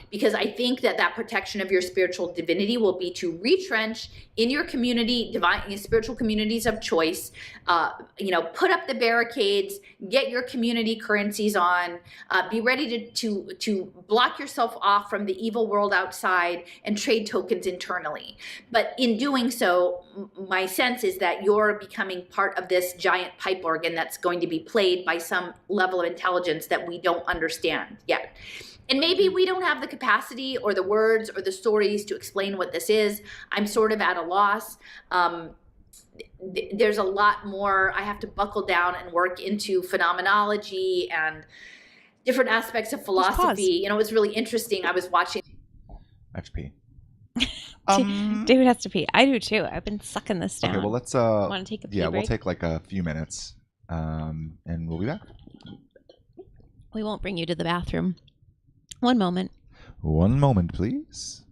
Because I think that protection of your spiritual divinity will be to retrench in your community, spiritual communities of choice, put up the barricades, get your community currencies on, be ready to block yourself off from the evil world outside and trade tokens internally. But in doing so, my sense is that you're becoming part of this giant pipe organ that's going to be played by some level of intelligence that we don't understand yet. And maybe we don't have the capacity or the words or the stories to explain what this is. I'm sort of at a loss. There's a lot more I have to buckle down and work into phenomenology and different aspects of philosophy. It was really interesting. I was watching. I have to pee. David has to pee. I do too. I've been sucking this down. Okay, well, let's want to take a pee break? We'll take like a few minutes, and we'll be back. We won't bring you to the bathroom. One moment. One moment, please.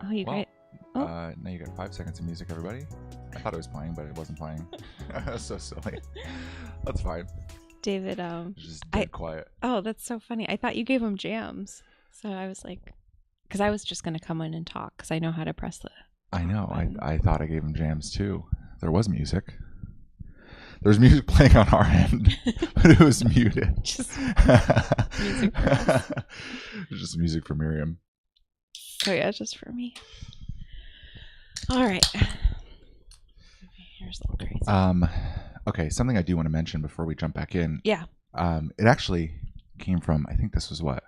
Oh, you great. Oh. Now you got 5 seconds of music, everybody. I thought it was playing, but it wasn't playing. So silly. That's fine. David, Just dead quiet. Oh, that's so funny. I thought you gave him jams. So I was like, because I was just going to come in and talk because I know how to press the I know. I thought I gave him jams too. There was music. There was music playing on our end, but it was muted. Just music for us. Just music for Miriam. Oh yeah, just for me. All right. Here's a little crazy. Okay, something I do want to mention before we jump back in. Yeah. It actually came from, I think this was what?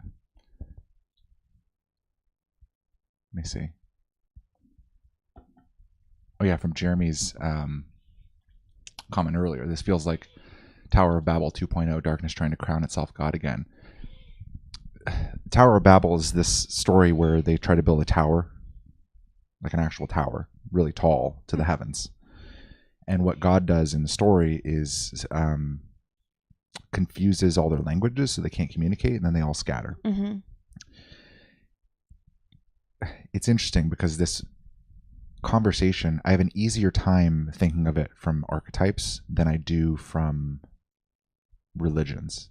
Let me see. Oh yeah, from Jeremy's comment earlier. This feels like Tower of Babel 2.0, darkness trying to crown itself God again. Tower of Babel is this story where they try to build a tower, like an actual tower, really tall, to the heavens. And what God does in the story is confuses all their languages so they can't communicate, and then they all scatter. Mm-hmm. It's interesting because this conversation, I have an easier time thinking of it from archetypes than I do from religions.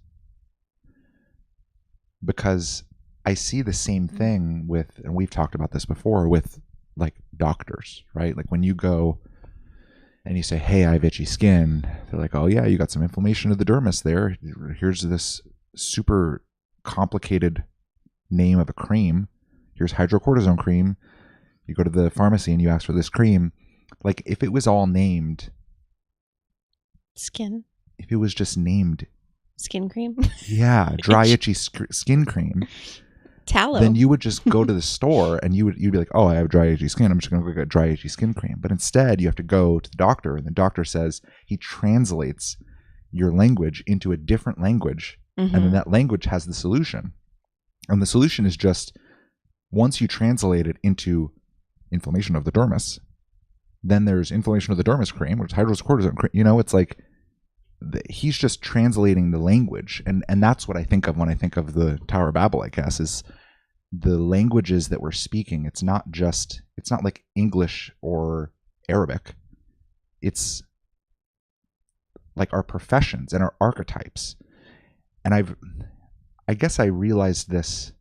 Because I see the same thing with, and we've talked about this before, with like doctors, right? Like when you go and you say, hey, I have itchy skin, they're like, oh yeah, you got some inflammation of the dermis there. Here's this super complicated name of a cream. Here's hydrocortisone cream. You go to the pharmacy and you ask for this cream. Like if it was all named Skin. If it was just named Skin cream. Yeah, dry itchy skin cream. Tallow. Then you would just go to the store and you'd be like, oh, I have dry itchy skin. I'm just going to go get dry itchy skin cream. But instead you have to go to the doctor, and the doctor says he translates your language into a different language. Mm-hmm. And then that language has the solution. And the solution is just, once you translate it into inflammation of the dermis, then there's inflammation of the dermis cream, which is hydrocortisone cream. You know, it's like he's just translating the language. And that's what I think of when I think of the Tower of Babel, I guess, is the languages that we're speaking. It's not like English or Arabic. It's like our professions and our archetypes. And I guess I realized this,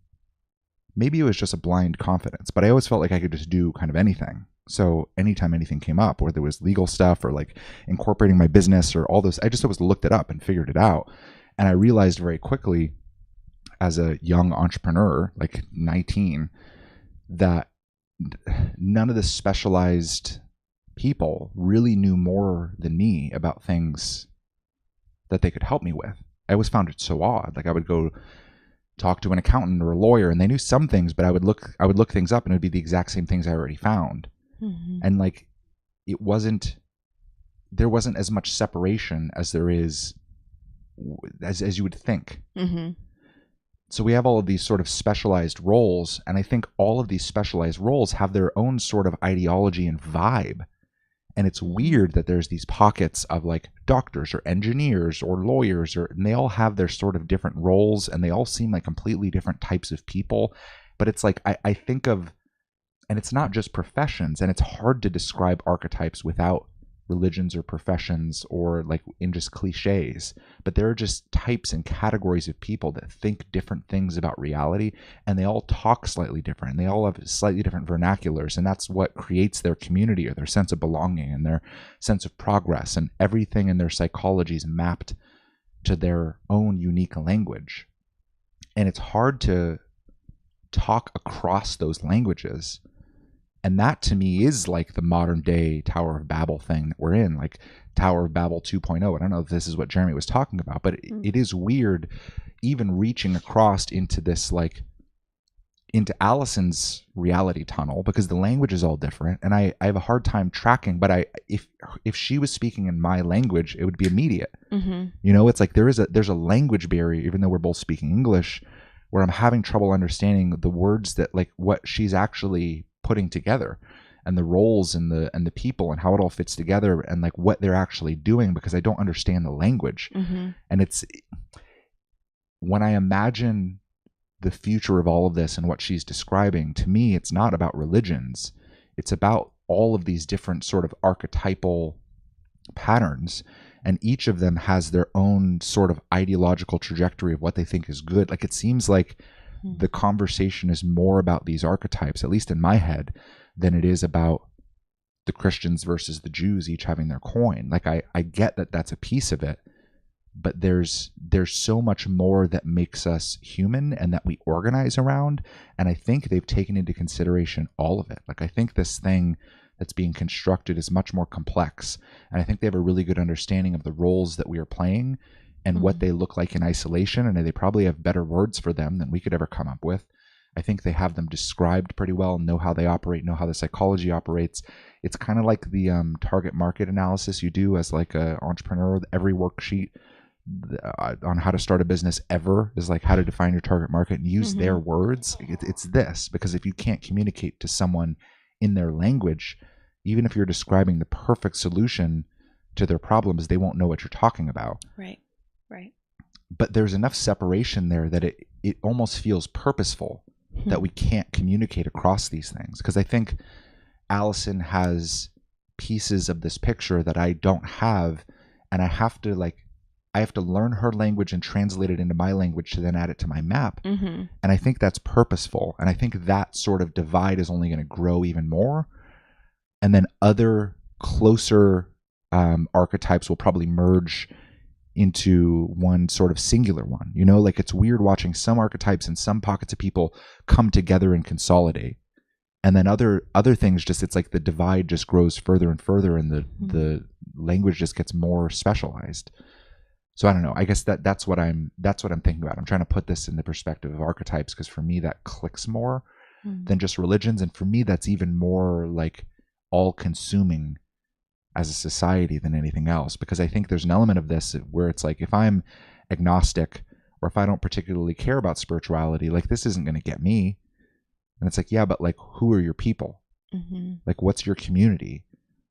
maybe it was just a blind confidence, but I always felt like I could just do kind of anything. So anytime anything came up, whether it was legal stuff or like incorporating my business or all those, I just always looked it up and figured it out. And I realized very quickly as a young entrepreneur, like 19, that none of the specialized people really knew more than me about things that they could help me with. I always found it so odd. Like I would go talk to an accountant or a lawyer and they knew some things, but I would look things up and it would be the exact same things I already found. Mm-hmm. And like there wasn't as much separation as there is as you would think. Mm-hmm. So we have all of these sort of specialized roles, and I think all of these specialized roles have their own sort of ideology and vibe. And it's weird that there's these pockets of like doctors or engineers or lawyers, and they all have their sort of different roles, and they all seem like completely different types of people. But it's like I think of, and it's not just professions, and it's hard to describe archetypes without religions or professions or like in just cliches. But there are just types and categories of people that think different things about reality, and they all talk slightly different, and they all have slightly different vernaculars, and that's what creates their community or their sense of belonging and their sense of progress, and everything in their psychology is mapped to their own unique language. And it's hard to talk across those languages. And that to me is like the modern day Tower of Babel thing that we're in, like Tower of Babel 2.0. I don't know if this is what Jeremy was talking about, but it is weird even reaching across into this, like into Alison's reality tunnel, because the language is all different. And I have a hard time tracking, but if she was speaking in my language, it would be immediate. Mm-hmm. You know, it's like there's a language barrier, even though we're both speaking English, where I'm having trouble understanding the words that like what she's actually putting together, and the roles and the people and how it all fits together, and like what they're actually doing, because I don't understand the language. Mm-hmm. And it's when I imagine the future of all of this and what she's describing, to me, it's not about religions. It's about all of these different sort of archetypal patterns, and each of them has their own sort of ideological trajectory of what they think is good. Like, it seems like the conversation is more about these archetypes, at least in my head, than it is about the Christians versus the Jews each having their coin. Like, I get that that's a piece of it, but there's so much more that makes us human and that we organize around. And I think they've taken into consideration all of it. Like, I think this thing that's being constructed is much more complex. And I think they have a really good understanding of the roles that we are playing and what they look like in isolation. And they probably have better words for them than we could ever come up with. I think they have them described pretty well, know how they operate, know how the psychology operates. It's kind of like the target market analysis you do as like an entrepreneur. Every worksheet on how to start a business ever is like how to define your target market and use their words. It's this, because if you can't communicate to someone in their language, even if you're describing the perfect solution to their problems, they won't know what you're talking about. Right. But there's enough separation there that it almost feels purposeful that we can't communicate across these things. Because I think Alison has pieces of this picture that I don't have, and I have to learn her language and translate it into my language to then add it to my map. And I think that's purposeful. And I think that sort of divide is only going to grow even more. And then other closer archetypes will probably merge into one sort of singular one. You know, like, it's weird watching some archetypes and some pockets of people come together and consolidate. And then other things, just, it's like the divide just grows further and further, and the language just gets more specialized. So I don't know. I guess that's what I'm thinking about. I'm trying to put this in the perspective of archetypes, because for me that clicks more than just religions, and for me that's even more like all-consuming as a society than anything else. Because I think there's an element of this where it's like, if I'm agnostic or if I don't particularly care about spirituality, like, this isn't going to get me. And it's like, yeah, but like, who are your people? Like, what's your community?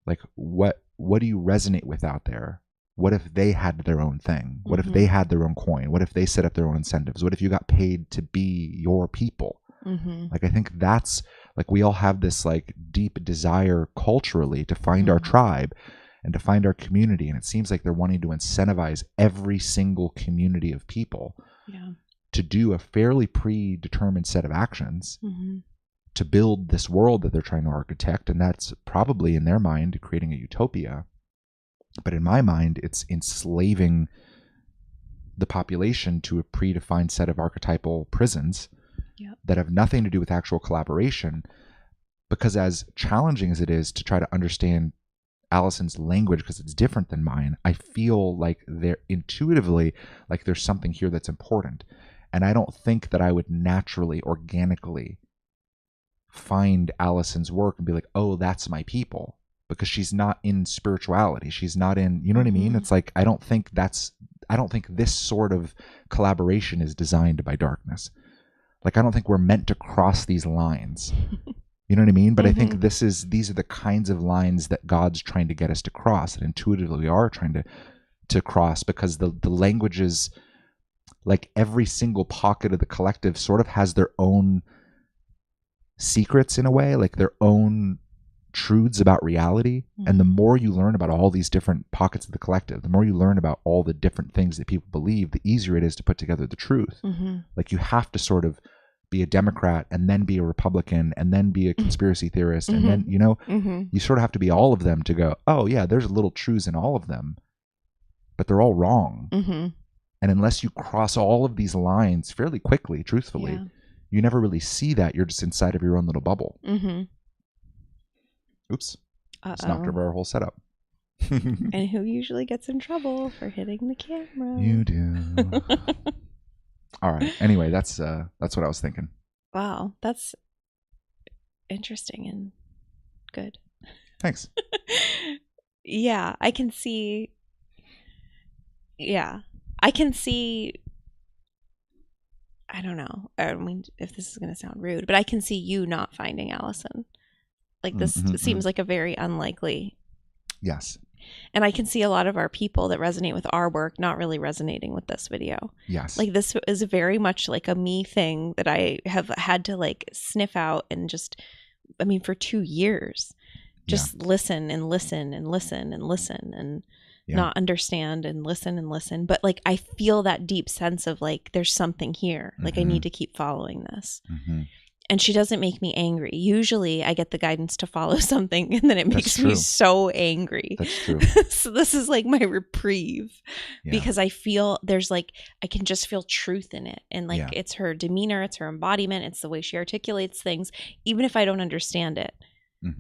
Like, what do you resonate with out there? What if they had their own thing? What if they had their own coin? What if they set up their own incentives? What if you got paid to be your people? Like, I think that's, like, we all have this like deep desire culturally to find our tribe and to find our community. And it seems like they're wanting to incentivize every single community of people to do a fairly predetermined set of actions to build this world that they're trying to architect. And that's probably, in their mind, creating a utopia. But in my mind, it's enslaving the population to a predefined set of archetypal prisons that have nothing to do with actual collaboration. Because as challenging as it is to try to understand Alison's language, because it's different than mine, I feel like they're intuitively, like, there's something here that's important. And I don't think that I would naturally, organically find Alison's work and be like, oh, that's my people. Because she's not in spirituality. She's not in, you know what I mean? It's like, I don't think this sort of collaboration is designed by darkness. Like, I don't think we're meant to cross these lines. You know what I mean? But I think these are the kinds of lines that God's trying to get us to cross, that intuitively we are trying to cross, because the languages, like, every single pocket of the collective sort of has their own secrets in a way, like their own truths about reality. And the more you learn about all these different pockets of the collective, the more you learn about all the different things that people believe, the easier it is to put together the truth. Like, you have to sort of be a Democrat and then be a Republican and then be a conspiracy theorist and then, you know, you sort of have to be all of them to go, oh yeah, there's little truths in all of them, but they're all wrong. And unless you cross all of these lines fairly quickly, truthfully, you never really see that. You're just inside of your own little bubble. Oops. It's knocked over our whole setup. And who usually gets in trouble for hitting the camera? You do. All right. Anyway, that's what I was thinking. Wow, that's interesting and good. Thanks. Yeah, I can see. Yeah, I can see. I don't know. I mean, if this is going to sound rude, but I can see you not finding Alison. Like, this seems like a very unlikely. Yes. And I can see a lot of our people that resonate with our work not really resonating with this video. Yes. Like this is very much like a me thing that I have had to like sniff out and just, I mean, for 2 years, just listen and listen and listen and listen and not understand and listen. But like, I feel that deep sense of like, there's something here. Like I need to keep following this. And she doesn't make me angry. Usually I get the guidance to follow something and then it makes me so angry. That's true. So this is like my reprieve because I feel there's like, I can just feel truth in it. And like, it's her demeanor, it's her embodiment, it's the way she articulates things, even if I don't understand it.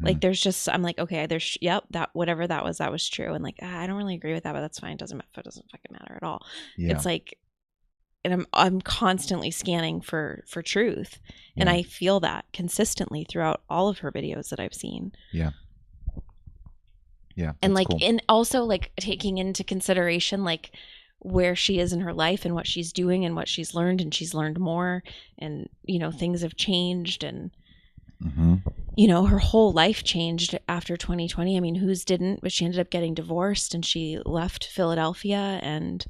Like there's just, I'm like, okay, there's, that whatever that was true. And like, I don't really agree with that, but that's fine. It doesn't fucking matter at all. It's like, and I'm constantly scanning for truth. And I feel that consistently throughout all of her videos that I've seen. Yeah. And like, cool. And also like taking into consideration, like where she is in her life and what she's doing and what she's learned, and she's learned more, and, you know, things have changed, and, you know, her whole life changed after 2020. I mean, whose didn't, but she ended up getting divorced and she left Philadelphia, and,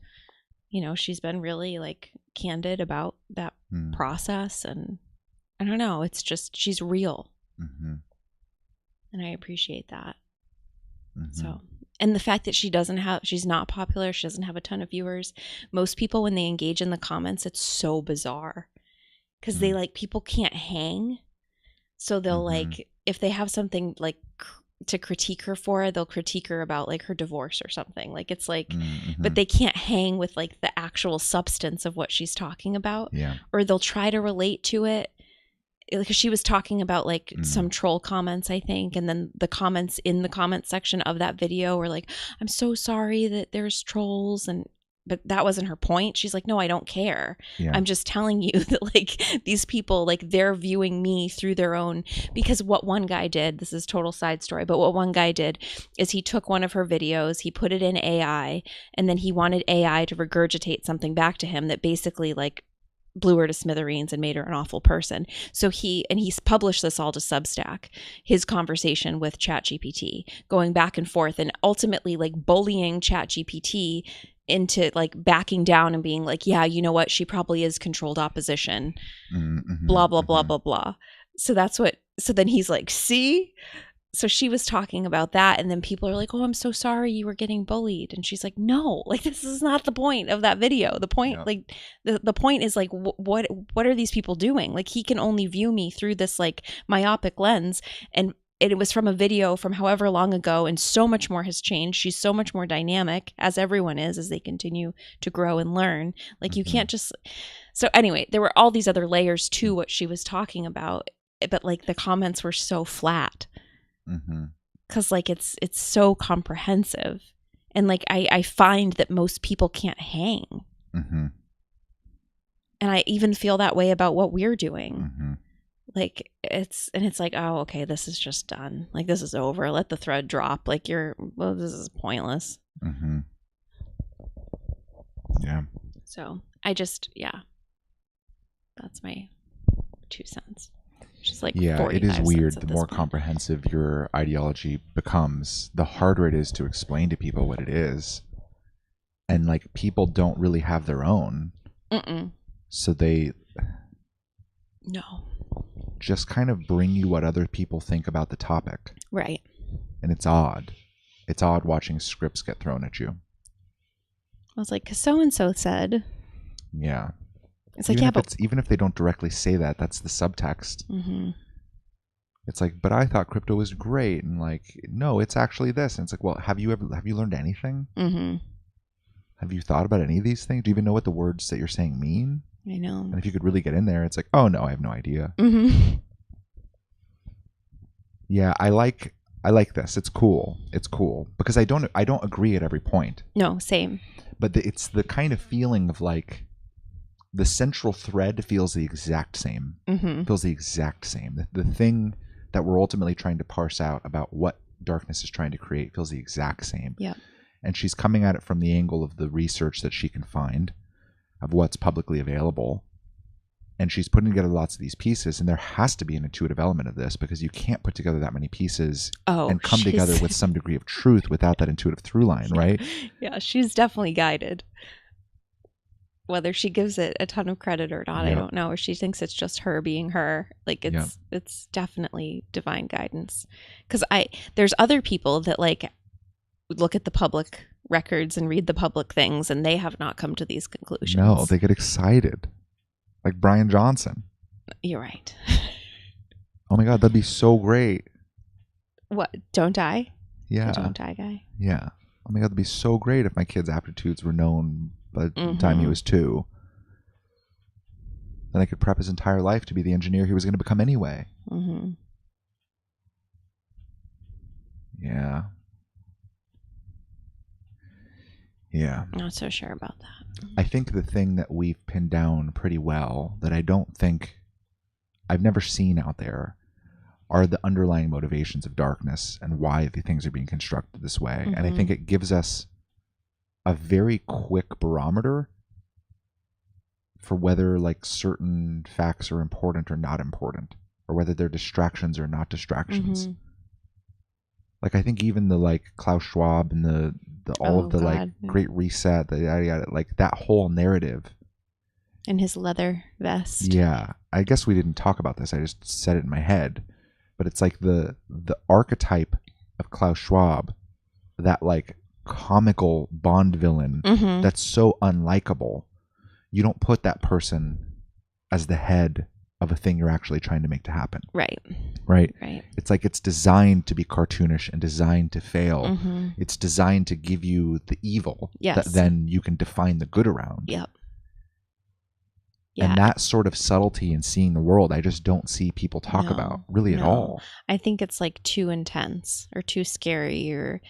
you know, she's been really like candid about that process. And I don't know, it's just, she's real. And I appreciate that. So, and the fact that she's not popular, she doesn't have a ton of viewers. Most people, when they engage in the comments, it's so bizarre because they like, people can't hang. So they'll like, if they have something like to critique her for, they'll critique her about like her divorce or something. Like it's like, but they can't hang with like the actual substance of what she's talking about. Or they'll try to relate to it. Because she was talking about like some troll comments, I think. And then the comments in the comment section of that video were like, I'm so sorry that there's trolls. But that wasn't her point. She's like, no, I don't care. I'm just telling you that like these people, like they're viewing me through their own, because what one guy did, this is total side story, but what one guy did is he took one of her videos, he put it in AI, and then he wanted AI to regurgitate something back to him that basically like blew her to smithereens and made her an awful person. So he's published this all to Substack, his conversation with ChatGPT, going back and forth and ultimately like bullying ChatGPT into like backing down and being like, yeah, you know what, she probably is controlled opposition, blah, blah, blah, blah, blah. So then he's like, see? So she was talking about that, and then people are like, oh, I'm so sorry you were getting bullied. And she's like, no, like this is not the point of that video. The point, like the point is like, what are these people doing? Like he can only view me through this like myopic lens, and it was from a video from however long ago, and so much more has changed. She's so much more dynamic, as everyone is, as they continue to grow and learn. Like you can't just, so anyway, there were all these other layers to what she was talking about, but like the comments were so flat. Because like it's so comprehensive, and like I find that most people can't hang, and I even feel that way about what we're doing. Like it's like, oh, okay, this is just done, like this is over, let the thread drop, like this is pointless. So I just that's my 2 cents. Just like it is weird. The more comprehensive your ideology becomes, the harder it is to explain to people what it is. And like people don't really have their own. So they just kind of bring you what other people think about the topic. Right. And it's odd. It's odd watching scripts get thrown at you. I was like, 'cause so-and-so said. Yeah. It's like, even if they don't directly say that, that's the subtext. It's like, but I thought crypto was great, and like, no, it's actually this. And it's like, well, have you learned anything? Have you thought about any of these things? Do you even know what the words that you're saying mean? I know. And if you could really get in there, it's like, oh no, I have no idea. Yeah, I like this. It's cool. It's cool because I don't agree at every point. No, same. But it's the kind of feeling of like, the central thread feels the exact same. Feels the exact same. The thing that we're ultimately trying to parse out about what darkness is trying to create feels the exact same. Yeah. And she's coming at it from the angle of the research that she can find, of what's publicly available. And she's putting together lots of these pieces, and there has to be an intuitive element of this, because you can't put together that many pieces and come together with some degree of truth without that intuitive through line, right? Yeah, she's definitely guided. Whether she gives it a ton of credit or not, I don't know. Or she thinks it's just her being her. Like it's definitely divine guidance. Because there's other people that like look at the public records and read the public things, and they have not come to these conclusions. No, they get excited. Like Brian Johnson. You're right. Oh my God, that'd be so great. What? Don't die? Yeah. The don't die guy? Yeah. Oh my God, that'd be so great if my kid's aptitudes were known by the time he was 2. Then I could prep his entire life to be the engineer he was going to become anyway. Mm-hmm. Yeah. Yeah. Not so sure about that. I think the thing that we've pinned down pretty well that I don't think I've never seen out there are the underlying motivations of darkness and why the things are being constructed this way. Mm-hmm. And I think it gives us a very quick barometer for whether like certain facts are important or not important, or whether they're distractions or not distractions. Mm-hmm. Like I think even the like Klaus Schwab and the all of the like Great Reset, like that whole narrative. In his leather vest. Yeah. I guess we didn't talk about this. I just said it in my head. But it's like the archetype of Klaus Schwab, that like comical Bond villain that's so unlikable. You don't put that person as the head of a thing you're actually trying to make to happen. Right. It's like it's designed to be cartoonish and designed to fail. Mm-hmm. It's designed to give you the evil that then you can define the good around. Yep. And that sort of subtlety in seeing the world, I just don't see people talk about really at all. I think it's like too intense or too scary, or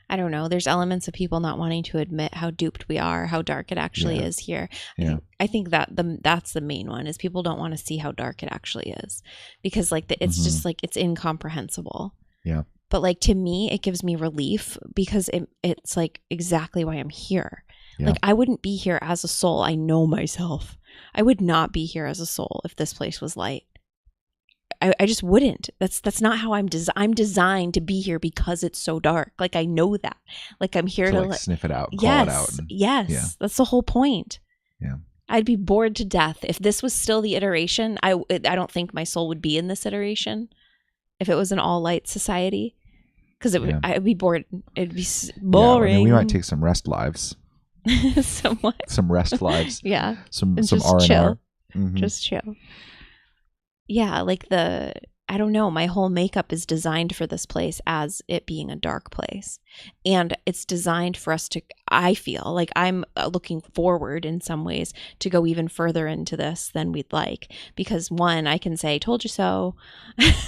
I don't know. There's elements of people not wanting to admit how duped we are, how dark it actually is here. Yeah. I think that that's the main one, is people don't want to see how dark it actually is, because like it's just like it's incomprehensible. Yeah. But like to me, it gives me relief, because it's like exactly why I'm here. Yeah. Like I wouldn't be here as a soul. I know myself. I would not be here as a soul if this place was light. I just wouldn't. That's not how I'm designed. I'm designed to be here because it's so dark. Like I know that. Like I'm here to like sniff it out, call it out. Yes. That's the whole point. Yeah. I'd be bored to death if this was still the iteration. I don't think my soul would be in this iteration if it was an all light society, because I'd be bored. It'd be boring. Yeah, I mean, we might take some rest lives. Somewhat. Some rest lives. Yeah. Some R&R. Mm-hmm. Just chill. Yeah, like I don't know, my whole makeup is designed for this place as it being a dark place. And it's designed for us to, I feel like I'm looking forward in some ways to go even further into this than we'd like. Because one, I can say, told you so,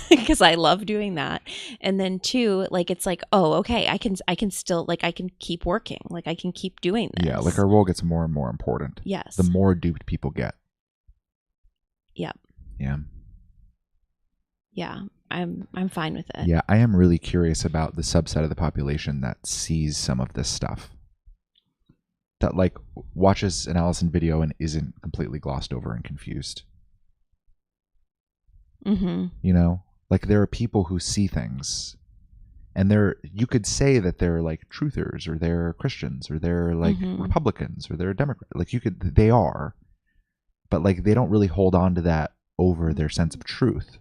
because I love doing that. And then two, like, it's like, oh, okay, I can still, like, I can keep working. Like, I can keep doing this. Yeah, like our role gets more and more important. Yes. The more duped people get. Yep. Yeah. Yeah, I'm fine with it. Yeah, I am really curious about the subset of the population that sees some of this stuff. That like watches an Alison video and isn't completely glossed over and confused. Mm-hmm. You know, like there are people who see things, and you could say that they're like truthers, or they're Christians, or they're like Republicans, or they're Democrats. Like they are, but like they don't really hold on to that over their sense of truth.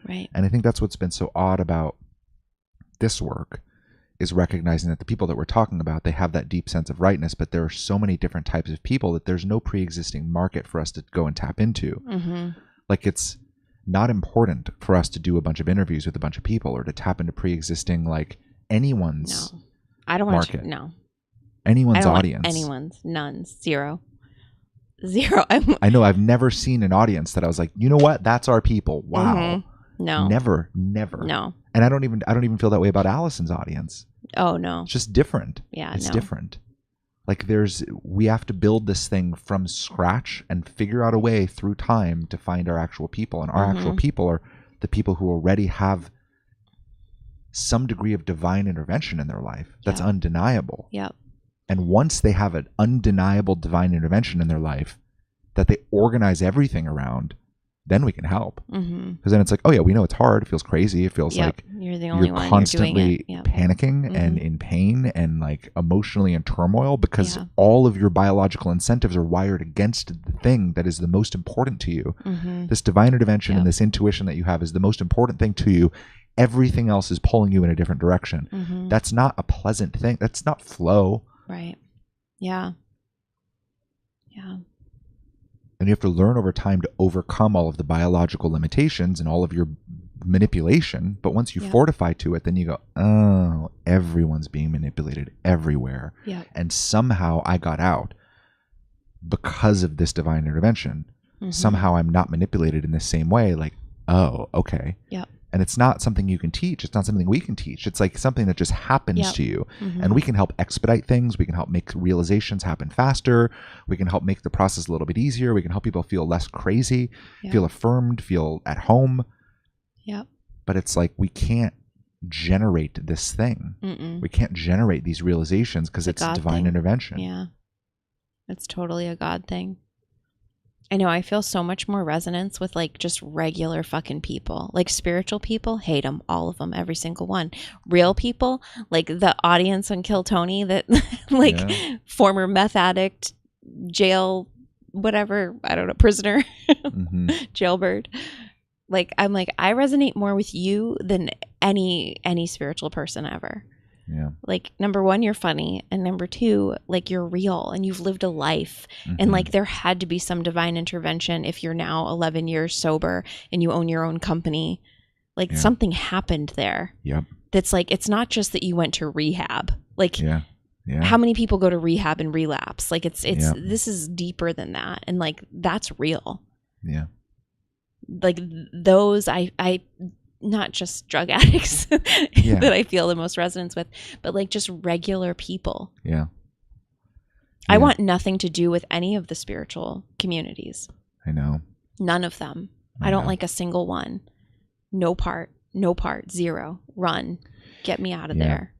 Right. And I think that's what's been so odd about this work, is recognizing that the people that we're talking about, they have that deep sense of rightness, but there are so many different types of people that there's no pre-existing market for us to go and tap into. Mm-hmm. Like it's not important for us to do a bunch of interviews with a bunch of people, or to tap into pre-existing like anyone's I don't want market. No. Anyone's audience. Anyone's. None. Zero. I know. I've never seen an audience that I was like, you know what? That's our people. Wow. Mm-hmm. No. Never. No. And I don't even feel that way about Alison's audience. Oh no. It's just different. Yeah. It's different. Like we have to build this thing from scratch and figure out a way through time to find our actual people. And our actual people are the people who already have some degree of divine intervention in their life. That's undeniable. Yep. And once they have an undeniable divine intervention in their life that they organize everything around, then we can help. Mm-hmm. Because then it's like, oh yeah, we know it's hard. It feels crazy. It feels like you're the only one constantly doing it. panicking and in pain and like emotionally in turmoil because all of your biological incentives are wired against the thing that is the most important to you. This divine intervention and this intuition that you have is the most important thing to you. Everything else is pulling you in a different direction. That's not a pleasant thing. That's not flow. Right. Yeah. Yeah. And you have to learn over time to overcome all of the biological limitations and all of your manipulation. But once you fortify to it, then you go, oh, everyone's being manipulated everywhere. And somehow I got out because of this divine intervention. Somehow I'm not manipulated in the same way. Like, oh, okay. And it's not something you can teach. It's not something we can teach. It's like something that just happens to you. And we can help expedite things. We can help make realizations happen faster. We can help make the process a little bit easier. We can help people feel less crazy, feel affirmed, feel at home. But it's like we can't generate this thing. We can't generate these realizations because it's divine intervention. Yeah. It's totally a God thing. I know, I feel so much more resonance with like just regular fucking people. Like spiritual people, hate them, all of them, every single one. Real people, like the audience on Kill Tony that like former meth addict, jail, whatever, I don't know, prisoner, jailbird. Like, I'm like, I resonate more with you than any spiritual person ever. Yeah. Like, number one, you're funny. And number two, like, you're real and you've lived a life. And like, there had to be some divine intervention if you're now 11 years sober and you own your own company. Like, something happened there. Yep. That's like, it's not just that you went to rehab. Like, Yeah. How many people go to rehab and relapse? Like it's this is deeper than that. And like, that's real. Yeah. Like those, I not just drug addicts that I feel the most resonance with, but like just regular people. Yeah. I want nothing to do with any of the spiritual communities. I know. None of them. I don't like a single one. No part, zero. Run. Get me out of there.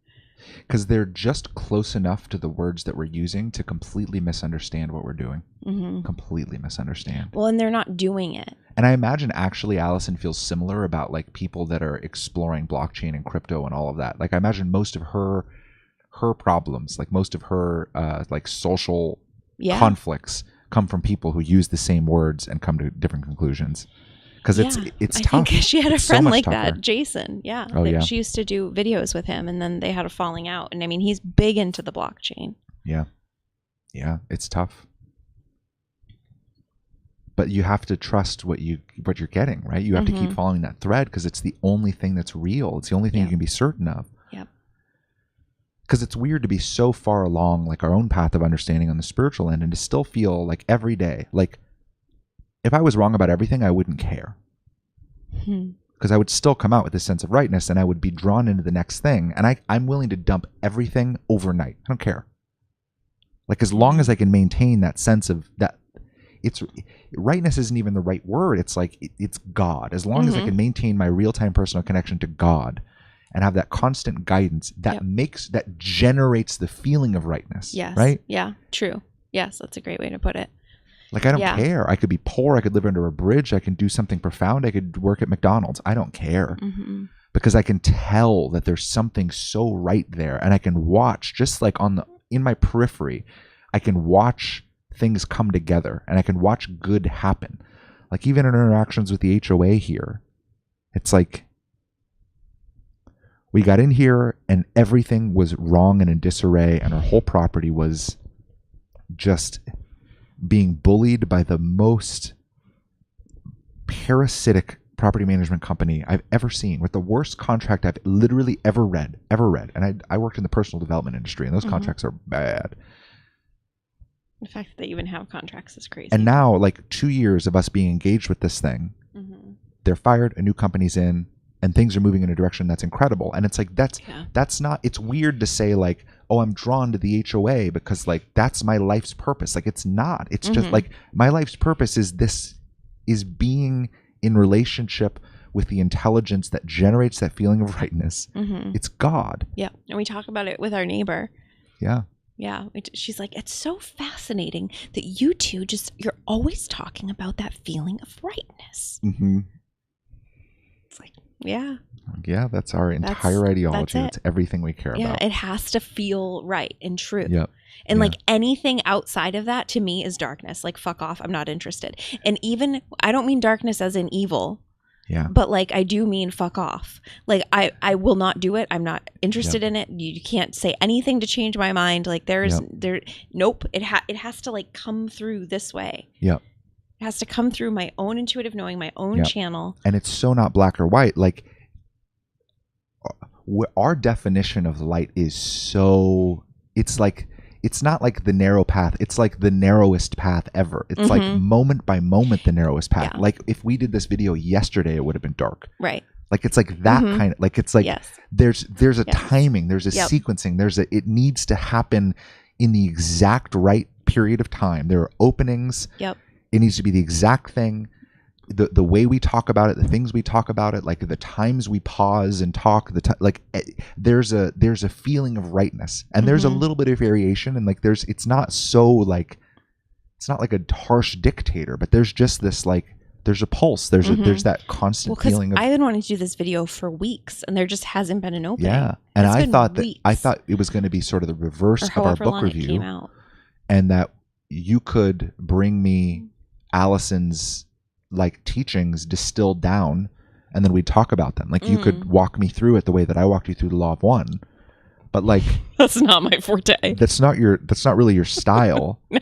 Because they're just close enough to the words that we're using to completely misunderstand what we're doing. Completely misunderstand. Well, and they're not doing it. And I imagine actually Alison feels similar about like people that are exploring blockchain and crypto and all of that. Like I imagine most of her problems, like most of her like social conflicts come from people who use the same words and come to different conclusions. Because it's tough. I think she had a friend like tougher. that, Jason. Yeah. Oh, yeah. She used to do videos with him and then they had a falling out. And I mean, he's big into the blockchain. Yeah. Yeah. It's tough. But you have to trust what you're getting, right? You have to keep following that thread because it's the only thing that's real. It's the only thing you can be certain of. Yep. Because it's weird to be so far along like our own path of understanding on the spiritual end and to still feel like every day, like if I was wrong about everything, I wouldn't care. Because I would still come out with this sense of rightness and I would be drawn into the next thing. And I'm willing to dump everything overnight. I don't care. Like as long as I can maintain that sense of that, it's rightness isn't even the right word. It's like, it's God. As long as I can maintain my real-time personal connection to God and have that constant guidance that that generates the feeling of rightness. Yes. Right? Yeah. True. Yes. That's a great way to put it. Like, I don't care. I could be poor. I could live under a bridge. I can do something profound. I could work at McDonald's. I don't care. Because I can tell that there's something so right there. And I can watch, just like in my periphery, I can watch things come together. And I can watch good happen. Like, even in interactions with the HOA here, it's like, we got in here and everything was wrong and in disarray. And our whole property was just being bullied by the most parasitic property management company I've ever seen, with the worst contract I've literally ever read. And I worked in the personal development industry, and those contracts are bad. The fact that they even have contracts is crazy. And now, like 2 years of us being engaged with this thing, they're fired, a new company's in, and things are moving in a direction that's incredible. And it's like, that's not, it's weird to say like, oh, I'm drawn to the HOA because like, that's my life's purpose. Like, it's not, it's just like, my life's purpose is being in relationship with the intelligence that generates that feeling of rightness. It's God. Yeah. And we talk about it with our neighbor. Yeah. Yeah. She's like, it's so fascinating that you two you're always talking about that feeling of rightness. Mm-hmm. It's like, yeah. Yeah, that's our entire ideology. That's everything we care about. Yeah, it has to feel right and true. Yep. And like anything outside of that to me is darkness. Like, fuck off. I'm not interested. And even, I don't mean darkness as in evil. Yeah. But like, I do mean fuck off. Like, I will not do it. I'm not interested in it. You can't say anything to change my mind. Like nope. It has to like come through this way. Yep. It has to come through my own intuitive knowing, my own channel. And it's so not black or white. Like, our definition of light is so, it's not like the narrow path. It's like the narrowest path ever. It's like moment by moment, the narrowest path. Like if we did this video yesterday, it would have been dark. Right. Like it's like that kind of, like it's like there's a timing, there's a sequencing, it needs to happen in the exact right period of time. There are openings. Yep. It needs to be the exact thing. The way we talk about it, the things we talk about it, like the times we pause and talk, there's a feeling of rightness, and there's a little bit of variation, and like it's not like a harsh dictator, but there's just this like there's a pulse, there's that constant feeling of. I've been wanting to do this video for weeks, and there just hasn't been an opening. Yeah, and I thought it was going to be sort of the reverse of our book review, and that you could bring me Alison's like teachings distilled down, and then we'd talk about them. Like you could walk me through it the way that I walked you through the Law of One, but like that's not my forte. That's not really your style. No.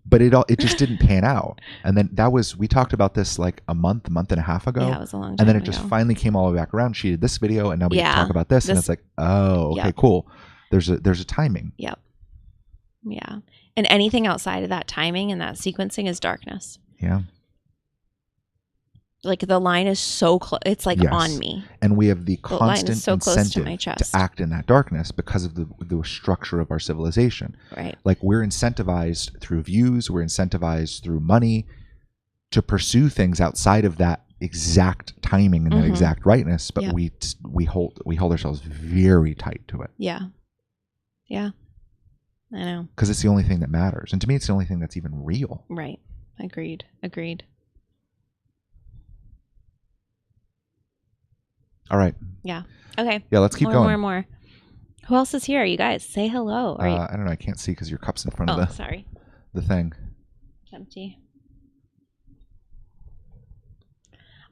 But it just didn't pan out. And then we talked about this like a month and a half ago. Yeah, it was a long time And then it ago. Just finally came all the way back around. She did this video, and now we can talk about this. And it's like, oh, okay, cool. There's a timing. Yep. Yeah. And anything outside of that timing and that sequencing is darkness. Yeah. Like the line is so close. It's like on me. And we have the constant so incentive to act in that darkness because of the structure of our civilization. Right. Like we're incentivized through views, we're incentivized through money to pursue things outside of that exact timing and that exact rightness, but we hold ourselves very tight to it. Yeah. Yeah. I know. Because it's the only thing that matters. And to me, it's the only thing that's even real. Right. Agreed. All right. Yeah. Okay. Yeah, let's keep going. More. Who else is here? You guys say hello. I don't know. I can't see because your cup's in front of the thing. Empty.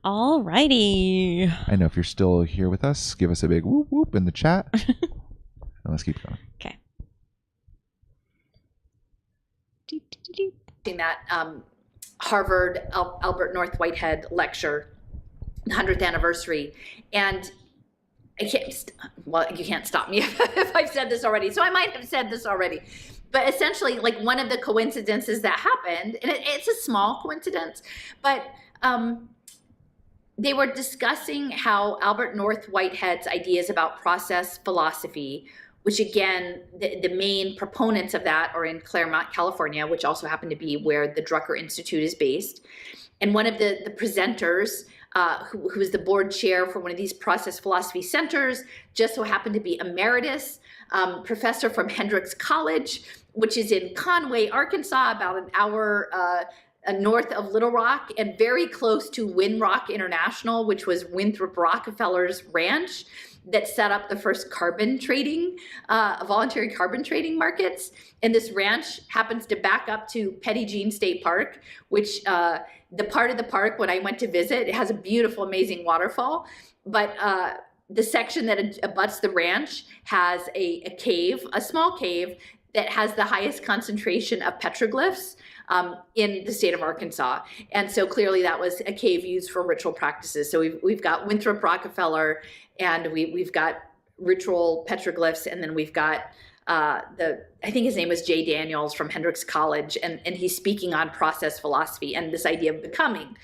All righty. I know if you're still here with us, give us a big whoop whoop in the chat. And let's keep going. Okay. That Harvard Albert North Whitehead lecture, 100th anniversary, and I can't. Well, you can't stop me if I've said this already. So I might have said this already, but essentially, like one of the coincidences that happened, and it's a small coincidence, but they were discussing how Albert North Whitehead's ideas about process philosophy, which again, the main proponents of that are in Claremont, California, which also happened to be where the Drucker Institute is based. And one of the presenters, who is the board chair for one of these process philosophy centers, just so happened to be emeritus professor from Hendrix College, which is in Conway, Arkansas, about an hour north of Little Rock and very close to Windrock International, which was Winthrop Rockefeller's ranch that set up the first carbon trading, voluntary carbon trading markets. And this ranch happens to back up to Petit Jean State Park, which the part of the park when I went to visit, it has a beautiful, amazing waterfall. But the section that abuts the ranch has a cave, a small cave, that has the highest concentration of petroglyphs in the state of Arkansas. And so clearly that was a cave used for ritual practices. So we've got Winthrop Rockefeller, and we've got ritual petroglyphs, and then we've got I think his name was Jay Daniels from Hendrix College, and he's speaking on process philosophy and this idea of becoming,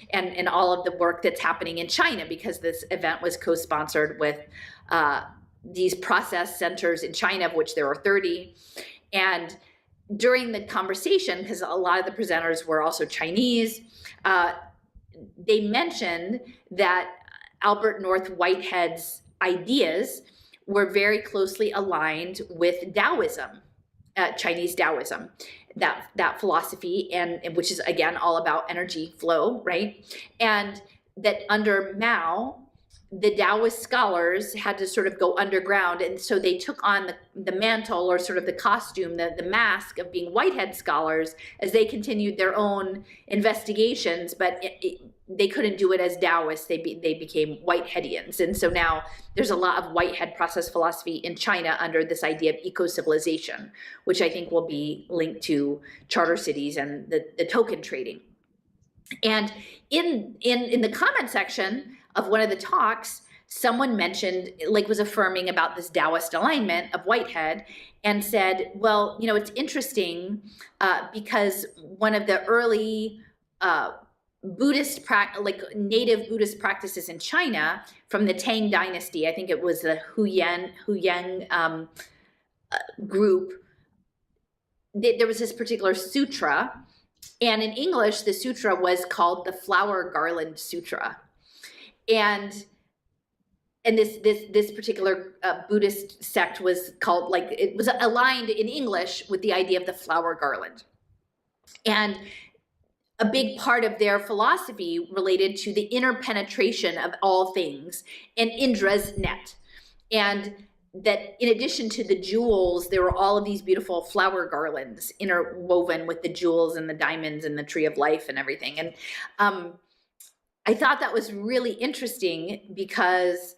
and all of the work that's happening in China, because this event was co-sponsored with these process centers in China, of which there are 30. And during the conversation, because a lot of the presenters were also Chinese, they mentioned that Albert North Whitehead's ideas were very closely aligned with Taoism. Chinese Taoism, that philosophy, and which is again all about energy flow, right? And that under Mao, the Taoist scholars had to sort of go underground, and so they took on the mantle, or sort of the costume, the mask of being whitehead scholars as they continued their own investigations, but they couldn't do it as Taoists. They became Whiteheadians. And so now there's a lot of Whitehead process philosophy in China under this idea of eco-civilization, which I think will be linked to charter cities and the token trading. And in the comment section of one of the talks, someone mentioned, like, was affirming about this Taoist alignment of Whitehead, and said, well, it's interesting because one of the early native Buddhist practices in China from the Tang Dynasty, I think it was the Huyang group, there was this particular sutra, and in English, the sutra was called the Flower Garland Sutra. And this particular Buddhist sect was called, it was aligned in English with the idea of the flower garland. And a big part of their philosophy related to the inner penetration of all things and Indra's net. And that in addition to the jewels, there were all of these beautiful flower garlands interwoven with the jewels and the diamonds and the tree of life and everything. And I thought that was really interesting because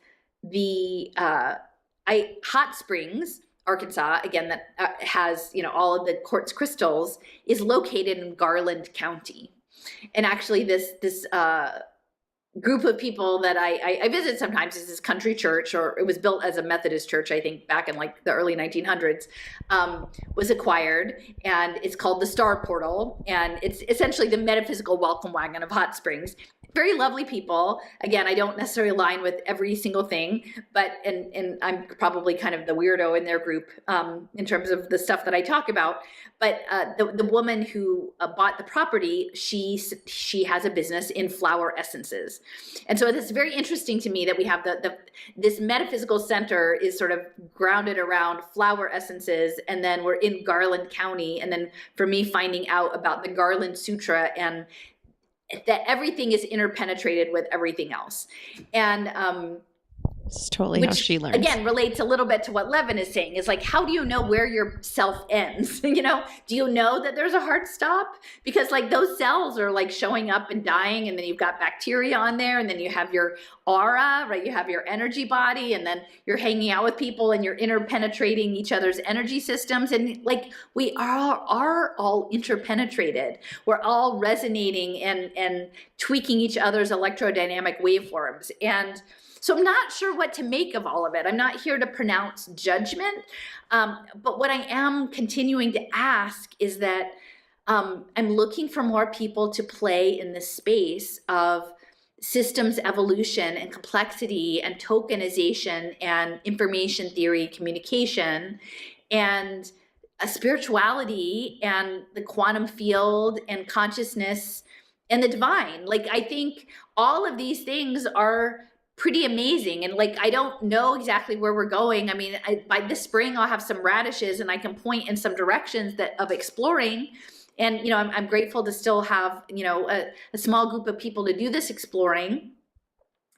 Hot Springs, Arkansas, again, that has, all of the quartz crystals, is located in Garland County. And actually this group of people that I visit sometimes is this country church, or it was built as a Methodist church, I think back in the early 1900s, was acquired, and it's called the Star Portal, and it's essentially the metaphysical welcome wagon of Hot Springs. Very lovely people. Again, I don't necessarily align with every single thing, but and I'm probably kind of the weirdo in their group in terms of the stuff that I talk about. But the woman who bought the property, she has a business in flower essences, and so it's very interesting to me that we have this metaphysical center is sort of grounded around flower essences, and then we're in Garland County, and then for me finding out about the Garland Sutra and that everything is interpenetrated with everything else. And it's totally how she learns. Again, relates a little bit to what Levin is saying, is how do you know where your self ends? Do you know that there's a hard stop? Because those cells are showing up and dying, and then you've got bacteria on there, and then you have your aura, right? You have your energy body, and then you're hanging out with people and you're interpenetrating each other's energy systems. And we are all interpenetrated. We're all resonating and tweaking each other's electrodynamic waveforms. And so I'm not sure what to make of all of it. I'm not here to pronounce judgment. But what I am continuing to ask is that I'm looking for more people to play in the space of systems evolution and complexity and tokenization and information theory, communication, and spirituality and the quantum field and consciousness and the divine. I think all of these things are pretty amazing. And I don't know exactly where we're going. I mean, by this spring, I'll have some radishes and I can point in some directions of exploring. And, I'm grateful to still have, a small group of people to do this exploring.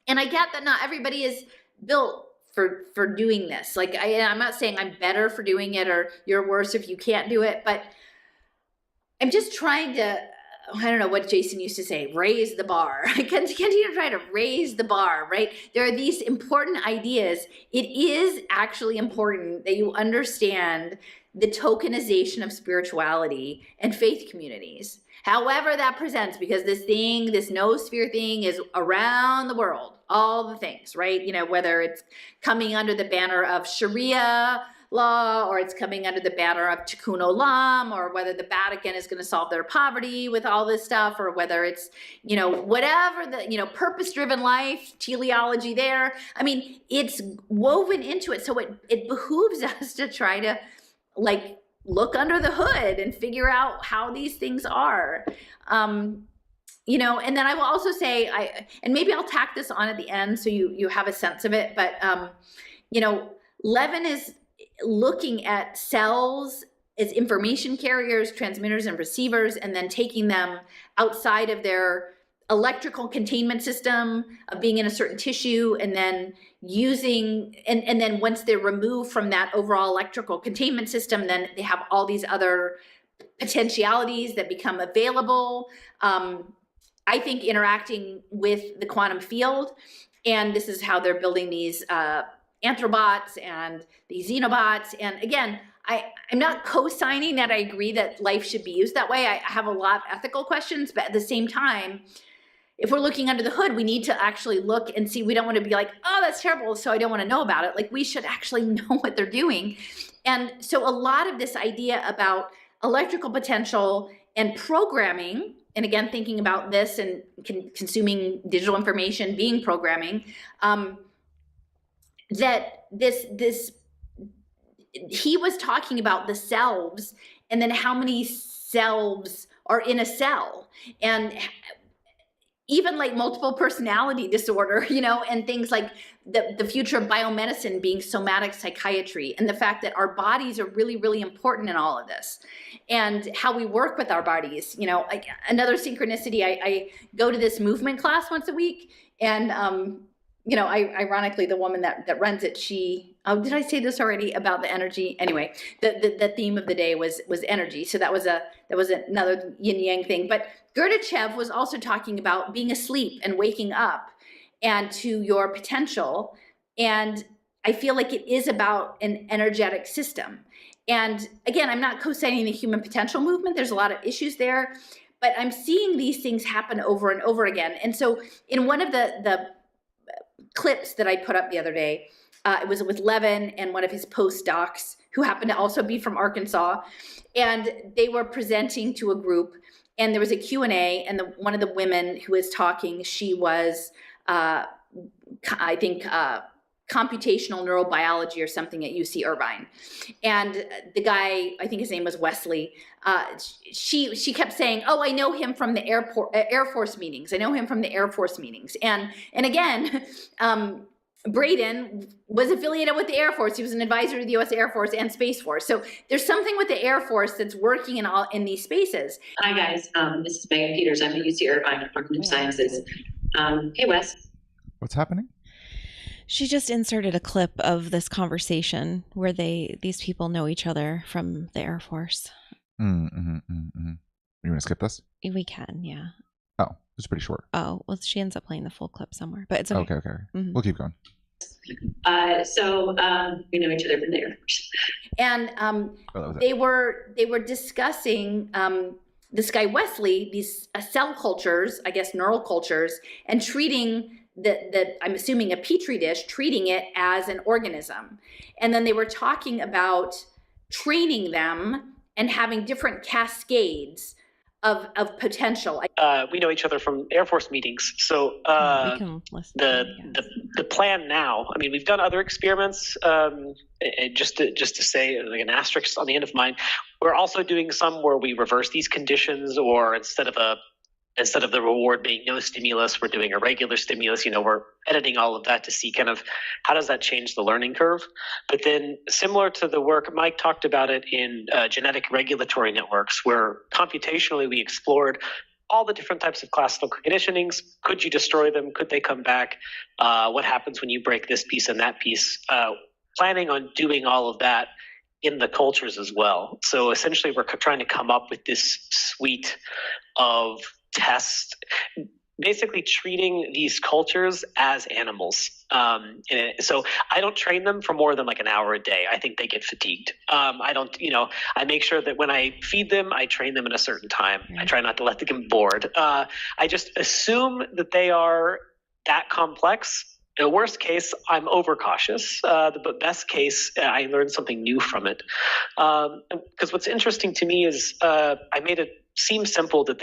And I get that not everybody is built for doing this. I'm not saying I'm better for doing it or you're worse if you can't do it, but I'm just trying to, I don't know what Jason used to say, raise the bar. I continue to try to raise the bar, right? There are these important ideas. It is actually important that you understand the tokenization of spirituality and faith communities, however that presents, because this noosphere thing is around the world, all the things, right? Whether it's coming under the banner of Sharia law, or it's coming under the banner of Tikkun Olam, or whether the Vatican is going to solve their poverty with all this stuff, or whether it's, whatever the, purpose-driven life, teleology there. I mean, it's woven into it. So it behooves us to try to look under the hood and figure out how these things are. And then I will also say, and maybe I'll tack this on at the end so you have a sense of it, but, Levin is looking at cells as information carriers, transmitters, and receivers, and then taking them outside of their electrical containment system of being in a certain tissue, and then using, and then once they're removed from that overall electrical containment system, then they have all these other potentialities that become available. I think interacting with the quantum field, and this is how they're building these anthrobots and these xenobots. And again, I'm not co-signing that I agree that life should be used that way. I have a lot of ethical questions, but at the same time, if we're looking under the hood, we need to actually look and see. We don't want to be like, oh, that's terrible, so I don't want to know about it. Like, we should actually know what they're doing. And so a lot of this idea about electrical potential and programming, and again, thinking about this and consuming digital information being programming, that this he was talking about the selves, and then how many selves are in a cell, and even like multiple personality disorder, you know, and things like the future of biomedicine being somatic psychiatry, and the fact that our bodies are really, really important in all of this, and how we work with our bodies. You know, like another synchronicity, I go to this movement class once a week, and you know, ironically, the woman that runs it, she, oh, did I say this already about the energy? Anyway, the theme of the day was energy. So that was another yin yang thing. But Gurdjieff was also talking about being asleep and waking up, and to your potential. And I feel like it is about an energetic system. And again, I'm not co-signing the human potential movement. There's a lot of issues there, but I'm seeing these things happen over and over again. And so in one of the clips that I put up the other day, it was with Levin and one of his postdocs, who happened to also be from Arkansas, and they were presenting to a group, and there was a Q&A, and one of the women who was talking, she was, I think, computational neurobiology or something at UC Irvine. And the guy, I think his name was Wesley, she kept saying, oh, I know him from the Air Force meetings. I know him from the Air Force meetings. And again, Braden was affiliated with the Air Force. He was an advisor to the U.S. Air Force and Space Force. So there's something with the Air Force that's working in these spaces. Hi, guys. This is Megan Peters. I'm at UC Irvine Department of Sciences. Hey, Wes. What's happening? She just inserted a clip of this conversation where these people know each other from the Air Force. You want to skip this? We can, yeah. Oh, it's pretty short. Oh, well, she ends up playing the full clip somewhere, but it's okay. Okay. Mm-hmm. We'll keep going. So we know each other from the Air Force. And they were discussing this guy Wesley, these cell cultures, I guess neural cultures, and treating that I'm assuming a petri dish, treating it as an organism. And then they were talking about training them and having different cascades of potential. We know each other from Air Force meetings. So we can listen, the plan now, I mean, we've done other experiments, just to say like an asterisk on the end of mine, we're also doing some where we reverse these conditions, or instead of the reward being no stimulus, we're doing a regular stimulus. You know, we're editing all of that to see kind of how does that change the learning curve. But then similar to the work, Mike talked about it in genetic regulatory networks, where computationally we explored all the different types of classical conditionings. Could you destroy them? Could they come back? What happens when you break this piece and that piece? Planning on doing all of that in the cultures as well. So essentially we're trying to come up with this suite of tests, basically treating these cultures as animals. So I don't train them for more than like an hour a day. I think they get fatigued. I make sure that when I feed them, I train them at a certain time. I try not to let them get bored. I just assume that they are that complex. In the worst case, I'm overcautious. But best case, I learned something new from it. Because what's interesting to me is I made it seem simple that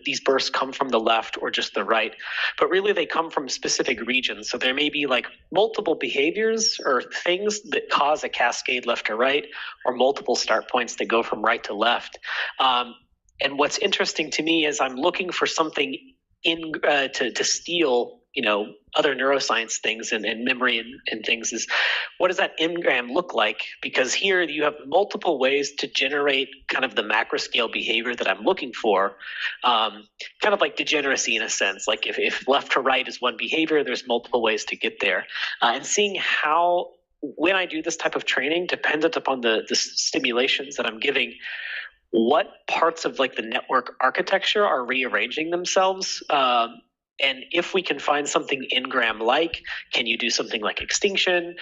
these bursts come from the left or just the right, but really they come from specific regions. So there may be like multiple behaviors or things that cause a cascade left to right, or multiple start points that go from right to left. And what's interesting to me is I'm looking for something to steal other neuroscience things and memory and things is, what does that engram look like? Because here you have multiple ways to generate kind of the macro scale behavior that I'm looking for, kind of like degeneracy in a sense. Like if left to right is one behavior, there's multiple ways to get there. And seeing how, when I do this type of training, dependent upon the stimulations that I'm giving, what parts of like the network architecture are rearranging themselves. And if we can find something engram-like, can you do something like extinction?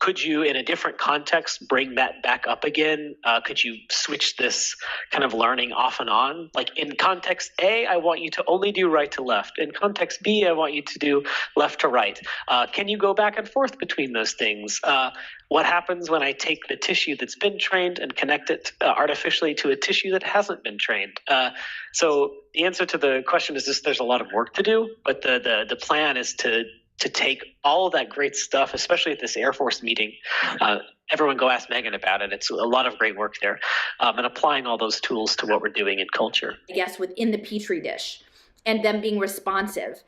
Could you, in a different context, bring that back up again? Could you switch this kind of learning off and on? Like in context A, I want you to only do right to left. In context B, I want you to do left to right. Can you go back and forth between those things? What happens when I take the tissue that's been trained and connect it artificially to a tissue that hasn't been trained? So the answer to the question is there's a lot of work to do, but the plan is to take all of that great stuff, especially at this Air Force meeting. Everyone go ask Megan about it. It's a lot of great work there, and applying all those tools to what we're doing in culture. Yes, within the Petri dish, and them being responsive.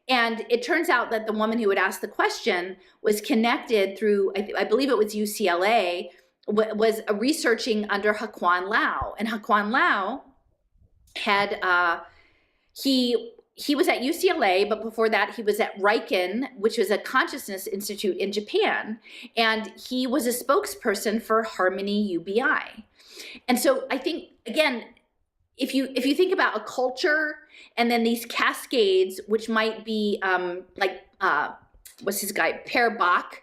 And it turns out that the woman who had asked the question was connected through, I believe it was UCLA, was researching under Haquan Lau. And Haquan Lau had, he was at UCLA, but before that he was at Riken, which was a consciousness institute in Japan. And he was a spokesperson for Harmony UBI. And so I think, again, if you think about a culture and then these cascades, which might be what's his guy, Per Bach,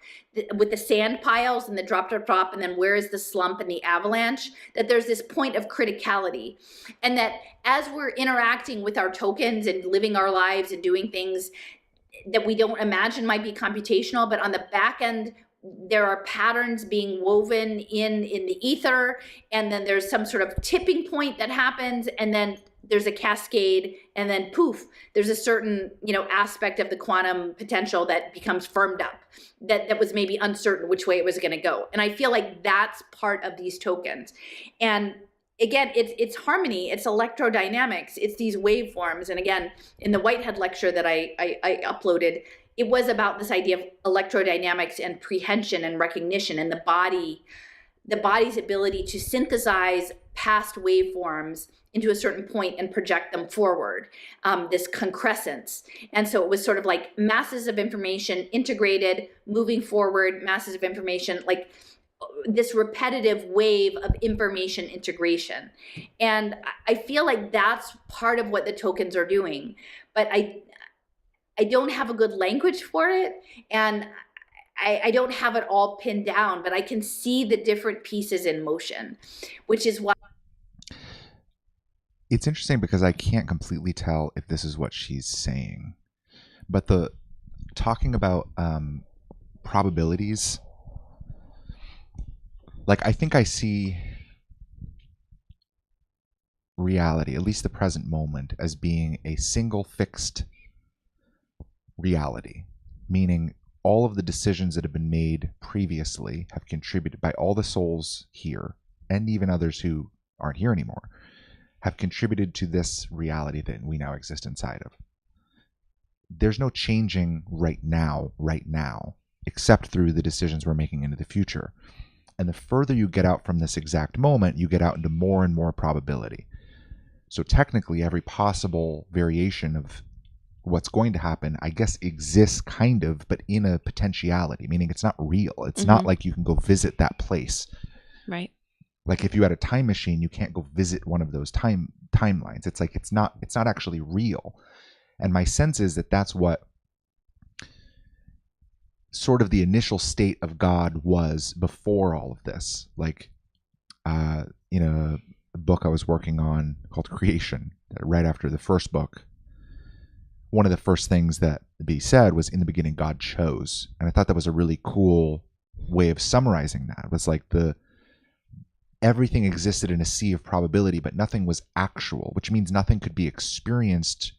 with the sand piles and the drop, and then where is the slump and the avalanche, that there's this point of criticality. And that as we're interacting with our tokens and living our lives and doing things that we don't imagine might be computational, but on the back end, there are patterns being woven in the ether, and then there's some sort of tipping point that happens, and then there's a cascade, and then poof, there's a certain aspect of the quantum potential that becomes firmed up, that was maybe uncertain which way it was going to go. And I feel like that's part of these tokens. And again, it's harmony, it's electrodynamics, it's these waveforms. And again, in the Whitehead lecture that I uploaded, it was about this idea of electrodynamics and prehension and recognition, and the body's ability to synthesize past waveforms into a certain point and project them forward, this concrescence. And so it was sort of like masses of information integrated, moving forward, masses of information, like this repetitive wave of information integration. And I feel like that's part of what the tokens are doing. But I don't have a good language for it, and I don't have it all pinned down, but I can see the different pieces in motion, which is why. It's interesting because I can't completely tell if this is what she's saying, but the talking about probabilities, like I think I see reality, at least the present moment, as being a single fixed reality, meaning all of the decisions that have been made previously have contributed by all the souls here, and even others who aren't here anymore, have contributed to this reality that we now exist inside of. There's no changing right now, except through the decisions we're making into the future. And the further you get out from this exact moment, you get out into more and more probability. So technically, every possible variation of what's going to happen, I guess, exists kind of, but in a potentiality, meaning it's not real. It's not like you can go visit that place. Right. Like if you had a time machine, you can't go visit one of those timelines. It's like it's not actually real. And my sense is that that's what sort of the initial state of God was before all of this. Like in a book I was working on called Creation, right after the first book, one of the first things that be said was, in the beginning God chose. And I thought that was a really cool way of summarizing that. It was like everything existed in a sea of probability, but nothing was actual, which means nothing could be experienced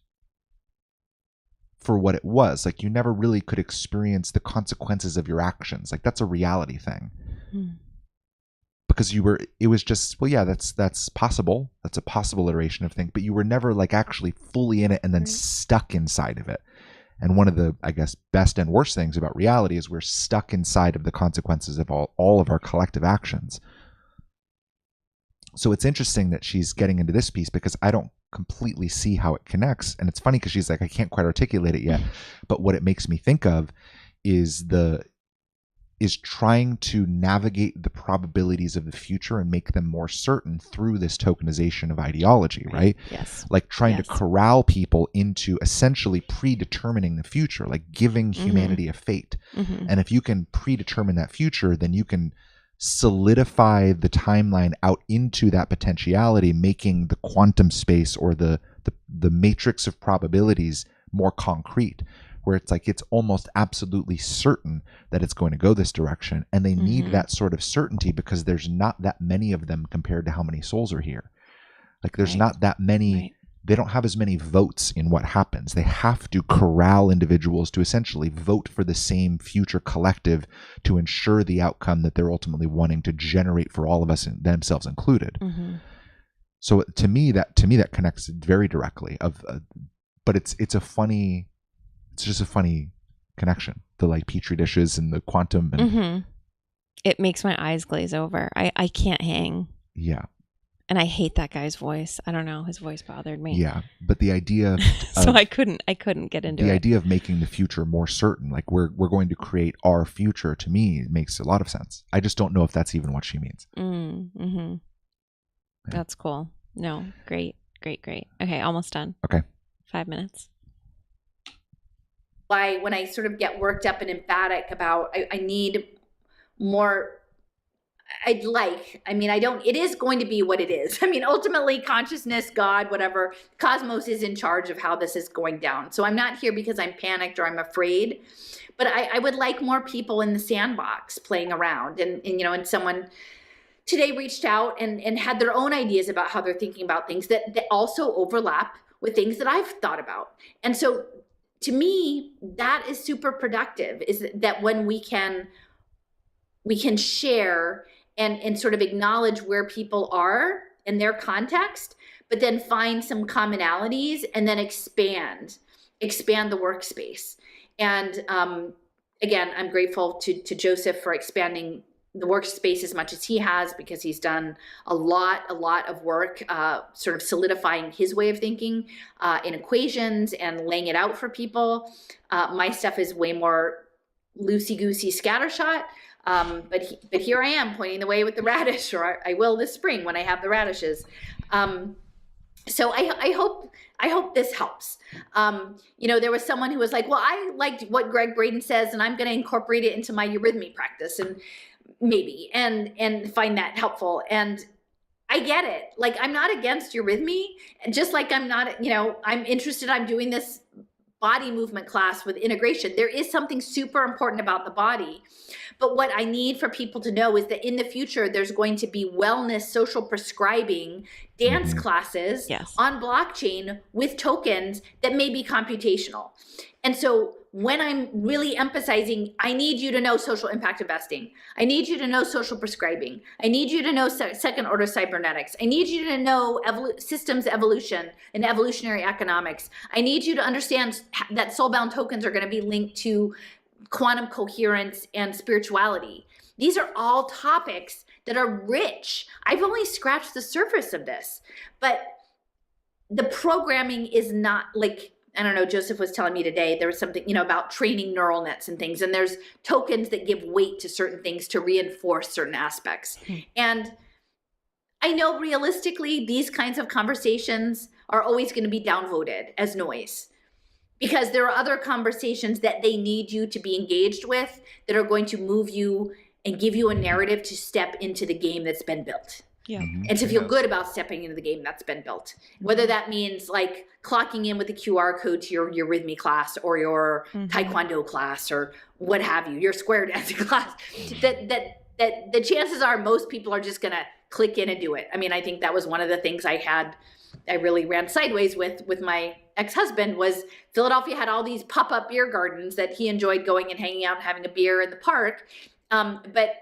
for what it was. Like you never really could experience the consequences of your actions. Like that's a reality thing. Because it was just, well, yeah, that's possible. That's a possible iteration of thing, but you were never like actually fully in it and then stuck inside of it. And one of the, I guess, best and worst things about reality is we're stuck inside of the consequences of all of our collective actions. So it's interesting that she's getting into this piece because I don't completely see how it connects. And it's funny because she's like, I can't quite articulate it yet. But what it makes me think of is trying to navigate the probabilities of the future and make them more certain through this tokenization of ideology, right? Yes. Like trying to corral people into essentially predetermining the future, like giving humanity a fate. And if you can predetermine that future, then you can solidify the timeline out into that potentiality, making the quantum space or the matrix of probabilities more concrete, where it's like it's almost absolutely certain that it's going to go this direction. And they need that sort of certainty because there's not that many of them compared to how many souls are here. Like there's not that many, they don't have as many votes in what happens. They have to corral individuals to essentially vote for the same future collective to ensure the outcome that they're ultimately wanting to generate for all of us, themselves included. So to me that connects very directly but it's just a funny connection, the like petri dishes and the quantum and It makes my eyes glaze over. I can't hang. Yeah. And I hate that guy's voice. I don't know, his voice bothered me. Yeah, but the idea so I couldn't get into the it. idea of making the future more certain, like we're going to create our future, to me makes a lot of sense. I just don't know if that's even what she means. Yeah. That's cool. No, great. Okay, almost done. Okay. 5 minutes. Why when I sort of get worked up and emphatic about I need more, it is going to be what it is. I mean, ultimately consciousness, God, whatever, cosmos is in charge of how this is going down. So I'm not here because I'm panicked or I'm afraid, but I would like more people in the sandbox playing around. And someone today reached out and had their own ideas about how they're thinking about things that also overlap with things that I've thought about. And so to me, that is super productive, is that when we can share and sort of acknowledge where people are in their context, but then find some commonalities and then expand the workspace. And again, I'm grateful to Joseph for expanding the workspace as much as he has, because he's done a lot of work sort of solidifying his way of thinking in equations and laying it out for people. My stuff is way more loosey-goosey scattershot. But here I am pointing the way with the radish, or I will this spring when I have the radishes. So I hope this helps. There was someone who was like, well, I liked what Greg Braden says, and I'm going to incorporate it into my eurythmy practice, and maybe, and find that helpful. And I get it. Like, I'm not against eurythmy, just like I'm not, I'm interested. I'm doing this body movement class with integration. There is something super important about the body. But what I need for people to know is that in the future, there's going to be wellness, social prescribing, dance classes on blockchain with tokens that may be computational. And so when I'm really emphasizing, I need you to know social impact investing. I need you to know social prescribing. I need you to know second order cybernetics. I need you to know systems evolution and evolutionary economics. I need you to understand that soulbound tokens are going to be linked to quantum coherence and spirituality. These are all topics that are rich. I've only scratched the surface of this, but the programming is not like, I don't know, Joseph was telling me today, there was something, about training neural nets and things, and there's tokens that give weight to certain things to reinforce certain aspects. And I know realistically, these kinds of conversations are always going to be downvoted as noise, because there are other conversations that they need you to be engaged with that are going to move you and give you a narrative to step into the game that's been built. Yeah. And to feel good about stepping into the game that's been built. Whether that means like clocking in with the QR code to your eurythmy class or your taekwondo class or what have you, your square dancing class, that the chances are most people are just going to click in and do it. I mean, I think that was one of the things I really ran sideways with my ex-husband. Was Philadelphia had all these pop-up beer gardens that he enjoyed going and hanging out and having a beer in the park. But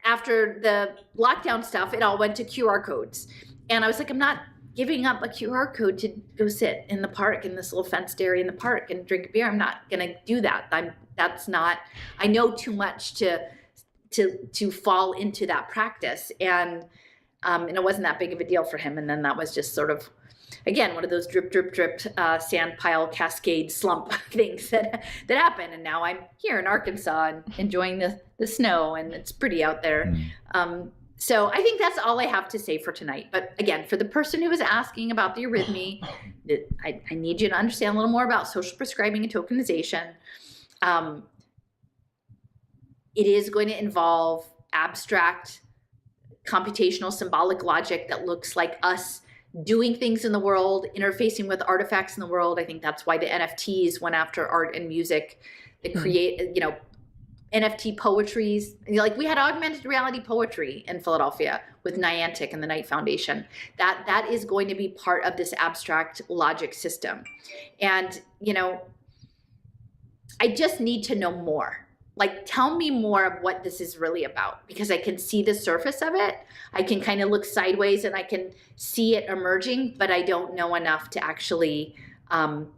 after the lockdown stuff, it all went to QR codes. And I was like, I'm not giving up a QR code to go sit in the park, in this little fenced area in the park and drink a beer. I'm not going to do that. I know too much to fall into that practice. And it wasn't that big of a deal for him. And then that was just sort of, again, one of those drip, drip, drip, sand pile cascade slump things that happen. And now I'm here in Arkansas and enjoying the snow, and it's pretty out there. So I think that's all I have to say for tonight. But again, for the person who was asking about the arrhythmia, I need you to understand a little more about social prescribing and tokenization. It is going to involve abstract, computational, symbolic logic that looks like us doing things in the world, interfacing with artifacts in the world. I think that's why the NFTs went after art and music that create, NFT poetries. Like we had augmented reality poetry in Philadelphia with Niantic and the Knight Foundation. That is going to be part of this abstract logic system. And, I just need to know more. Like, tell me more of what this is really about, because I can see the surface of it. I can kind of look sideways and I can see it emerging, but I don't know enough to actually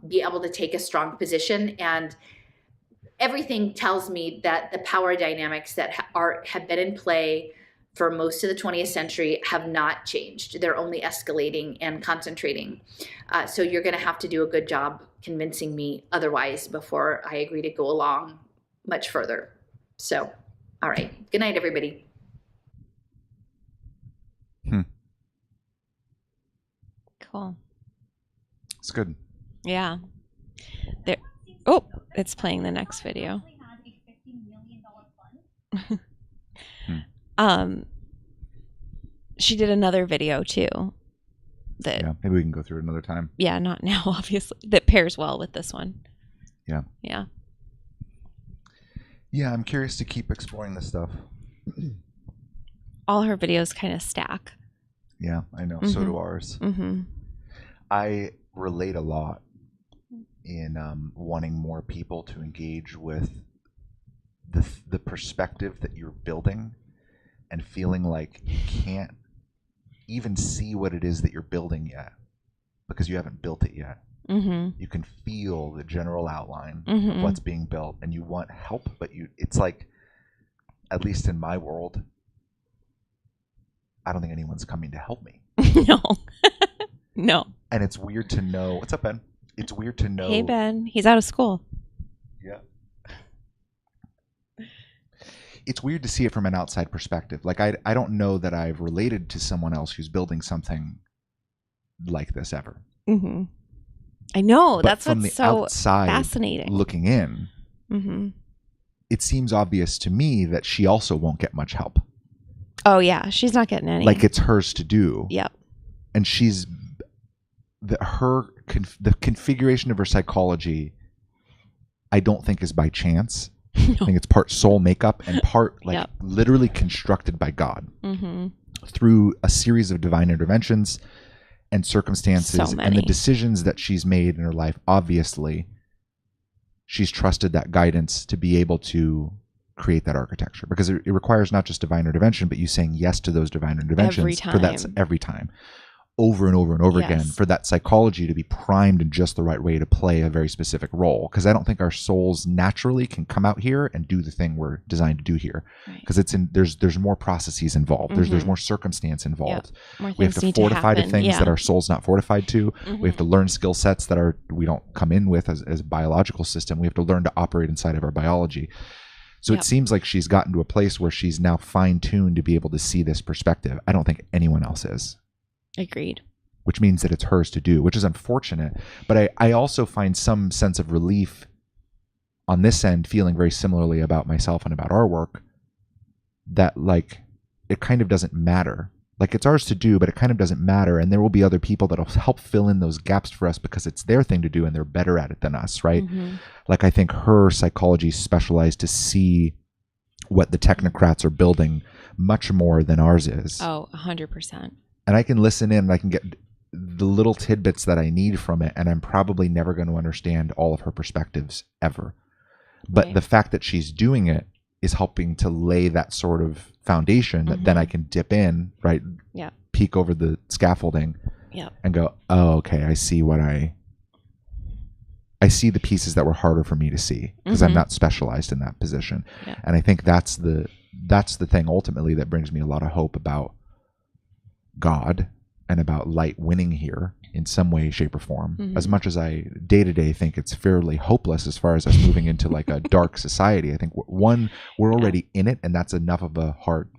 be able to take a strong position. And everything tells me that the power dynamics that have been in play for most of the 20th century have not changed. They're only escalating and concentrating. So you're going to have to do a good job convincing me otherwise before I agree to go along much further. So, all right. Good night, everybody. Cool. It's good. Yeah. There. Oh, it's playing the next video. She did another video too. Yeah, maybe we can go through it another time. Yeah, not now, obviously. That pairs well with this one. Yeah. Yeah. Yeah, I'm curious to keep exploring this stuff. All her videos kind of stack. Yeah, I know. So do ours. I relate a lot in wanting more people to engage with the perspective that you're building, and feeling like you can't even see what it is that you're building yet because you haven't built it yet. You can feel the general outline of what's being built, and you want help, but it's like, at least in my world, I don't think anyone's coming to help me. No. And it's weird to know. What's up, Ben? It's weird to know. Hey, Ben. He's out of school. Yeah. It's weird to see it from an outside perspective. Like, I don't know that I've related to someone else who's building something like this ever. I know. But that's from what's the so outside fascinating. Looking in, it seems obvious to me that she also won't get much help. Oh, yeah. She's not getting any. Like, it's hers to do. Yep. And she's... the configuration of her psychology, I don't think is by chance. I think it's part soul makeup and part literally constructed by God through a series of divine interventions and circumstances and the decisions that she's made in her life. Obviously, she's trusted that guidance to be able to create that architecture, because it requires not just divine intervention, but you saying yes to those divine interventions every time. Over and over and over again, for that psychology to be primed in just the right way to play a very specific role. Because I don't think our souls naturally can come out here and do the thing we're designed to do here. Because there's more processes involved. There's more circumstance involved. We have to fortify to things that our soul's not fortified to. We have to learn skill sets that we don't come in with as a biological system. We have to learn to operate inside of our biology. So it seems like she's gotten to a place where she's now fine-tuned to be able to see this perspective. I don't think anyone else is. Agreed. Which means that it's hers to do, which is unfortunate. But I also find some sense of relief on this end, feeling very similarly about myself and about our work, that like it kind of doesn't matter. Like, it's ours to do, but it kind of doesn't matter. And there will be other people that'll help fill in those gaps for us because it's their thing to do and they're better at it than us, right? Like, I think her psychology is specialized to see what the technocrats are building much more than ours is. Oh, 100%. And I can listen in and I can get the little tidbits that I need from it. And I'm probably never going to understand all of her perspectives ever. But the fact that she's doing it is helping to lay that sort of foundation that then I can dip in, right? Yeah. Peek over the scaffolding Yep. and go, oh, okay, I see the pieces that were harder for me to see because I'm not specialized in that position. Yeah. And I think that's the thing ultimately that brings me a lot of hope about God and about light winning here in some way, shape, or form. As much as I day to day think it's fairly hopeless as far as us moving into like a dark society, I think we're already in it, and that's enough of a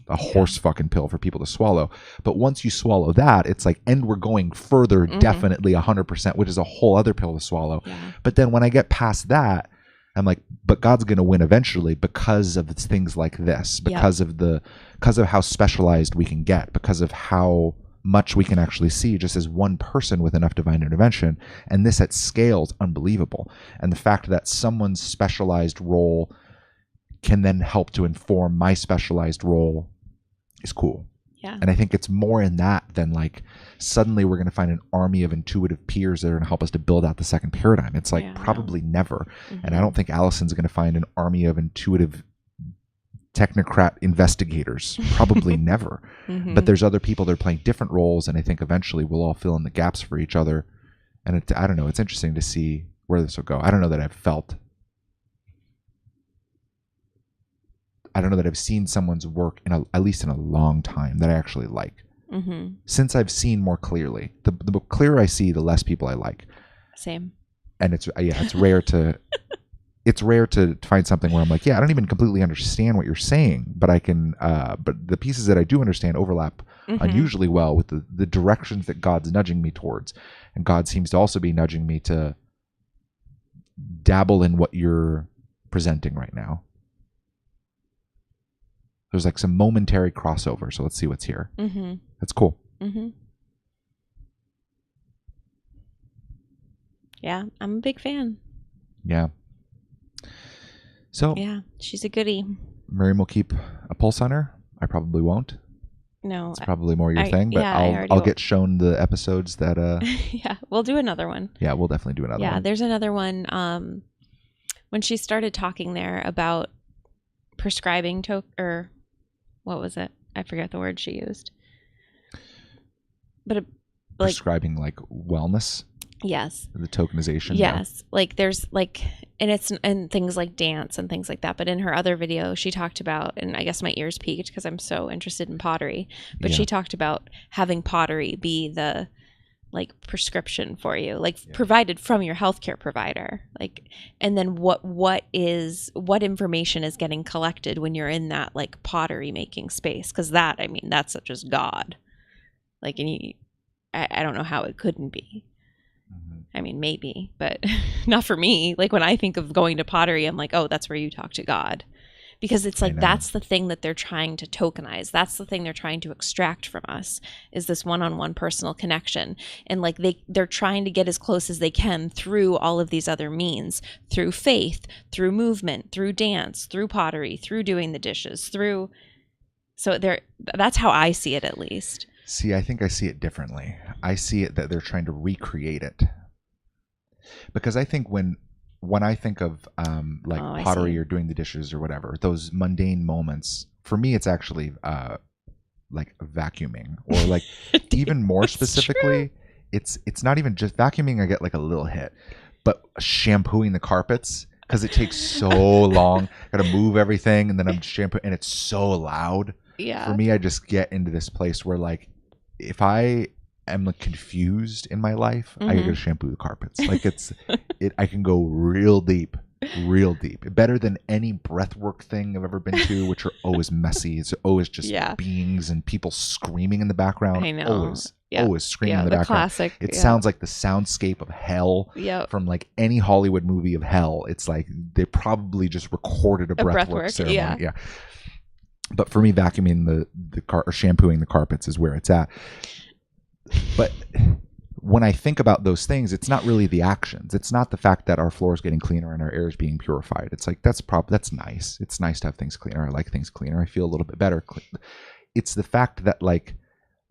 horse fucking pill for people to swallow. But once you swallow that, it's like, and we're going further, definitely 100%, which is a whole other pill to swallow. Yeah. But then when I get past that, I'm like, but God's going to win eventually because of things like this, because of how specialized we can get, because of how much we can actually see just as one person with enough divine intervention. And this at scale is unbelievable. And the fact that someone's specialized role can then help to inform my specialized role is cool. Yeah. And I think it's more in that than like suddenly we're going to find an army of intuitive peers that are going to help us to build out the second paradigm. It's like probably never. And I don't think Alison's going to find an army of intuitive technocrat investigators. Probably never. But there's other people that are playing different roles, and I think eventually we'll all fill in the gaps for each other. And I don't know, it's interesting to see where this will go. I don't know that I've seen someone's work at least in a long time that I actually like. Since I've seen more clearly. The clearer I see, the less people I like. Same. And it's rare to it's rare to find something where I'm like, yeah, I don't even completely understand what you're saying, but I can but the pieces that I do understand overlap unusually well with the directions that God's nudging me towards. And God seems to also be nudging me to dabble in what you're presenting right now. There's like some momentary crossover, so let's see what's here. That's cool. Yeah, I'm a big fan. Yeah. So yeah, she's a goodie. Miriam will keep a pulse on her. I probably won't. No, it's probably more your thing, but I'll get shown the episodes that. Yeah, we'll do another one. Yeah, we'll definitely do another one. Yeah, there's another one. When she started talking there about prescribing or what was it? I forget the word she used. But prescribing like wellness. Yes. The tokenization. Yes. Yeah. Like there's like, and things like dance and things like that. But in her other video, she talked about, and I guess my ears peaked because I'm so interested in pottery, but she talked about having pottery be the like prescription for you, like provided from your healthcare provider. Like, and then what information is getting collected when you're in that like pottery making space? Cause that's just God. Like, and I don't know how it couldn't be. I mean, maybe, but not for me. Like when I think of going to pottery, I'm like, oh, that's where you talk to God. Because it's like, that's the thing that they're trying to tokenize. That's the thing they're trying to extract from us, is this one-on-one personal connection. And like they're trying to get as close as they can through all of these other means, through faith, through movement, through dance, through pottery, through doing the dishes, so that's how I see it, at least. See, I think I see it differently. I see it that they're trying to recreate it. Because I think when I think of pottery or doing the dishes or whatever, those mundane moments, for me, it's actually like vacuuming, or like even more specifically, it's not even just vacuuming. I get like a little hit, but shampooing the carpets, because it takes so long. Got to move everything, and then I'm shampooing, and it's so loud. Yeah. For me, I just get into this place where like, if I am like confused in my life, I gotta shampoo the carpets. Like I can go real deep, better than any breathwork thing I've ever been to, which are always messy. It's always just beings and people screaming in the background. I know. Always screaming in the background. Classic. It sounds like the soundscape of hell from like any Hollywood movie of hell. It's like they probably just recorded a breathwork ceremony. Yeah. But for me, vacuuming the car or shampooing the carpets is where it's at. But when I think about those things, it's not really the actions. It's not the fact that our floor is getting cleaner and our air is being purified. It's like, that's nice. It's nice to have things cleaner. I like things cleaner. I feel a little bit better. It's the fact that like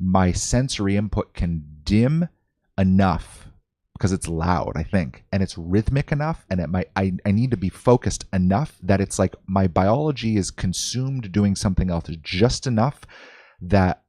my sensory input can dim enough because it's loud, I think, and it's rhythmic enough, and I need to be focused enough that it's like my biology is consumed doing something else just enough that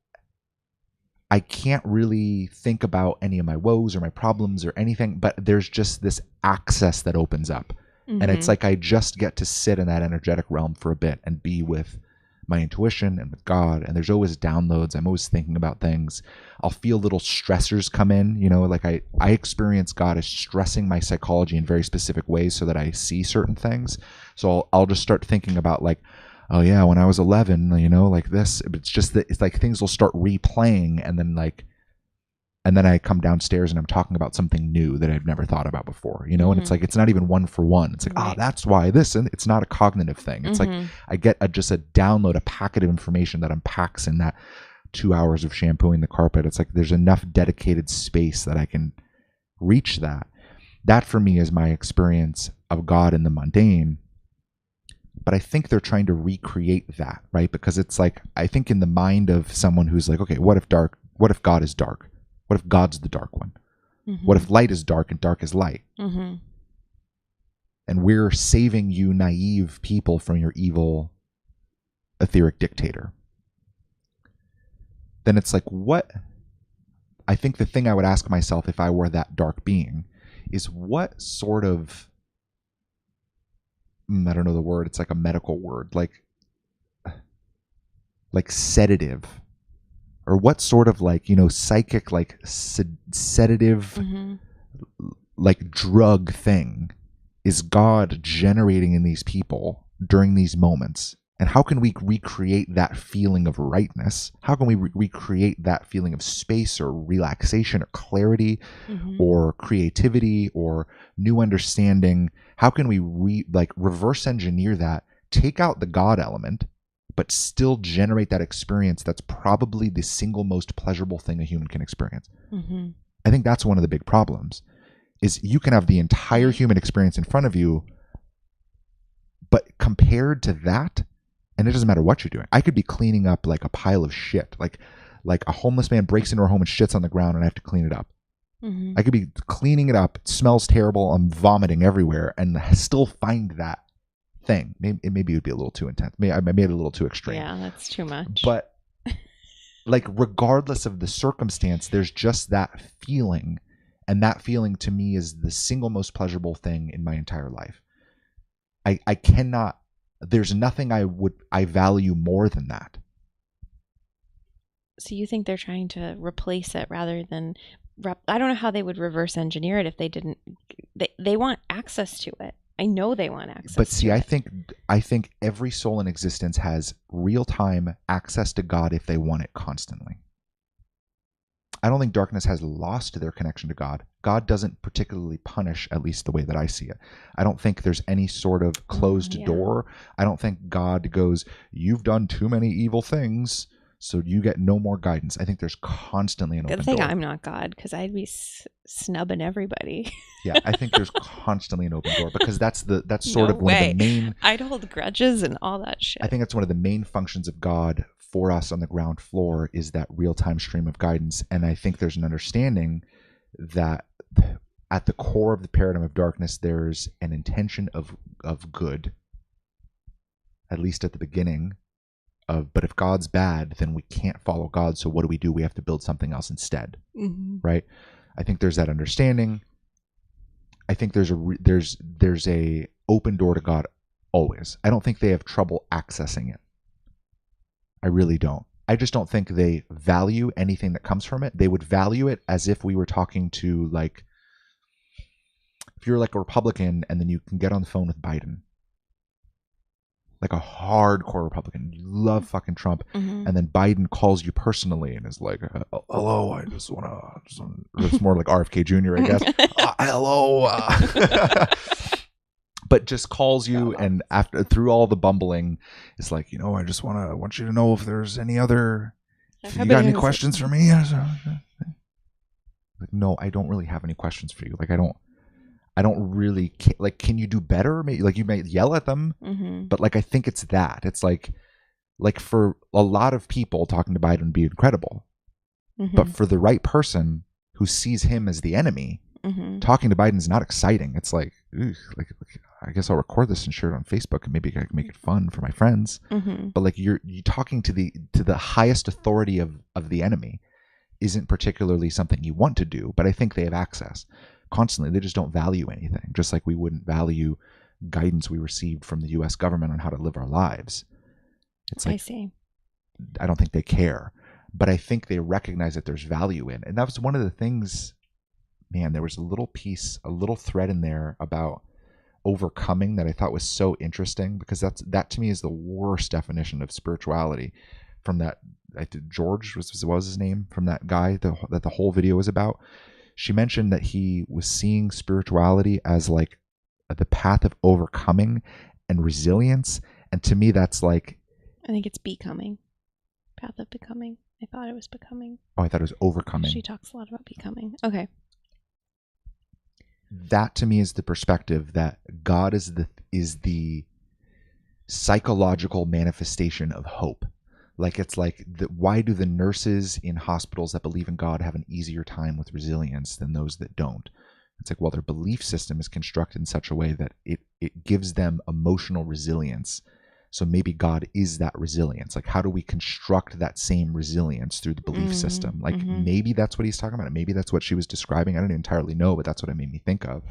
I can't really think about any of my woes or my problems or anything, but there's just this access that opens up. And it's like I just get to sit in that energetic realm for a bit and be with my intuition and with God. And there's always downloads. I'm always thinking about things. I'll feel little stressors come in, you know, like I experience God as stressing my psychology in very specific ways so that I see certain things. So I'll just start thinking about like, oh yeah, when I was 11, you know, like this. It's just that it's like things will start replaying, and then I come downstairs and I'm talking about something new that I've never thought about before, you know. And it's like it's not even one for one. It's like, oh, that's why this, and it's not a cognitive thing. It's like I get just a download, a packet of information that unpacks in that 2 hours of shampooing the carpet. It's like there's enough dedicated space that I can reach that. That for me is my experience of God in the mundane. But I think they're trying to recreate that, right? Because it's like, I think in the mind of someone who's like, okay, what if God is dark? What if God's the dark one? What if light is dark and dark is light? And we're saving you naive people from your evil, etheric dictator. Then it's like, what? I think the thing I would ask myself if I were that dark being is what sort of, I don't know the word, it's like a medical word, like sedative, or what sort of like, you know, psychic, like sedative, like drug thing is God generating in these people during these moments? And how can we recreate that feeling of rightness? How can we recreate that feeling of space or relaxation or clarity or creativity or new understanding? How can we reverse engineer that, take out the God element, but still generate that experience that's probably the single most pleasurable thing a human can experience? I think that's one of the big problems, is you can have the entire human experience in front of you, but compared to that, and it doesn't matter what you're doing. I could be cleaning up like a pile of shit, like a homeless man breaks into our home and shits on the ground and I have to clean it up. I could be cleaning it up. It smells terrible. I'm vomiting everywhere, and still find that thing. Maybe it would be a little too intense. Maybe I made it a little too extreme. Yeah, that's too much. But like, regardless of the circumstance, there's just that feeling, and that feeling to me is the single most pleasurable thing in my entire life. I cannot. There's nothing I value more than that. So you think they're trying to replace it rather than I don't know how they would reverse engineer it if they didn't. They want access to it. I know they want access. But see, I think every soul in existence has real-time access to God if they want it constantly. I don't think darkness has lost their connection to God. God doesn't particularly punish, at least the way that I see it. I don't think there's any sort of closed door. I don't think God goes, you've done too many evil things, so you get no more guidance. I think there's constantly an open door. Good thing I'm not God, because I'd be snubbing everybody. Yeah, I think there's constantly an open door, because that's sort of one of the main. I'd hold grudges and all that shit. I think that's one of the main functions of God for us on the ground floor, is that real-time stream of guidance. And I think there's an understanding that at the core of the paradigm of darkness, there's an intention of good, at least at the beginning. But if God's bad, then we can't follow God. So what do? We have to build something else instead, right? I think there's that understanding. I think there's a open door to God always. I don't think they have trouble accessing it. I really don't. I just don't think they value anything that comes from it. They would value it as if we were talking to, like, if you're like a Republican and then you can get on the phone with Biden, like a hardcore Republican, you love fucking Trump, and then Biden calls you personally and is like, hello, I just want to, it's more like RFK Jr., I guess. Hello. But just calls you, and after, through all the bumbling, it's like, I just want you to know if there's any other, if you got any questions for me. Like, no, I don't really have any questions for you. Like, I don't really, like, can you do better? Maybe, like, you might yell at them, but like, I think it's that. It's like for a lot of people, talking to Biden would be incredible, but for the right person who sees him as the enemy, talking to Biden is not exciting. It's like, like, I guess I'll record this and share it on Facebook, and maybe I can make it fun for my friends. But like, you're talking to the highest authority of the enemy, isn't particularly something you want to do, but I think they have access constantly. They just don't value anything, just like we wouldn't value guidance we received from the US government on how to live our lives. It's like, I see. I don't think they care, but I think they recognize that there's value in. And that was one of the things, man, there was a little piece, a little thread in there about overcoming that I thought was so interesting, because that to me is the worst definition of spirituality. From that, George was his name, from that guy that the whole video was about. She mentioned that he was seeing spirituality as like the path of overcoming and resilience. And to me, that's like, I think it's becoming. Path of becoming. I thought it was becoming. Oh, I thought it was overcoming. She talks a lot about becoming. Okay. That to me is the perspective that God is the psychological manifestation of hope. Like, it's like, why do the nurses in hospitals that believe in God have an easier time with resilience than those that don't? It's like, well, their belief system is constructed in such a way that it gives them emotional resilience. So maybe God is that resilience. Like, how do we construct that same resilience through the belief system? Like, maybe that's what he's talking about. Maybe that's what she was describing. I don't entirely know, but that's what it made me think of.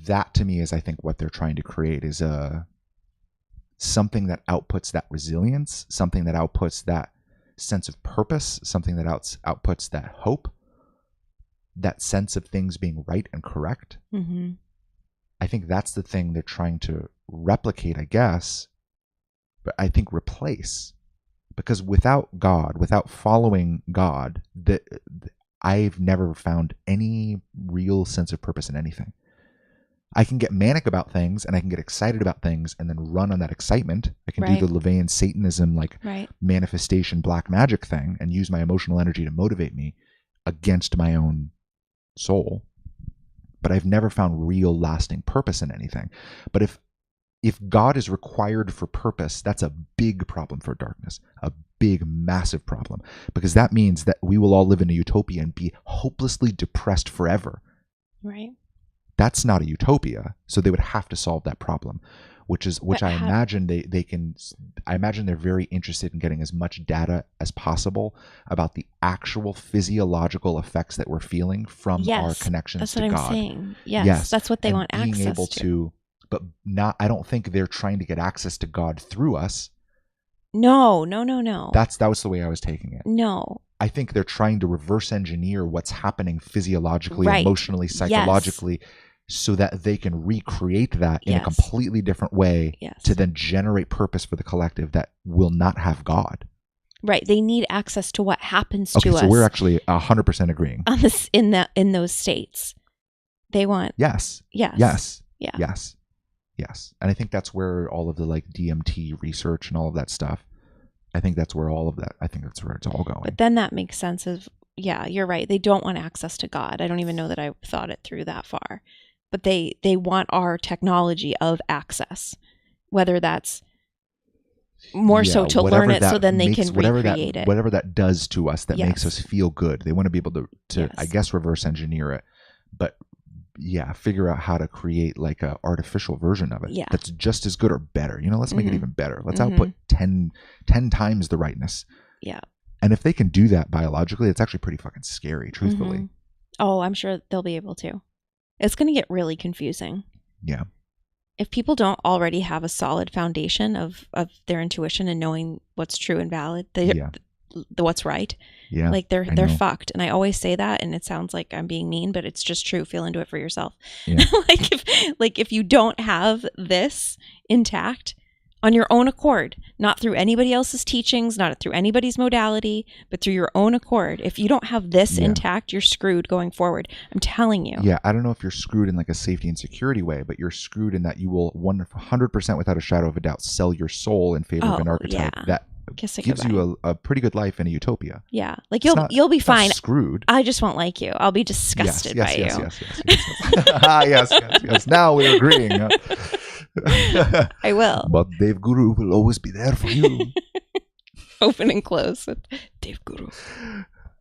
That to me is, I think, what they're trying to create is something that outputs that resilience, something that outputs that sense of purpose, something that outputs that hope, that sense of things being right and correct. I think that's the thing they're trying to replicate, I guess, but I think replace. Because without God, without following God, I've never found any real sense of purpose in anything. I can get manic about things and I can get excited about things and then run on that excitement. I can do the Levian Satanism, like manifestation, black magic thing, and use my emotional energy to motivate me against my own soul. But I've never found real lasting purpose in anything. But if God is required for purpose, that's a big problem for darkness, a big, massive problem, because that means that we will all live in a utopia and be hopelessly depressed forever. Right. That's not a utopia. So they would have to solve that problem, which I imagine they can. I imagine they're very interested in getting as much data as possible about the actual physiological effects that we're feeling from our connections to God. That's what I'm saying. Yes, that's what they want access to. But not. I don't think they're trying to get access to God through us. No. That was the way I was taking it. No. I think they're trying to reverse engineer what's happening physiologically, emotionally, psychologically, so that they can recreate that in a completely different way to then generate purpose for the collective that will not have God. Right. They need access to what happens to us. Okay, so we're actually 100% agreeing. On this, in those states. They want... Yes. And I think that's where all of the like DMT research and all of that stuff, I think that's where it's all going. But then that makes sense of, you're right. They don't want access to God. I don't even know that I thought it through that far. But they want our technology of access, whether that's more so to learn it so then they can recreate it. Whatever that does to us that makes us feel good. They want to be able to I guess, reverse engineer it. But figure out how to create like a artificial version of it that's just as good or better. Let's make it even better. Let's output 10 times the rightness. Yeah. And if they can do that biologically, it's actually pretty fucking scary, truthfully. Oh, I'm sure they'll be able to. It's going to get really confusing. Yeah. If people don't already have a solid foundation of their intuition and knowing what's true and valid, what's right, like they're fucked. And I always say that, and it sounds like I'm being mean, but it's just true. Feel into it for yourself. Yeah. if you don't have this intact on your own accord, not through anybody else's teachings, not through anybody's modality, but through your own accord. If you don't have this intact, you're screwed going forward. I'm telling you. Yeah, I don't know if you're screwed in like a safety and security way, but you're screwed in that you will 100% without a shadow of a doubt sell your soul in favor of an archetype that gives you a pretty good life in a utopia. Yeah, like you'll be fine. Screwed. I just won't like you. I'll be disgusted by you. Yes. Now we're agreeing. I will. But Dave Guru will always be there for you. Open and close with Dave Guru.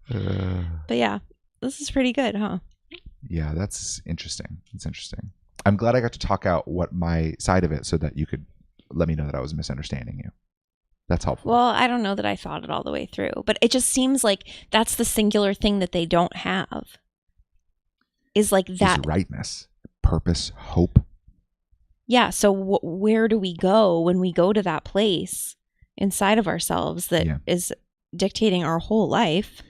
But yeah, this is pretty good, huh? Yeah, that's interesting. It's interesting. I'm glad I got to talk out what my side of it so that you could let me know that I was misunderstanding you. That's helpful. Well, I don't know that I thought it all the way through, but it just seems like that's the singular thing that they don't have. Is like that is rightness, purpose, hope. Yeah. So where do we go when we go to that place inside of ourselves that is dictating our whole life?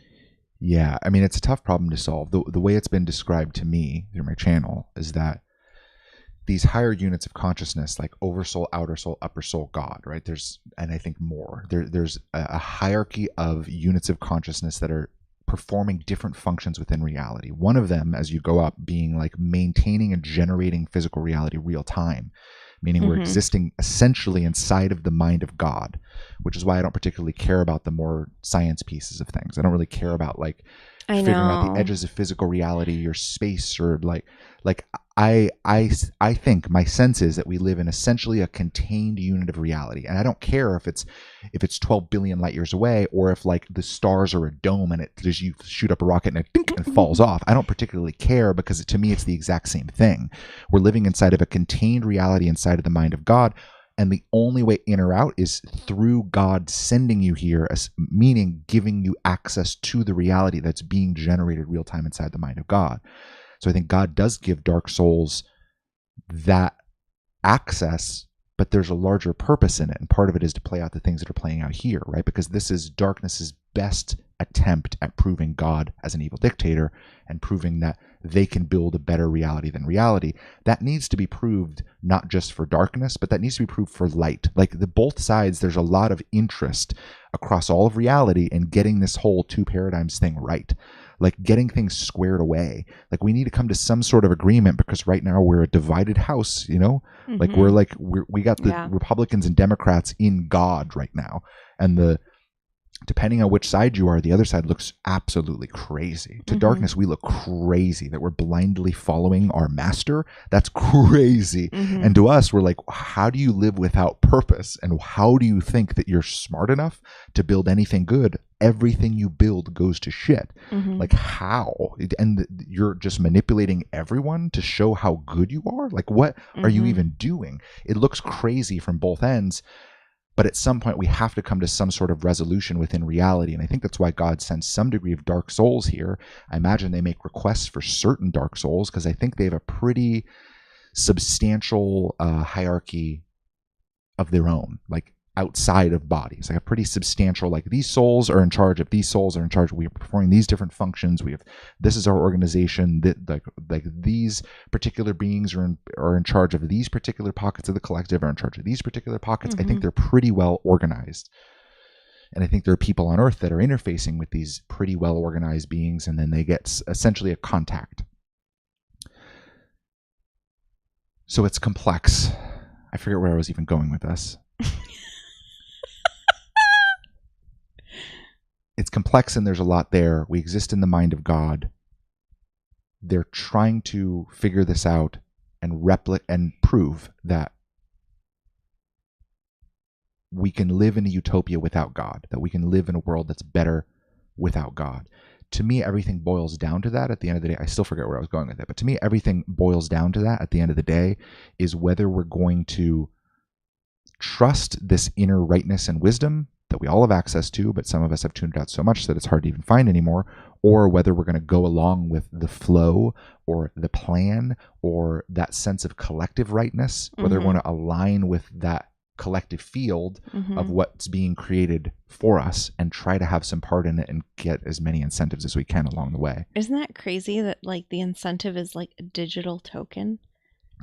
Yeah. I mean, it's a tough problem to solve. The way it's been described to me through my channel is that these higher units of consciousness, like oversoul, outer soul, upper soul, God, right? And I think more, there's a hierarchy of units of consciousness that are performing different functions within reality. One of them, as you go up, being like maintaining and generating physical reality real time, meaning we're existing essentially inside of the mind of God, which is why I don't particularly care about the more science pieces of things. I don't really care about like figuring out the edges of physical reality or space, or like I think my sense is that we live in essentially a contained unit of reality, and I don't care if it's 12 billion light years away, or if like the stars are a dome and you shoot up a rocket and it dink and falls off. I don't particularly care, because to me it's the exact same thing. We're living inside of a contained reality inside of the mind of God, and the only way in or out is through God sending you here, meaning giving you access to the reality that's being generated real time inside the mind of God. So I think God does give dark souls that access, but there's a larger purpose in it. And part of it is to play out the things that are playing out here, right? Because this is darkness's best attempt at proving God as an evil dictator and proving that they can build a better reality than reality. That needs to be proved not just for darkness, but that needs to be proved for light. Like both sides, there's a lot of interest across all of reality in getting this whole two paradigms thing right. Like getting things squared away. Like we need to come to some sort of agreement, because right now we're a divided house, like we got the Republicans and Democrats in God right now. And depending on which side you are, the other side looks absolutely crazy. To darkness, we look crazy that we're blindly following our master. That's crazy. And to us, we're like, how do you live without purpose? And how do you think that you're smart enough to build anything good? Everything you build goes to shit. Like how? And you're just manipulating everyone to show how good you are? Like what are you even doing? It looks crazy from both ends. But at some point, we have to come to some sort of resolution within reality. And I think that's why God sends some degree of dark souls here. I imagine they make requests for certain dark souls, because I think they have a pretty substantial hierarchy of their own, like outside of bodies, like a pretty substantial, like these souls are in charge of these souls are in charge. We are performing these different functions. This is our organization. That like these particular beings are in charge of these particular pockets of the collective, are in charge of these particular pockets. I think they're pretty well organized. And I think there are people on Earth that are interfacing with these pretty well organized beings, and then they get essentially a contact. So it's complex. I forget where I was even going with this. It's complex, and there's a lot there. We exist in the mind of God. They're trying to figure this out and and prove that we can live in a utopia without God, that we can live in a world that's better without God. To me, everything boils down to that at the end of the day. I still forget where I was going with it, but to me, everything boils down to that at the end of the day, is whether we're going to trust this inner rightness and wisdom that we all have access to, but some of us have tuned out so much that it's hard to even find anymore, or whether we're going to go along with the flow or the plan or that sense of collective rightness, whether we want to align with that collective field of what's being created for us and try to have some part in it and get as many incentives as we can along the way. Isn't that crazy that like the incentive is like a digital token?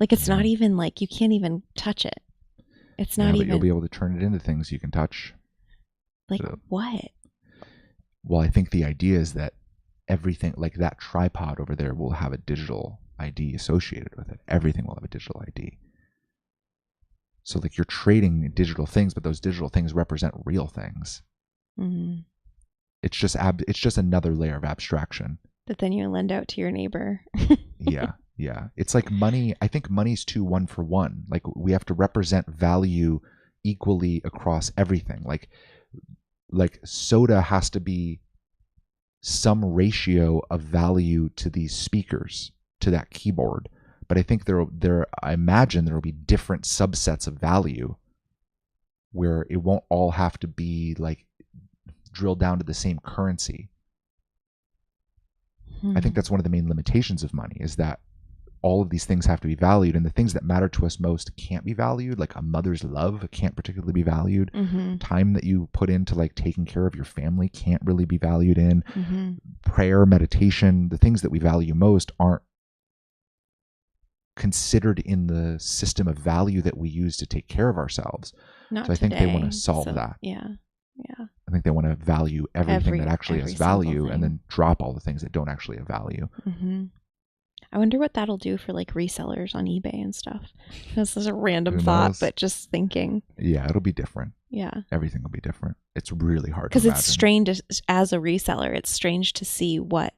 Like it's not even like you can't even touch it. It's not even. You'll be able to turn it into things you can touch. Like what? Well, I think the idea is that everything, like that tripod over there, will have a digital ID associated with it. Everything will have a digital ID. So like you're trading digital things, but those digital things represent real things. It's just another layer of abstraction. That then you lend out to your neighbor. Yeah. It's like money. I think money's too one for one. Like we have to represent value equally across everything. Like soda has to be some ratio of value to these speakers, to that keyboard. But I think I imagine there will be different subsets of value where it won't all have to be like drilled down to the same currency. I think that's one of the main limitations of money, is that all of these things have to be valued, and the things that matter to us most can't be valued. Like a mother's love can't particularly be valued. Time that you put into like taking care of your family can't really be valued in. Prayer, meditation, the things that we value most aren't considered in the system of value that we use to take care of ourselves. Not so I think they want today. to solve So, that. Yeah. I think they want to value everything that actually has every single value, thing. and then drop all the things that don't actually have value. I wonder what that'll do for like resellers on eBay and stuff. This is a random Who thought, knows? but just thinking. Yeah, it'll be different. Yeah. Everything will be different. It's really hard to Because imagine. it's strange as a reseller. It's strange to see what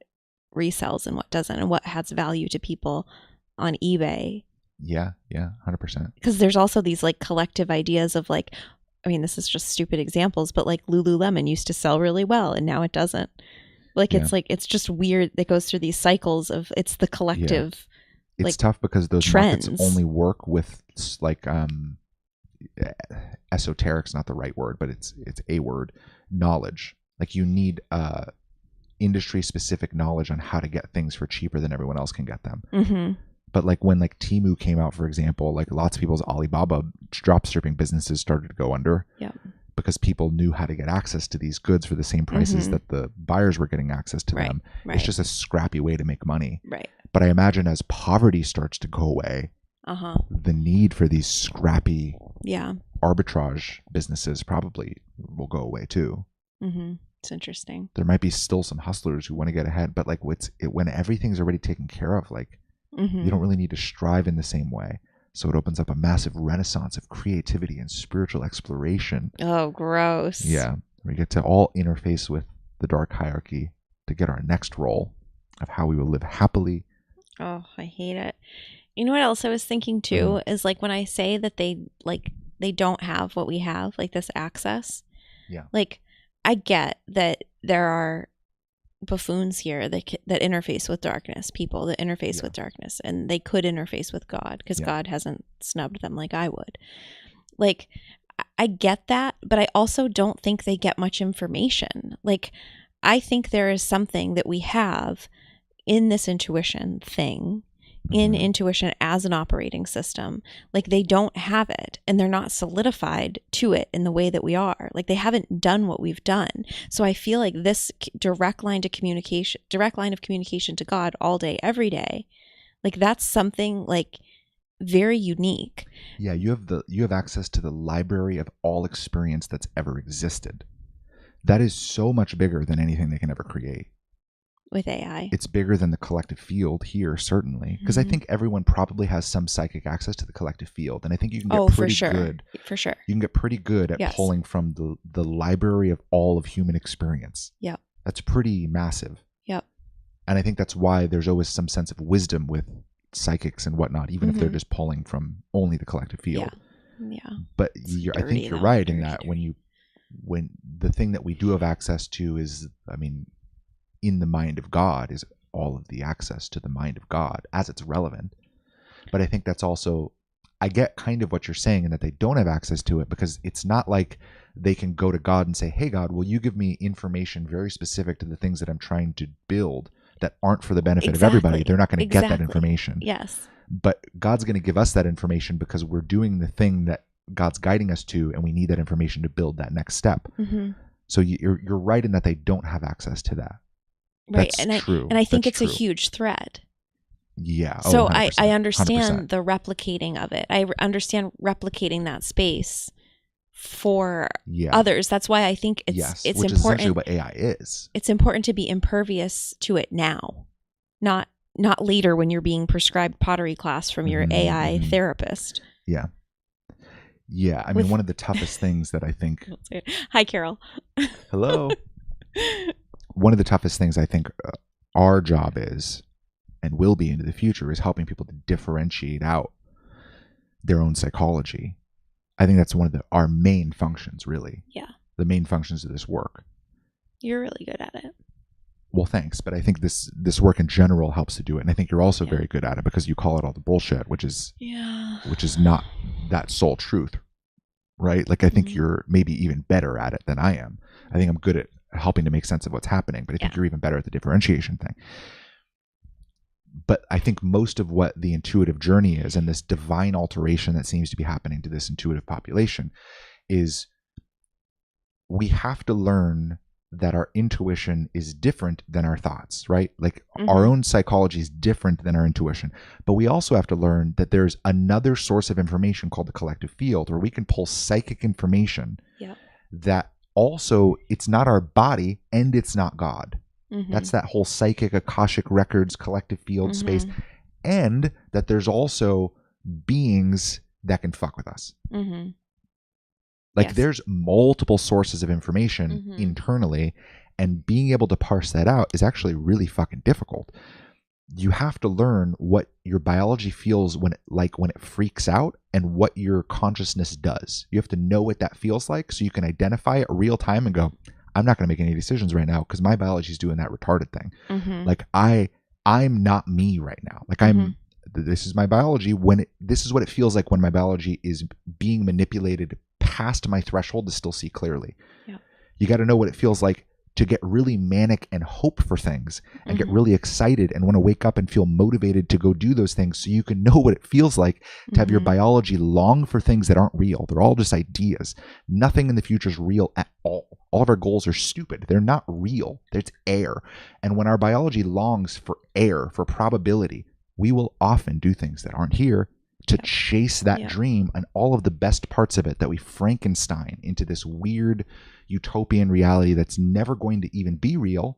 resells and what doesn't, and what has value to people on eBay. Yeah, 100%. Because there's also these like collective ideas of like, I mean, this is just stupid examples, but like Lululemon used to sell really well and now it doesn't. Like, Yeah. it's like, it's just weird. It goes through these cycles of, it's the collective. It's like, tough because those trends. markets only work with like esoteric's not the right word, but it's a word, knowledge. Like you need industry specific knowledge on how to get things for cheaper than everyone else can get them. But like when like Temu came out, for example, like lots of people's Alibaba dropshipping businesses started to go under. Because people knew how to get access to these goods for the same prices that the buyers were getting access to them. It's just a scrappy way to make money. But I imagine as poverty starts to go away, the need for these scrappy arbitrage businesses probably will go away too. It's interesting. There might be still some hustlers who want to get ahead, but like when everything's already taken care of, like you don't really need to strive in the same way. So it opens up a massive renaissance of creativity and spiritual exploration. Oh, gross. Yeah. We get to all interface with the dark hierarchy to get our next role of how we will live happily. Oh, I hate it. You know what else I was thinking too is like when I say that they don't have what we have, like this access. Yeah. Like I get that there are buffoons here that interface with darkness, people that interface with darkness, and they could interface with God because God hasn't snubbed them like I would. Like I get that, but I also don't think they get much information. Like I think there is something that we have in this intuition thing, in intuition as an operating system. Like they don't have it, and they're not solidified to it in the way that we are. Like they haven't done what we've done. So I feel like this direct line of communication to God all day, every day, like that's something like very unique. Yeah, you have access to the library of all experience that's ever existed. That is so much bigger than anything they can ever create. With AI. It's bigger than the collective field here, certainly. Because I think everyone probably has some psychic access to the collective field. And I think you can get pretty good. For sure. You can get pretty good at pulling from the library of all of human experience. Yep. That's pretty massive. Yep. And I think that's why there's always some sense of wisdom with psychics and whatnot, even if they're just pulling from only the collective field. Yeah. But I think you're right in that when the thing that we do have access to is, I mean, in the mind of God is all of the access to the mind of God as it's relevant. But I think that's also, I get kind of what you're saying in that they don't have access to it, because it's not like they can go to God and say, hey God, will you give me information very specific to the things that I'm trying to build that aren't for the benefit of everybody. They're not going to get that information. Yes. But God's going to give us that information because we're doing the thing that God's guiding us to, and we need that information to build that next step. So you're right in that they don't have access to that. Right. That's true. And I think That's it's true. a huge threat. Yeah. So 100%, I understand 100%. the replicating of it. I understand replicating that space for others. That's why I think it's which important. Is essentially what AI is. It's important to be impervious to it now, not later when you're being prescribed pottery class from your AI therapist. Yeah. Yeah. I mean, one of the toughest things that I think. Hi, Carol. Hello. One of the toughest things I think our job is, and will be into the future, is helping people to differentiate out their own psychology. I think that's one of our main functions, really. Yeah. The main functions of this work. You're really good at it. Well, thanks. But I think this work in general helps to do it. And I think you're also very good at it because you call it all the bullshit, which is not that sole truth. right? Like I think you're maybe even better at it than I am. I think I'm good at helping to make sense of what's happening, but I think you're even better at the differentiation thing. But I think most of what the intuitive journey is, and this divine alteration that seems to be happening to this intuitive population, is we have to learn that our intuition is different than our thoughts, right? Like our own psychology is different than our intuition. But we also have to learn that there's another source of information called the collective field, where we can pull psychic information that also, it's not our body and it's not God. That's that whole psychic Akashic records collective field space. And that there's also beings that can fuck with us. Like there's multiple sources of information internally, and being able to parse that out is actually really fucking difficult. You have to learn what your biology feels when it freaks out, and what your consciousness does. You have to know what that feels like so you can identify it real time and go, I'm not going to make any decisions right now because my biology is doing that retarded thing. Like I'm not me right now. Like this is my biology this is what it feels like when my biology is being manipulated past my threshold to still see clearly. You got to know what it feels like to get really manic and hope for things and get really excited and want to wake up and feel motivated to go do those things, so you can know what it feels like to have your biology long for things that aren't real. They're all just ideas. Nothing in the future is real at all. All of our goals are stupid. They're not real. It's air. And when our biology longs for air, for probability, we will often do things that aren't here to chase that dream and all of the best parts of it that we Frankenstein into this weird utopian reality that's never going to even be real.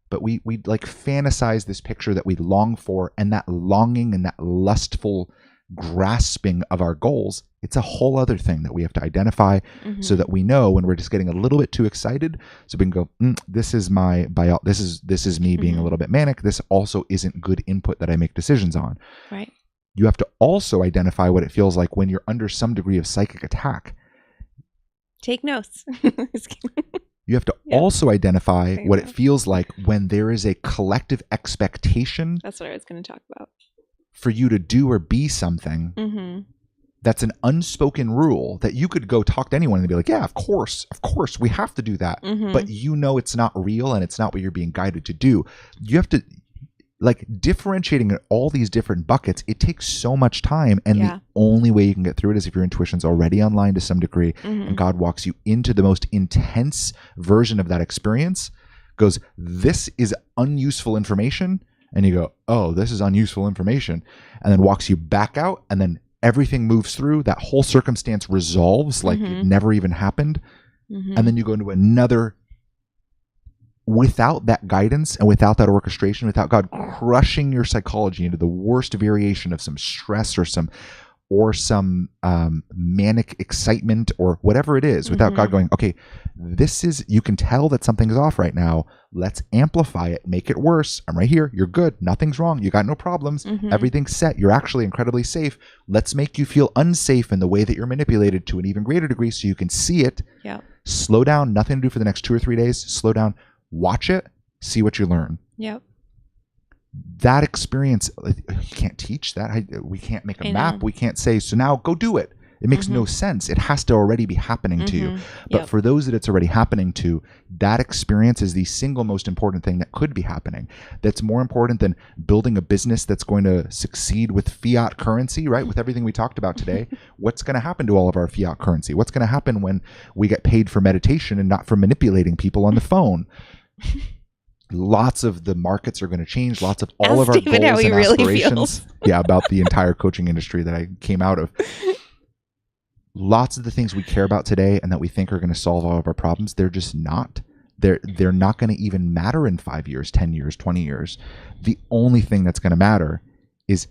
But we like fantasize this picture that we long for, and that longing and that lustful grasping of our goals, it's a whole other thing that we have to identify so that we know when we're just getting a little bit too excited, so we can go, this is my this is me being a little bit manic. This also isn't good input that I make decisions on. Right. You have to also identify what it feels like when you're under some degree of psychic attack. Take notes. You have to also identify what it feels like when there is a collective expectation. That's what I was going to talk about. For you to do or be something that's an unspoken rule that you could go talk to anyone and be like, yeah, of course, we have to do that. But you know it's not real and it's not what you're being guided to do. You have to, like, differentiating all these different buckets, it takes so much time. And the only way you can get through it is if your intuition's already online to some degree and God walks you into the most intense version of that experience, goes, this is unuseful information. And you go, oh, this is unuseful information. And then walks you back out, and then everything moves through. That whole circumstance resolves like it never even happened. And then you go into another, without that guidance and without that orchestration, without God crushing your psychology into the worst variation of some stress or some manic excitement or whatever it is, without God going, okay, you can tell that something's off right now. Let's amplify it, make it worse. I'm right here. You're good. Nothing's wrong. You got no problems. Everything's set. You're actually incredibly safe. Let's make you feel unsafe in the way that you're manipulated to an even greater degree so you can see it. Slow down. Nothing to do for the next 2 or 3 days. Slow down. Watch it. See what you learn. That experience, you can't teach that. We can't make a map. We can't say, so now go do it. It makes no sense. It has to already be happening to you. But for those that it's already happening to, that experience is the single most important thing that could be happening. That's more important than building a business that's going to succeed with fiat currency, right? With everything we talked about today, what's going to happen to all of our fiat currency? What's going to happen when we get paid for meditation and not for manipulating people on the phone? Lots of the markets are going to change. Lots of all of our goals and aspirations. About the entire coaching industry that I came out of. Lots of the things we care about today and that we think are going to solve all of our problems, they're just not. They're not going to even matter in 5 years, 10 years, 20 years. The only thing that's going to matter is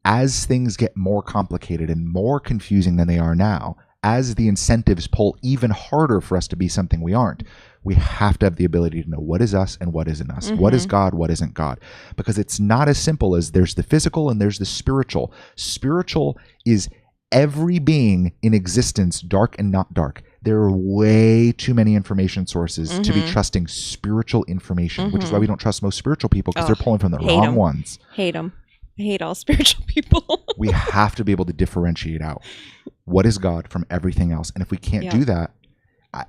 as things get more complicated and more confusing than they are now, as the incentives pull even harder for us to be something we aren't, we have to have the ability to know what is us and what isn't us. What is God, what isn't God? Because it's not as simple as there's the physical and there's the spiritual. Spiritual is every being in existence, dark and not dark. There are way too many information sources to be trusting spiritual information, which is why we don't trust most spiritual people, because they're pulling from the wrong ones. Hate them. I hate all spiritual people. We have to be able to differentiate out. what is God from everything else. And if we can't do that,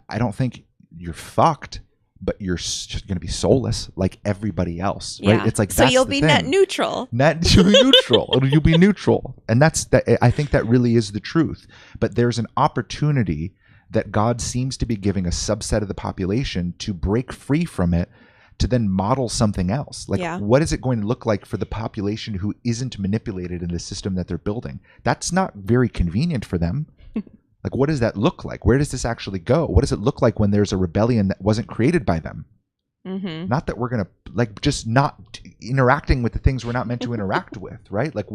I don't think you're fucked, but you're just going to be soulless like everybody else, right? Yeah. It's like, so you'll be net neutral. Net neutral. You'll be neutral. And I think that really is the truth. But there's an opportunity that God seems to be giving a subset of the population to break free from it, to then model something else. Like, what is it going to look like for the population who isn't manipulated in the system that they're building? That's not very convenient for them. Like, what does that look like? Where does this actually go? What does it look like when there's a rebellion that wasn't created by them? Mm-hmm. Not that we're going to, like, just not interacting with the things we're not meant to interact with, right? Like,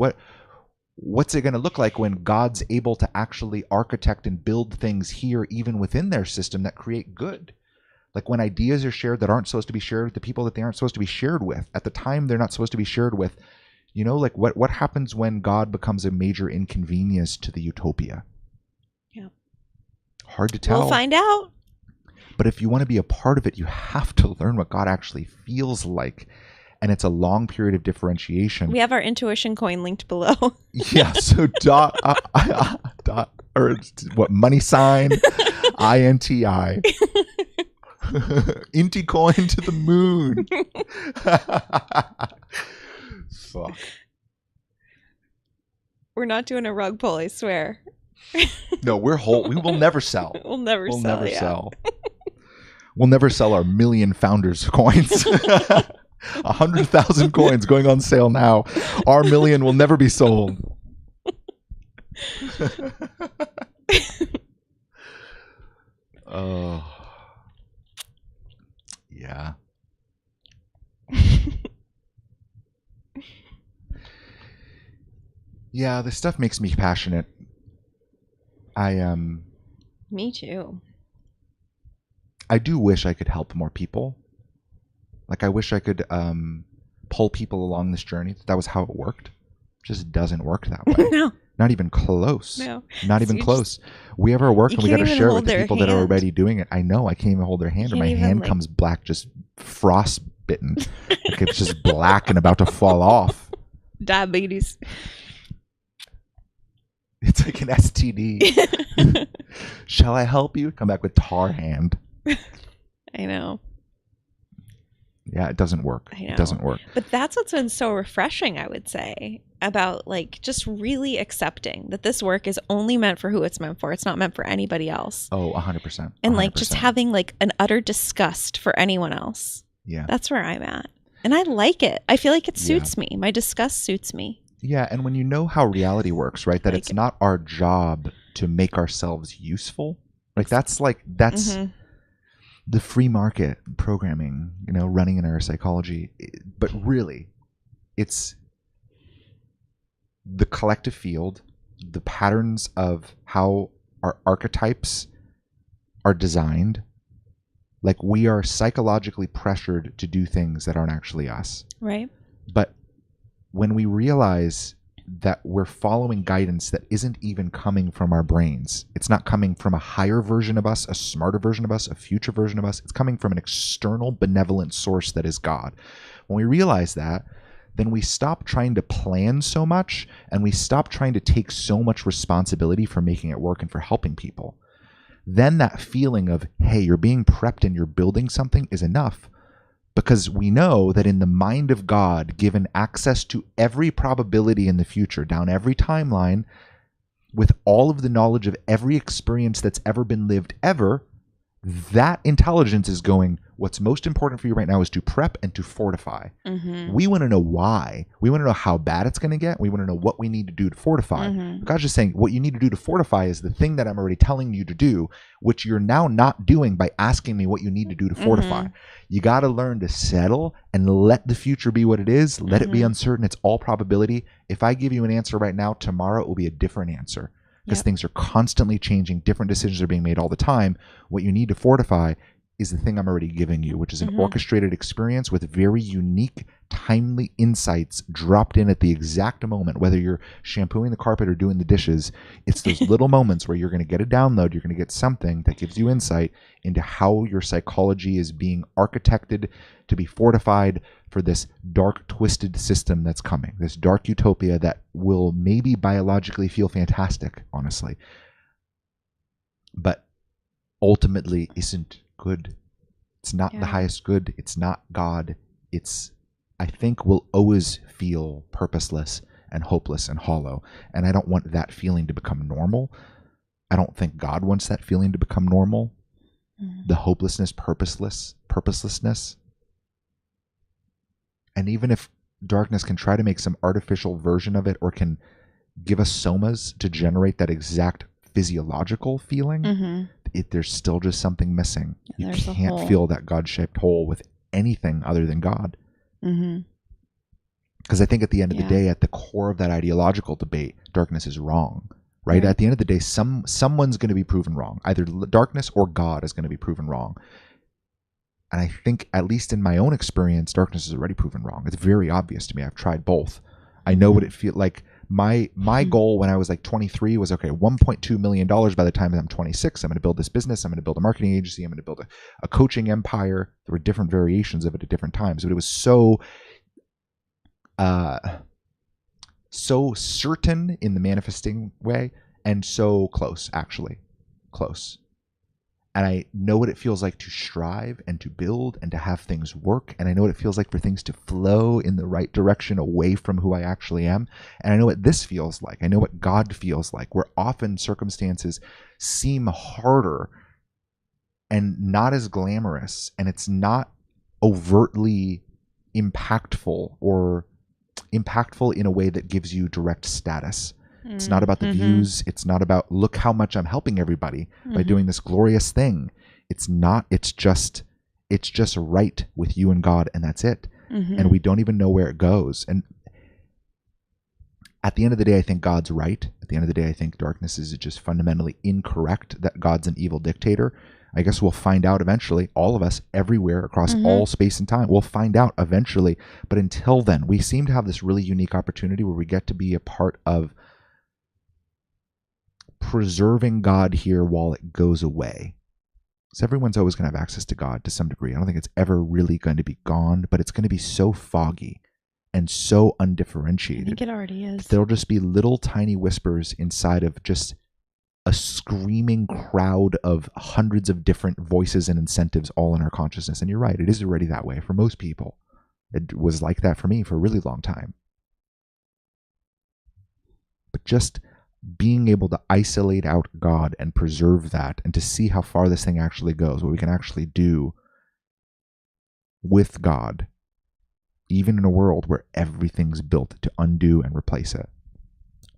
what's it going to look like when God's able to actually architect and build things here, even within their system, that create good? Like, when ideas are shared that aren't supposed to be shared with the people that they aren't supposed to be shared with, at the time they're not supposed to be shared with, you know, like, what happens when God becomes a major inconvenience to the utopia? Yeah. Hard to tell. We'll find out. But if you want to be a part of it, you have to learn what God actually feels like. And it's a long period of differentiation. We have our intuition coin linked below. Yeah. So money sign, INTI. Inti coin to the moon. Fuck. We're not doing a rug pull, I swear. No, we're whole. We will never sell. We'll never sell. We'll never sell our million founders coins. 100,000 coins going on sale now. Our million will never be sold. Oh. Yeah. Yeah, this stuff makes me passionate. Me too. I do wish I could help more people. Like, I wish I could pull people along this journey. That was how it worked. It just doesn't work that way. No. Not even close. No. Not even close. We have our work and we got to share it with the people hand. that are already doing it. I know. I can't even hold their hand, or my hand comes black, just frostbitten. Like, it's just black and about to fall off. Diabetes. It's like an STD. Shall I help you? Come back with tar hand. I know. Yeah, it doesn't work. I know. It doesn't work. But that's what's been so refreshing, I would say, about, like, just really accepting that this work is only meant for who it's meant for. It's not meant for anybody else. Oh, 100%. And, like, just having, like, an utter disgust for anyone else. Yeah. That's where I'm at. And I like it. I feel like it suits me. My disgust suits me. Yeah, and when you know how reality works, right, that it's not our job to make ourselves useful. Like, that's the free market programming, you know, running in our psychology. But really, it's the collective field, the patterns of how our archetypes are designed. Like, we are psychologically pressured to do things that aren't actually us. Right. But when we realize that we're following guidance that isn't even coming from our brains, it's not coming from a higher version of us, a smarter version of us, a future version of us. It's coming from an external benevolent source that is God. When we realize that, then we stop trying to plan so much, and we stop trying to take so much responsibility for making it work and for helping people. Then that feeling of, hey, you're being prepped and you're building something is enough. Because we know that in the mind of God, given access to every probability in the future, down every timeline, with all of the knowledge of every experience that's ever been lived ever, that intelligence is going, what's most important for you right now is to prep and to fortify. Mm-hmm. We want to know why. We want to know how bad it's going to get. We want to know what we need to do to fortify. Mm-hmm. God's just saying, what you need to do to fortify is the thing that I'm already telling you to do, which you're now not doing by asking me what you need to do to fortify. Mm-hmm. You got to learn to settle and let the future be what it is. Let it be uncertain. It's all probability. If I give you an answer right now, tomorrow it will be a different answer. Because things are constantly changing. Different decisions are being made all the time. What you need to fortify is the thing I'm already giving you, which is an orchestrated experience with very unique, timely insights dropped in at the exact moment. Whether you're shampooing the carpet or doing the dishes, it's those little moments where you're going to get a download. You're going to get something that gives you insight into how your psychology is being architected to be fortified for this dark, twisted system that's coming, this dark utopia that will maybe biologically feel fantastic, honestly. but ultimately isn't good. It's not Yeah. the highest good. It's not God. It's, I think, will always feel purposeless and hopeless and hollow. And I don't want that feeling to become normal. I don't think God wants that feeling to become normal. The hopelessness, purposelessness. And even if darkness can try to make some artificial version of it or can give us somas to generate that exact physiological feeling, there's still just something missing. You There's a can't hole. feel that God-shaped hole with anything other than God. Because I think at the end of the day, at the core of that ideological debate, darkness is wrong. Right? At the end of the day, someone's going to be proven wrong. Either darkness or God is going to be proven wrong. And I think, at least in my own experience, darkness is already proven wrong. It's very obvious to me. I've tried both. I know what it feels like. My goal when I was like 23 was, okay, $1.2 million by the time I'm 26. I'm going to build this business. I'm going to build a marketing agency. I'm going to build a coaching empire. There were different variations of it at different times, but it was so certain in the manifesting way and so close, actually. Close. And I know what it feels like to strive and to build and to have things work. And I know what it feels like for things to flow in the right direction away from who I actually am. And I know what this feels like. I know what God feels like, where often circumstances seem harder and not as glamorous. And it's not overtly impactful or impactful in a way that gives you direct status. It's not about the views. It's not about, look how much I'm helping everybody by doing this glorious thing. It's not. It's just right with you and God, and that's it. And we don't even know where it goes. And at the end of the day, I think God's right. At the end of the day, I think darkness is just fundamentally incorrect, that God's an evil dictator. I guess we'll find out eventually, all of us, everywhere, across all space and time. We'll find out eventually. But until then, we seem to have this really unique opportunity where we get to be a part of preserving God here while it goes away. So everyone's always going to have access to God to some degree. I don't think it's ever really going to be gone, but it's going to be so foggy and so undifferentiated. I think it already is. There'll just be little tiny whispers inside of just a screaming crowd of hundreds of different voices and incentives all in our consciousness. And you're right, it is already that way for most people. It was like that for me for a really long time. But just being able to isolate out God and preserve that, and to see how far this thing actually goes, what we can actually do with God, even in a world where everything's built to undo and replace it.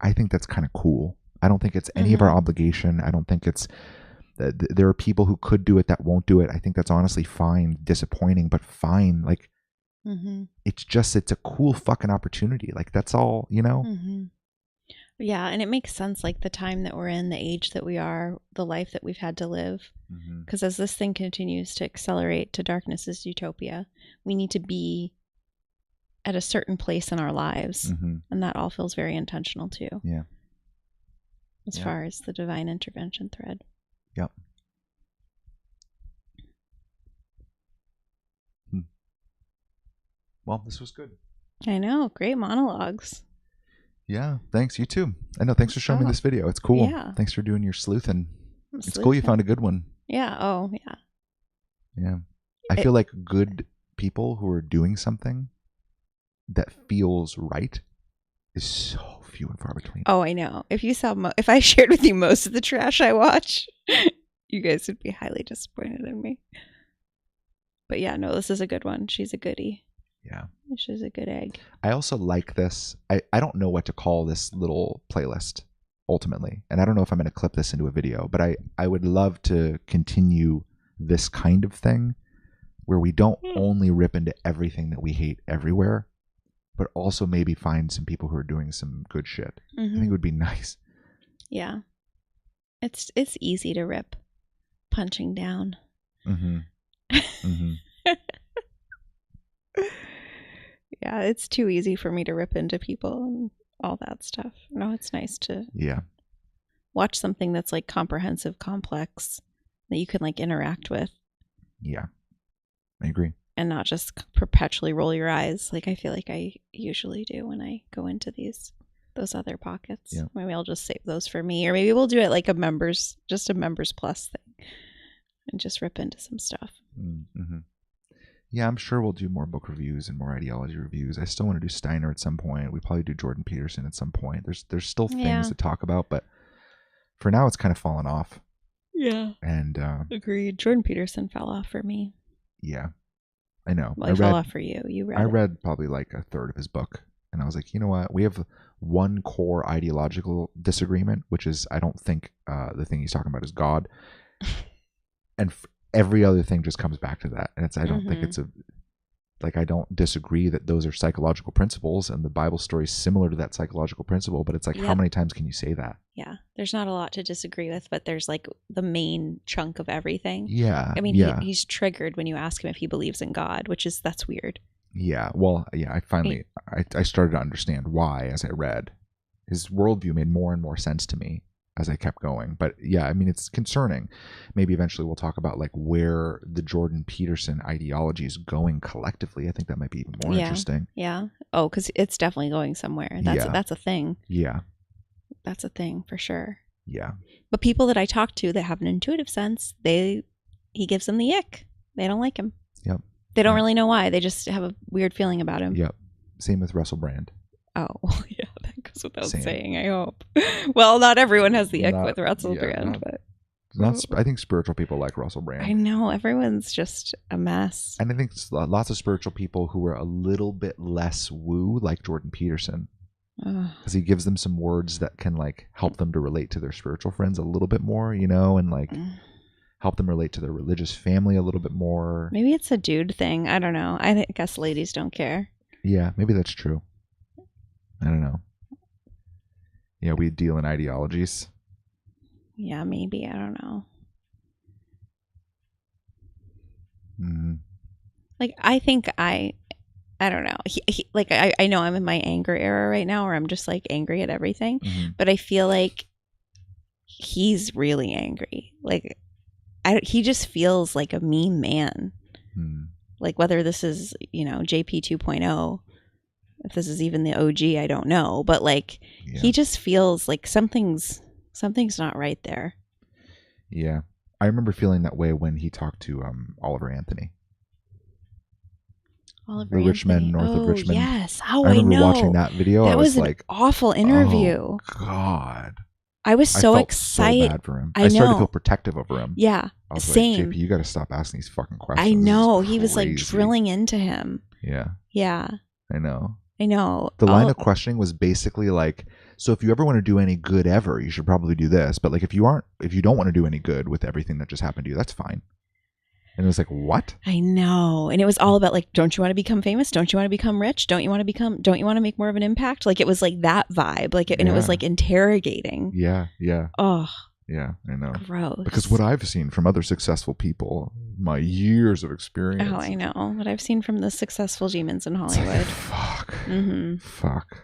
I think that's kind of cool. I don't think it's any of our obligation. I don't think it's, there are people who could do it that won't do it. I think that's honestly fine, disappointing, but fine. Like, it's a cool fucking opportunity. Like, that's all, you know? Yeah, and it makes sense, like the time that we're in, the age that we are, the life that we've had to live. Because as this thing continues to accelerate to darkness's utopia, we need to be at a certain place in our lives. And that all feels very intentional too. Yeah. As far as the divine intervention thread. Yep. Well, this was good. I know. Great monologues. Yeah, thanks. You too. I know. Thanks for showing me this video. It's cool. Yeah. Thanks for doing your sleuthing. It's cool you found a good one. Yeah. Oh, yeah. Yeah. I feel like good people who are doing something that feels right is so few and far between. Oh, I know. If you saw, if I shared with you most of the trash I watch, you guys would be highly disappointed in me. But yeah, no, this is a good one. She's a goodie. Yeah. She's a good egg. I also like this. I don't know what to call this little playlist ultimately. And I don't know if I'm going to clip this into a video, but I would love to continue this kind of thing where we don't only rip into everything that we hate everywhere, but also maybe find some people who are doing some good shit. I think it would be nice. Yeah. It's easy to rip. Punching down. Yeah, it's too easy for me to rip into people and all that stuff. No, it's nice to watch something that's like comprehensive, complex, that you can like interact with. Yeah, I agree. And not just perpetually roll your eyes like I feel like I usually do when I go into these. those other pockets. Yeah. Maybe I'll just save those for me, or maybe we'll do it like a members plus thing, and just rip into some stuff. Mm-hmm. Yeah, I'm sure we'll do more book reviews and more ideology reviews. I still want to do Steiner at some point. We probably do Jordan Peterson at some point. There's still things to talk about, but for now it's kind of fallen off. Yeah. And agreed. Jordan Peterson fell off for me. Yeah, I know. Well, I fell off for you. You read. I read probably like a third of his book, and I was like, you know what? We have one core ideological disagreement, which is I don't think the thing he's talking about is God, and every other thing just comes back to that. And I don't think it's I don't disagree that those are psychological principles, and the Bible story is similar to that psychological principle. But it's like, how many times can you say that? Yeah, there's not a lot to disagree with, but there's like the main chunk of everything. Yeah, I mean, he's triggered when you ask him if he believes in God, that's weird. Yeah, well, yeah, I started to understand why as I read. His worldview made more and more sense to me as I kept going. But yeah, I mean, it's concerning. Maybe eventually we'll talk about like where the Jordan Peterson ideology is going collectively. I think that might be even more interesting. Yeah. Oh, because it's definitely going somewhere. That's a thing. Yeah. That's a thing for sure. Yeah. But people that I talk to that have an intuitive sense, he gives them the ick. They don't like him. Yep. They don't really know why. They just have a weird feeling about him. Yep. Same with Russell Brand. Oh, yeah, that goes without saying, I hope. Well, not everyone has the ick with Russell Brand, but I think spiritual people like Russell Brand. I know, everyone's just a mess. And I think lots of spiritual people who are a little bit less woo, like Jordan Peterson, because he gives them some words that can like help them to relate to their spiritual friends a little bit more, and like help them relate to their religious family a little bit more. Maybe it's a dude thing. I don't know. I guess ladies don't care. Yeah, maybe that's true. I don't know. Yeah, we deal in ideologies. Yeah, maybe. I don't know. Mm-hmm. Like, I think I don't know. I know I'm in my anger era right now, where I'm just like angry at everything. Mm-hmm. But I feel like he's really angry. Like, he just feels like a mean man. Mm. Like, whether this is, JP 2.0, if this is even the OG, I don't know. But like, he just feels like something's not right there. Yeah. I remember feeling that way when he talked to Oliver Anthony. The rich men north of Richmond. Yes. I remember watching that video. That I was an like, awful interview. Oh, God. I was so excited. So bad for him. I started to feel protective over him. Yeah. I was same. like, JP, you got to stop asking these fucking questions. I know. He was like drilling into him. Yeah. Yeah. I know. The line of questioning was basically like, so if you ever want to do any good ever, you should probably do this. But like, if you don't want to do any good with everything that just happened to you, that's fine. And it was like, what? I know. And it was all about like, don't you want to become famous? Don't you want to become rich? Don't you want to make more of an impact? Like, it was like that vibe. Like, and it was like interrogating. Yeah. Yeah. Oh. Yeah, I know. Gross. Because what I've seen from other successful people, my years of experience. Oh, I know. What I've seen from the successful demons in Hollywood. Fuck. Mm-hmm. Fuck.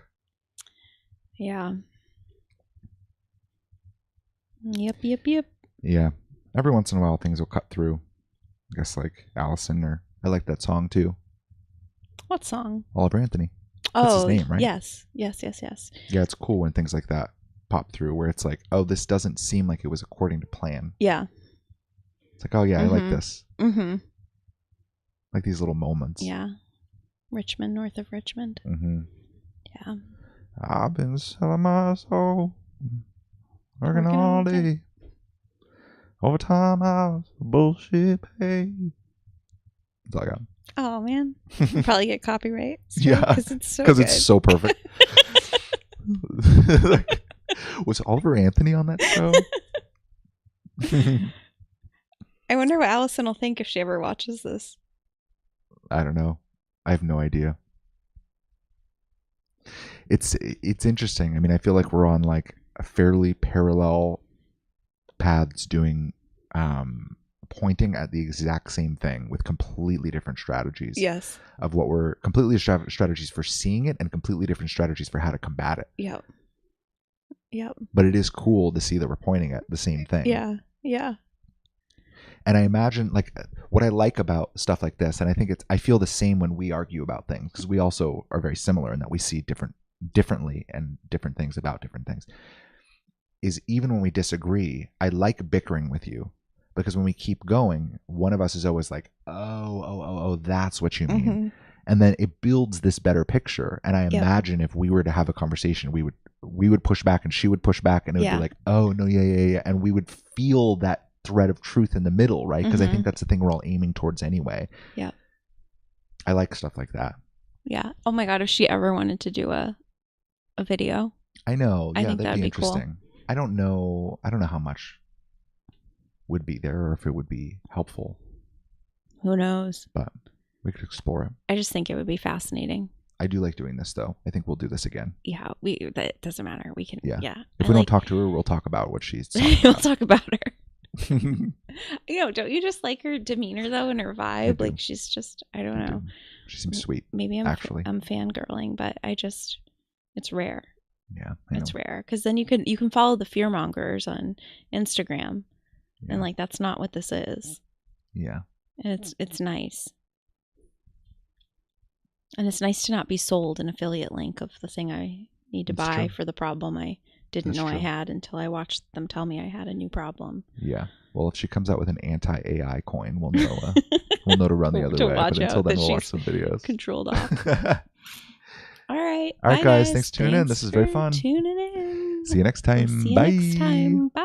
Yeah. Yep. Yeah. Every once in a while, things will cut through. I guess like Alison, or I like that song too. What song? Oliver Anthony. That's his name, right? Yes. Yeah, it's cool when things like that pop through, where it's like, oh, this doesn't seem like it was according to plan. Yeah. It's like, oh yeah, I like this. Mm-hmm. Like these little moments. Yeah. Richmond, north of Richmond. Mm-hmm. Yeah. I've been selling my soul, working all day. Overtime hours, bullshit pay. That's all I got. Oh man, probably get copyright. Yeah, because it's so perfect. Was Oliver Anthony on that show? I wonder what Alison will think if she ever watches this. I don't know. I have no idea. It's interesting. I mean, I feel like we're on like a fairly parallel paths doing pointing at the exact same thing with completely different strategies. Yes. Of what were completely strategies for seeing it and completely different strategies for how to combat it. Yep. But it is cool to see that we're pointing at the same thing. Yeah. And I imagine like what I like about stuff like this, and I feel the same when we argue about things, because we also are very similar in that we see different differently and different things about different things, is even when we disagree, I like bickering with you, because when we keep going, one of us is always like, oh, that's what you mean. Mm-hmm. And then it builds this better picture. And I imagine if we were to have a conversation, we would push back and she would push back, and it would be like, oh no, yeah. And we would feel that thread of truth in the middle, right? Because I think that's the thing we're all aiming towards anyway. Yeah. I like stuff like that. Yeah. Oh my God, if she ever wanted to do a video. I know. I Yeah, think that'd be interesting. cool. I don't know how much would be there, or if it would be helpful. Who knows? But we could explore it. I just think it would be fascinating. I do like doing this, though. I think we'll do this again. Yeah, that doesn't matter. We can. Yeah. If we don't talk to her, we'll talk about what she's. We'll talk about her. Don't you just like her demeanor though, and her vibe? Like she's just, I don't know. She seems sweet. Maybe I'm I'm fangirling, but it's rare. Yeah, it's rare, because then you can follow the fearmongers on Instagram, and like that's not what this is. Yeah, and it's nice. And it's nice to not be sold an affiliate link of the thing I need to buy for the problem I didn't know I had until I watched them tell me I had a new problem. Yeah. Well, if she comes out with an anti-AI coin, we'll know. We'll know to run the other way. But until then, we'll watch some videos. Controlled off. All right. All right, guys. Thanks for tuning in. This is very fun. Tuning in. See you next time. See you Bye. next time. Bye.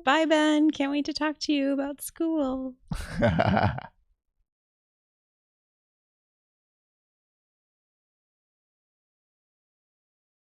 Bye, Ben. Can't wait to talk to you about school.